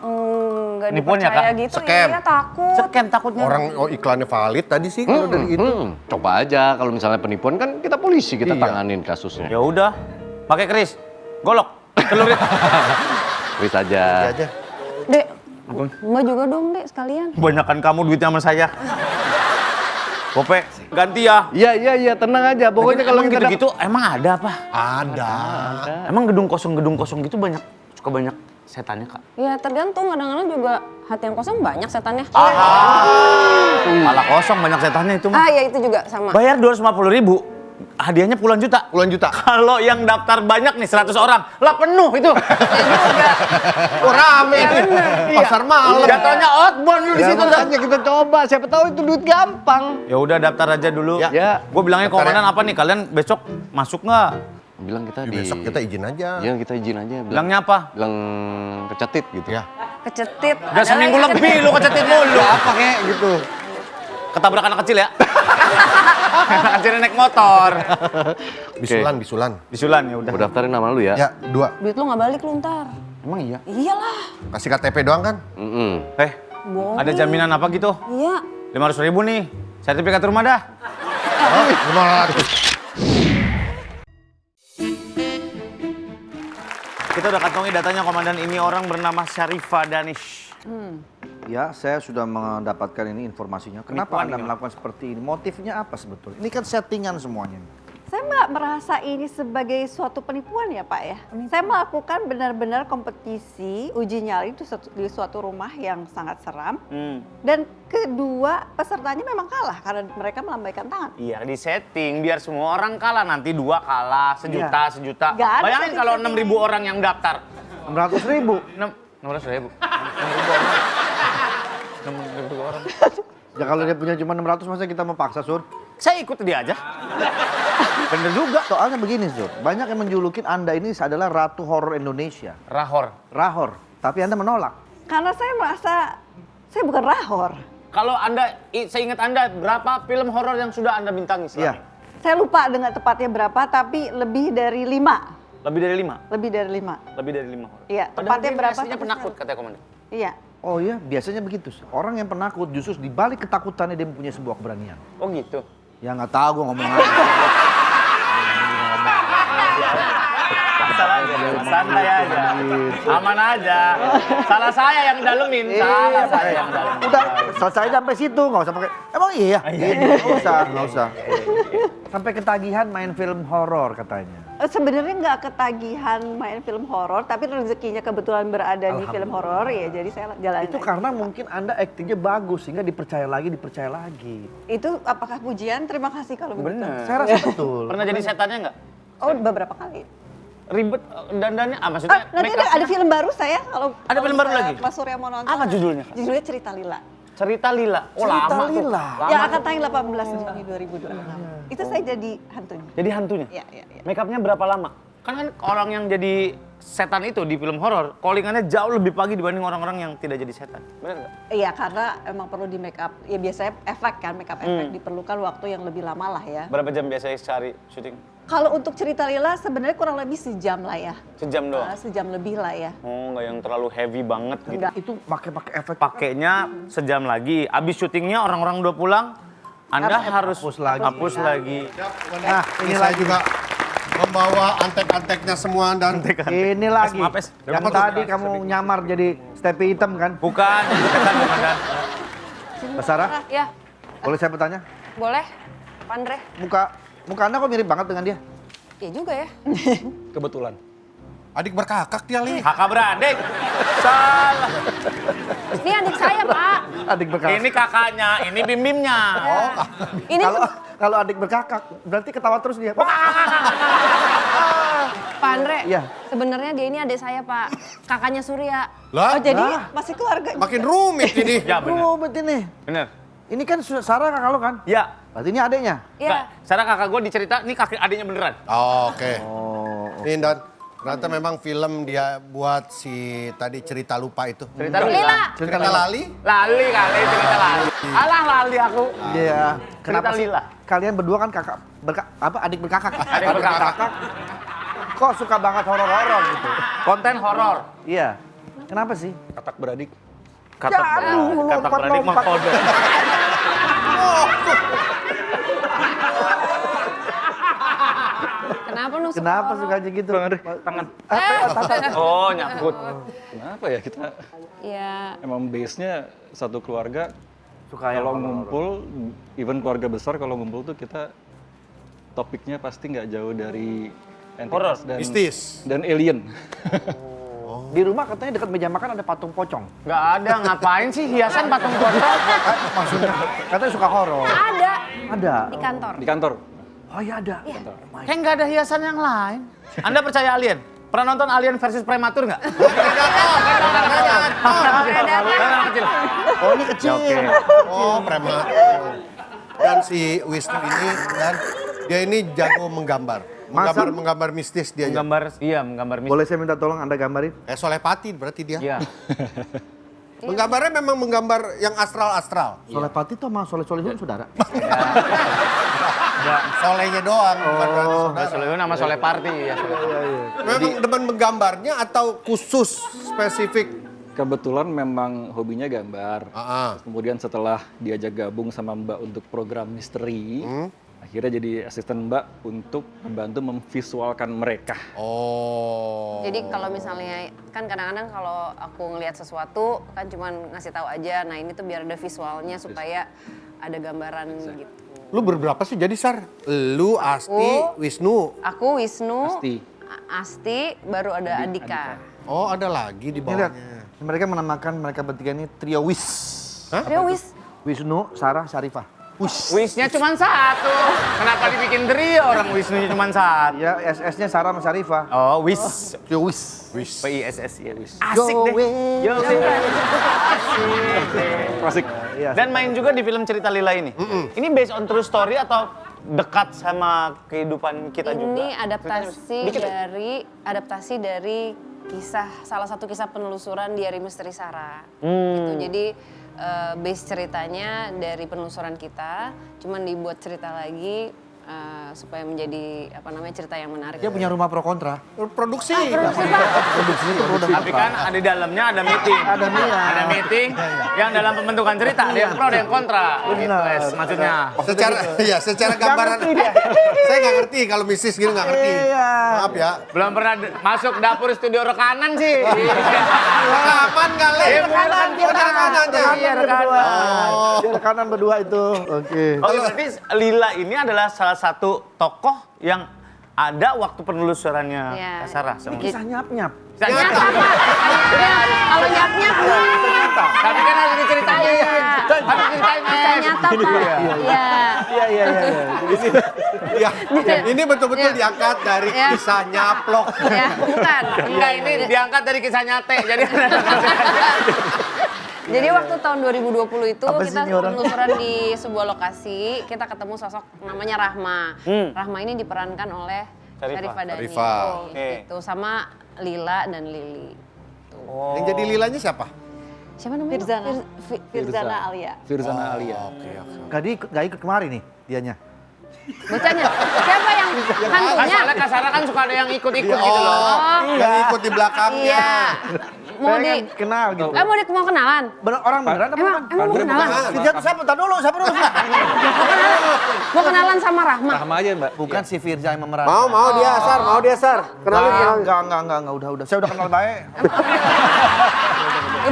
nggak Nipuan ya, dipercaya Kak? gitu. Scam. Iya, takut. Scam takutnya. Orang iklannya valid tadi sih kalau dari itu. Coba aja kalau misalnya penipuan kan kita polisi, kita Iya. tanganin kasusnya. Ya udah. Pakai keris. Golok. Celurit. Wis aja. Aja. Dek, Mbak juga dong dek sekalian. Kebanyakan kamu duitnya sama saya. Gope, ganti ya. Iya, tenang aja. Pokoknya kalau Emang kita gitu-gitu emang ada apa? Ada. Emang gedung kosong gitu suka banyak setannya, Kak? Ya tergantung, kadang-kadang juga hati yang kosong banyak setannya. Malah kosong banyak setannya itu mah. Ah ya itu juga sama. Bayar 250.000, hadiahnya puluhan juta. Puluhan juta. Kalau yang daftar banyak nih 100 orang, lah penuh itu. Oh, rame. Pasar malam. Jatuhnya outbound lu di Ya, situ. makanya kita coba, siapa tahu itu duit gampang. Ya udah daftar aja dulu. Ya. Gue bilangnya Daftar komandan apa nih? Kalian besok masuk nggak? Bilang kita Besok kita izin aja. Iya, kita izin aja. Bilangnya apa? Bilang kecetit gitu. Ya. Kecetit. Udah Ada seminggu lagi lebih lu kecetit mulu. Apa kek gitu. Ketabrak anak kecil ya? Anak kecil naik motor. Bisulan. Bisulan ya udah. Gue daftarin nama lu ya. Ya, 2. Duit lu nggak balik lu ntar. Emang iya? Iyalah. Kasih KTP doang kan? Bohong. Ada jaminan apa gitu? Iya. 500.000 nih. Sertifikat rumah dah. Oh, 500. Kita udah kantongi datanya komandan, ini orang bernama Syarifah Danish. Ya, saya sudah mendapatkan ini informasinya. Kenapa Penipuan Anda ini. melakukan seperti ini? Motifnya apa sebetulnya? Ini kan settingan semuanya. Saya nggak merasa ini sebagai suatu penipuan ya Pak ya. Saya melakukan benar-benar kompetisi uji nyali itu di suatu rumah yang sangat seram. Dan kedua pesertanya memang kalah karena mereka melambaikan tangan. Iya, di setting biar semua orang kalah. Nanti 2 kalah, sejuta. Nggak ada Bayangin kalau setting-setting 6.000 orang yang daftar. 600.000. 600.000. 6.000 orang. Ya kalau dia punya cuma 600 masa kita mau paksa, Sur? Saya ikut dia aja. Bener juga. Soalnya begini, Sur. Banyak yang menjulukin Anda ini adalah Ratu Horor Indonesia. Rahor. Tapi Anda menolak. Karena saya merasa saya bukan rahor. Kalau Anda, saya ingat Anda, berapa film horor yang sudah Anda bintangi selama Iya. ini? Saya lupa dengan tepatnya berapa tapi lebih dari 5. Lebih dari 5? Lebih dari 5. Lebih dari 5 horor. Iya, Padahal tepatnya dia berapa? aslinya tapi penakut saya- katanya komandan. Iya. Oh iya, biasanya begitu. Orang yang penakut justru di balik ketakutannya dia mempunyai sebuah keberanian. Oh gitu? Ya nggak tahu gue ngomong apa. Salah aja, santai aja. Aman aja. Salah saya yang dalemin, salah saya yang dalemin. Udah selesai sampai situ, nggak usah pakai. Emang iya? Nggak usah. Sampai ketagihan main film horor katanya. Sebenarnya nggak ketagihan main film horor, tapi rezekinya kebetulan berada di film horor ya, jadi saya jalanin. Itu aja. karena mungkin Anda aktingnya bagus sehingga dipercaya lagi. Itu apakah pujian? Terima kasih kalau begitu. Bener. Saya rasa betul. Pernah jadi setannya nggak? Oh, beberapa kali. Ribet dandannya, maksudnya Nanti make up? ada film baru saya kalau Ada film baru lagi? Mas Surya mau nonton. Apa judulnya, Kak? Judulnya Cerita Lila. Cerita Lila. Oh Cerita lama tuh. Lila. Lama Yang tuh. akan tayang 18 Juni 2026. Itu saya jadi hantunya. Jadi hantunya? Iya. Make upnya berapa lama? Kan orang yang jadi setan itu di film horor, callingannya jauh lebih pagi dibanding orang-orang yang tidak jadi setan. Benar nggak? Iya, karena emang perlu di make up. Ya biasanya efek kan, make up efek diperlukan waktu yang lebih lama lah ya. Berapa jam biasanya cari syuting? Kalau untuk Cerita Lila sebenarnya kurang lebih sejam lah ya. Sejam doang? Sejam lebih lah ya. Oh, nggak yang terlalu heavy banget gitu. Enggak. Itu pakai efek. Pakainya sejam lagi. Abis syutingnya orang-orang udah pulang, Anda harus hapus lagi. Nah, ini saya juga membawa antek-anteknya semua dan Ini lagi. Mapes. Yang tadi kamu nyamar jadi Stepi hitam kan? Bukan, bukan. Mbak Sarah, Ya, boleh saya bertanya? boleh. Pak Andre. Muka Anda kok mirip banget dengan dia? Iya juga ya. Kebetulan. Adik berkakak dia, Li. Kakak beradik. Salah. Ini adik saya, Pak. Adik berkakak. Ini kakaknya, ini bim-bimnya. Oh, Ini kalau adik berkakak, berarti ketawa terus dia. Pak Andre. Iya. Sebenarnya dia ini adik saya, Pak. Kakaknya Surya. Lah, Oh jadi masih keluarga. makin rumit ini. Ya benar. Rumit ini. Benar. Ini kan Sarah kakak lo kan? Ya. Berarti ini adiknya? Iya. Sekarang kakak gue dicerita, ini kakak adiknya beneran. Oke. Nih, Dan. Ternyata memang film dia buat si tadi cerita lupa itu. Cerita Lila. Cerita lali? Lali kali, cerita lali. Alah lali aku. Iya. Cerita Kenapa sih? Lila. Kalian berdua kan adik berkakak. Adik berkakak. Kok suka banget horor-horor gitu? Konten horor. Iya. Kenapa sih? Katak beradik. Ya, aduh, Katak beradik mah lompat. kode. Kenapa lu suka Kenapa horor? sukanya gitu? Tangan. Oh, Oh, nyangkut. Kenapa ya kita Iya. emang base-nya satu keluarga suka yang kalau horor-horor. ngumpul, even keluarga besar kalau ngumpul tuh kita topiknya pasti nggak jauh dari Horor, entitas dan mistis. dan alien. Di rumah katanya dekat meja makan ada patung pocong. Gak ada, ngapain sih hiasan patung pocong? Maksudnya katanya suka horor. Ada Ada. di kantor. Di kantor. Oh iya ada. Kayak nggak ada hiasan yang lain. Anda percaya alien? Pernah nonton Alien versus Prematur nggak? Oh ini kecil. Oh, preman. Dan si Wisnu ini dan dia ini jago menggambar. Menggambar mistis dia. Menggambar mistis. Boleh saya minta tolong Anda gambarin? Solepati berarti dia. Iya. Menggambarnya memang menggambar yang astral-astral. Solepati tuh sama Soleh-Solehun saudara. Solehnya doang, bukan berarti saudara. Solehun sama Soleh Party ya. Memang demen menggambarnya atau khusus spesifik? Kebetulan memang hobinya gambar. Kemudian setelah diajak gabung sama Mbak untuk program misteri, akhirnya jadi asisten Mbak untuk membantu memvisualkan mereka. Oh. Jadi kalau misalnya kan kadang-kadang kalau aku ngelihat sesuatu kan cuman ngasih tahu aja. Nah ini tuh biar ada visualnya supaya ada gambaran gitu. Lu berberapa sih jadi Sar? Lu, Asti, Wisnu. Aku Wisnu, Asti. Asti, baru ada Andika. Oh ada lagi di Ini lihat, bawahnya. mereka menamakan mereka bertiga ini trio Wis. Trio Wis. Wisnu, Sarah, Syarifah. Wisnya cuma satu. Kenapa dibikin trio orang Wisnunya cuma satu? Ya, SS-nya Sarah sama Syarifah. Oh, Wis. Trio Wis. PISS ya, Wis. Asik deh. Yo, Klasik. Dan main juga di film Cerita Lila ini. Ini based on true story atau dekat sama kehidupan kita juga? Ini adaptasi Dikit ya? dari kisah salah satu kisah penelusuran Diari Misteri Sarah. Hmm. Gitu. Jadi base ceritanya dari penelusuran kita, cuman dibuat cerita lagi supaya menjadi cerita yang menarik. Dia punya rumah pro kontra. Produksi. Produksinya itu pro dan Tapi kontra. kan ada di dalamnya ada meeting. Ada meeting yang dalam pembentukan cerita ada yang pro ada yang kontra. Gitu, Es, maksudnya. Secara gambaran. Saya nggak ngerti kalau mistis gini nggak ngerti. Maaf ya. Belum pernah masuk dapur studio rekanan sih. Rekaman kali. Rekanan. Iya, rekanan berdua itu. Oke. Oh, berarti Lila ini adalah salah satu tokoh yang ada waktu penelusurannya Iya. Kak Sarah. Sama Kisah nyap-nyap. Kisah nyata. Kalau nyap-nyap Tapi kan harus diceritain. Harus diceritain, kisah Es. nyata Pak. Iya. Ya, ini betul-betul diangkat dari kisah nyaplok. Ya, bukan. Enggak, ini diangkat dari kisah nyate. Jadi waktu tahun 2020 itu Apa sih kita ini orang? penelusuran di sebuah lokasi, kita ketemu sosok namanya Rahma. Rahma ini diperankan oleh Syarifah Dani. Gitu, sama Lila dan Lili. Yang jadi lilanya siapa? Siapa namanya? Firzana Alia. Firzana Alia. Gak ikut kemari nih dianya. Bocahnya, siapa yang hantunya? Soalnya Kak Sarah kan suka ada yang ikut-ikut gitu loh. Yang ikut di belakangnya. Iya. Mau Saya di kan kenal gitu. mau kenalan? Orang beneran apa bukan? Emang mau kenalan? Firza siapa? Tar dulu, siapa dulu? Mau kenalan sama Rahma? Rahma aja Mbak. Bukan si Firza yang memerankan. Mau dia Sar, mau dia Sar. Kenalin. Enggak, udah. Saya udah kenal baik.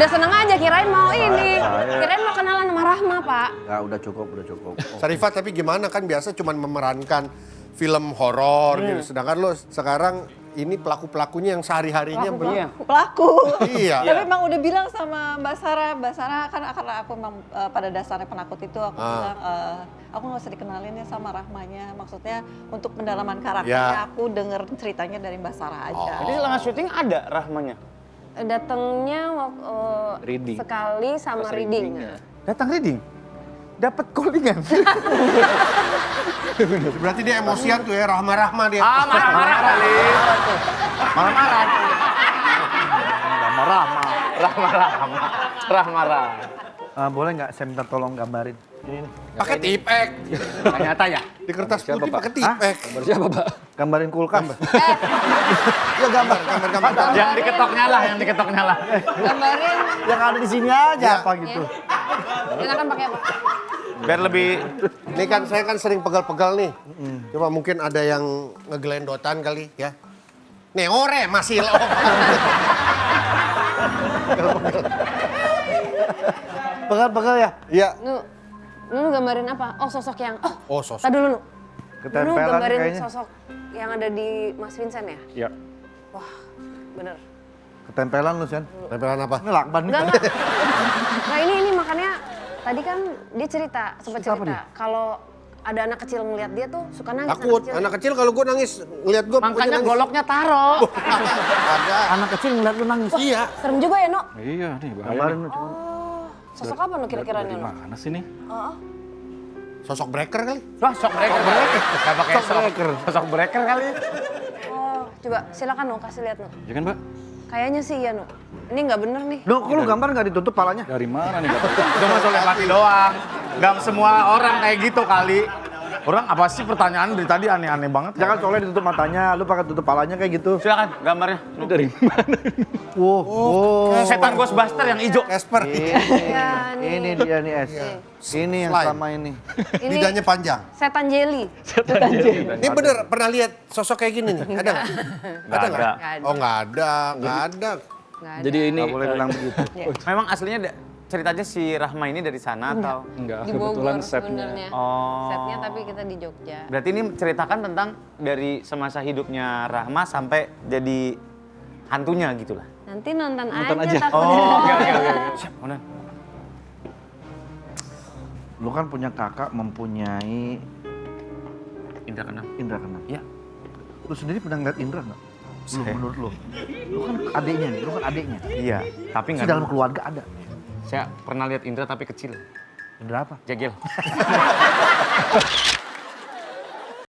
Udah seneng aja, kirain mau ini. Kirain mau kenalan sama Rahma, Pak. Ya udah cukup, udah cukup. Sarifah tapi gimana kan biasa cuman memerankan film horor gitu. Sedangkan lo sekarang ini pelaku-pelakunya yang sehari-harinya Pelaku. Iya. Tapi emang udah bilang sama Mbak Sarah kan karena aku memang pada dasarnya penakut itu aku bilang aku nggak usah dikenalin ya sama Rahmanya. Maksudnya untuk pendalaman karakternya aku denger ceritanya dari Mbak Sarah aja. Jadi selama syuting ada Rahmanya? Datangnya Reading. sekali sama Pas reading. readingnya. Datang reading? Dapat callingan? Berarti dia emosian tuh ya, Rahma dia. Marah-marah kali. Marah-marah. Rahma-rahma. Boleh nggak saya minta tolong gambarin? Ini. Pakai tipek. Ternyata ya? Di kertas putih pakai tipek. Gambar siapa, Pak? Gambarin kulkas. Ya gambar. Yang diketoknya lah. Gambarin, Yang ada di sini aja apa gitu. enakan pakai apa? Biar lebih Ini kan saya kan sering pegal-pegal nih. Coba mungkin ada yang ngegelendotan kali ya. Neore masih lo. Pegal-pegal ya? Iya. Lu gambarin apa? Oh, sosok yang, Sosok. tadi dulu, Nu. Lu Ketempelan gambarin kayaknya. sosok yang ada di Mas Vincent ya? Iya. Wah, bener. Ketempelan lu, Sen. Tempelan apa? Ini lakban nih. Enggak. Nah ini makanya tadi kan dia sempat cerita kalau ada anak kecil ngeliat dia tuh suka nangis. Takut. Anak kecil kalau gue nangis ngeliat gue makanya goloknya taro. Ada. Anak kecil ngeliat lu nangis. Iya. Serem juga ya, No? Iya nih, bahaya Gambarin nih. lu cuma. Sosok apa No kira-kira Dari nih, No? mana sih nih? Sosok breaker kali. Sosok breaker. Gak pakai sosok breaker kali. Oh, coba silakan No, kasih lihat No. Ya kan, Mbak? Kayaknya sih iya, No. Ini nggak bener nih. Duh, kok lu gambar nggak ditutup palanya? Dari mana nih, Mbak? Itu mah telepati doang. Gak semua orang kayak gitu kali. Orang apa sih pertanyaan dari tadi aneh-aneh banget. Jangan soalnya ditutup matanya, lu pakai tutup palanya kayak gitu. Silakan gambarnya. Ini dari mana? Wow. Setan Ghostbuster yang hijau. Casper. Iya, nih. Ini dia nih, Es. Ini yang Slime. sama ini. Ini Lidahnya panjang. setan jelly. Ini bener pernah lihat sosok kayak gini nih? Ada nggak? Ada nggak? Nggak ada. Oh nggak ada, nggak ada. Nggak ada. Jadi ini Nggak boleh bilang begitu. Memang aslinya ceritanya si Rahma ini dari sana atau? enggak, Di kebetulan Bogor setnya. sebenarnya. Oh. Setnya tapi kita di Jogja. Berarti ini ceritakan tentang dari semasa hidupnya Rahma sampai jadi hantunya gitu lah. Nanti nonton Nonton aja aja. takutnya. Oke. Siap, Monan. Lu kan punya kakak mempunyai Indra keenam. Indra keenam. Iya. Lu sendiri pernah ngeliat Indra nggak? Lu menurut lu? Lu kan adiknya nih, lu kan adiknya. Iya, tapi Di nggak dalam keluarga ada. Saya pernah lihat Indra tapi kecil. Indra apa? Jegel.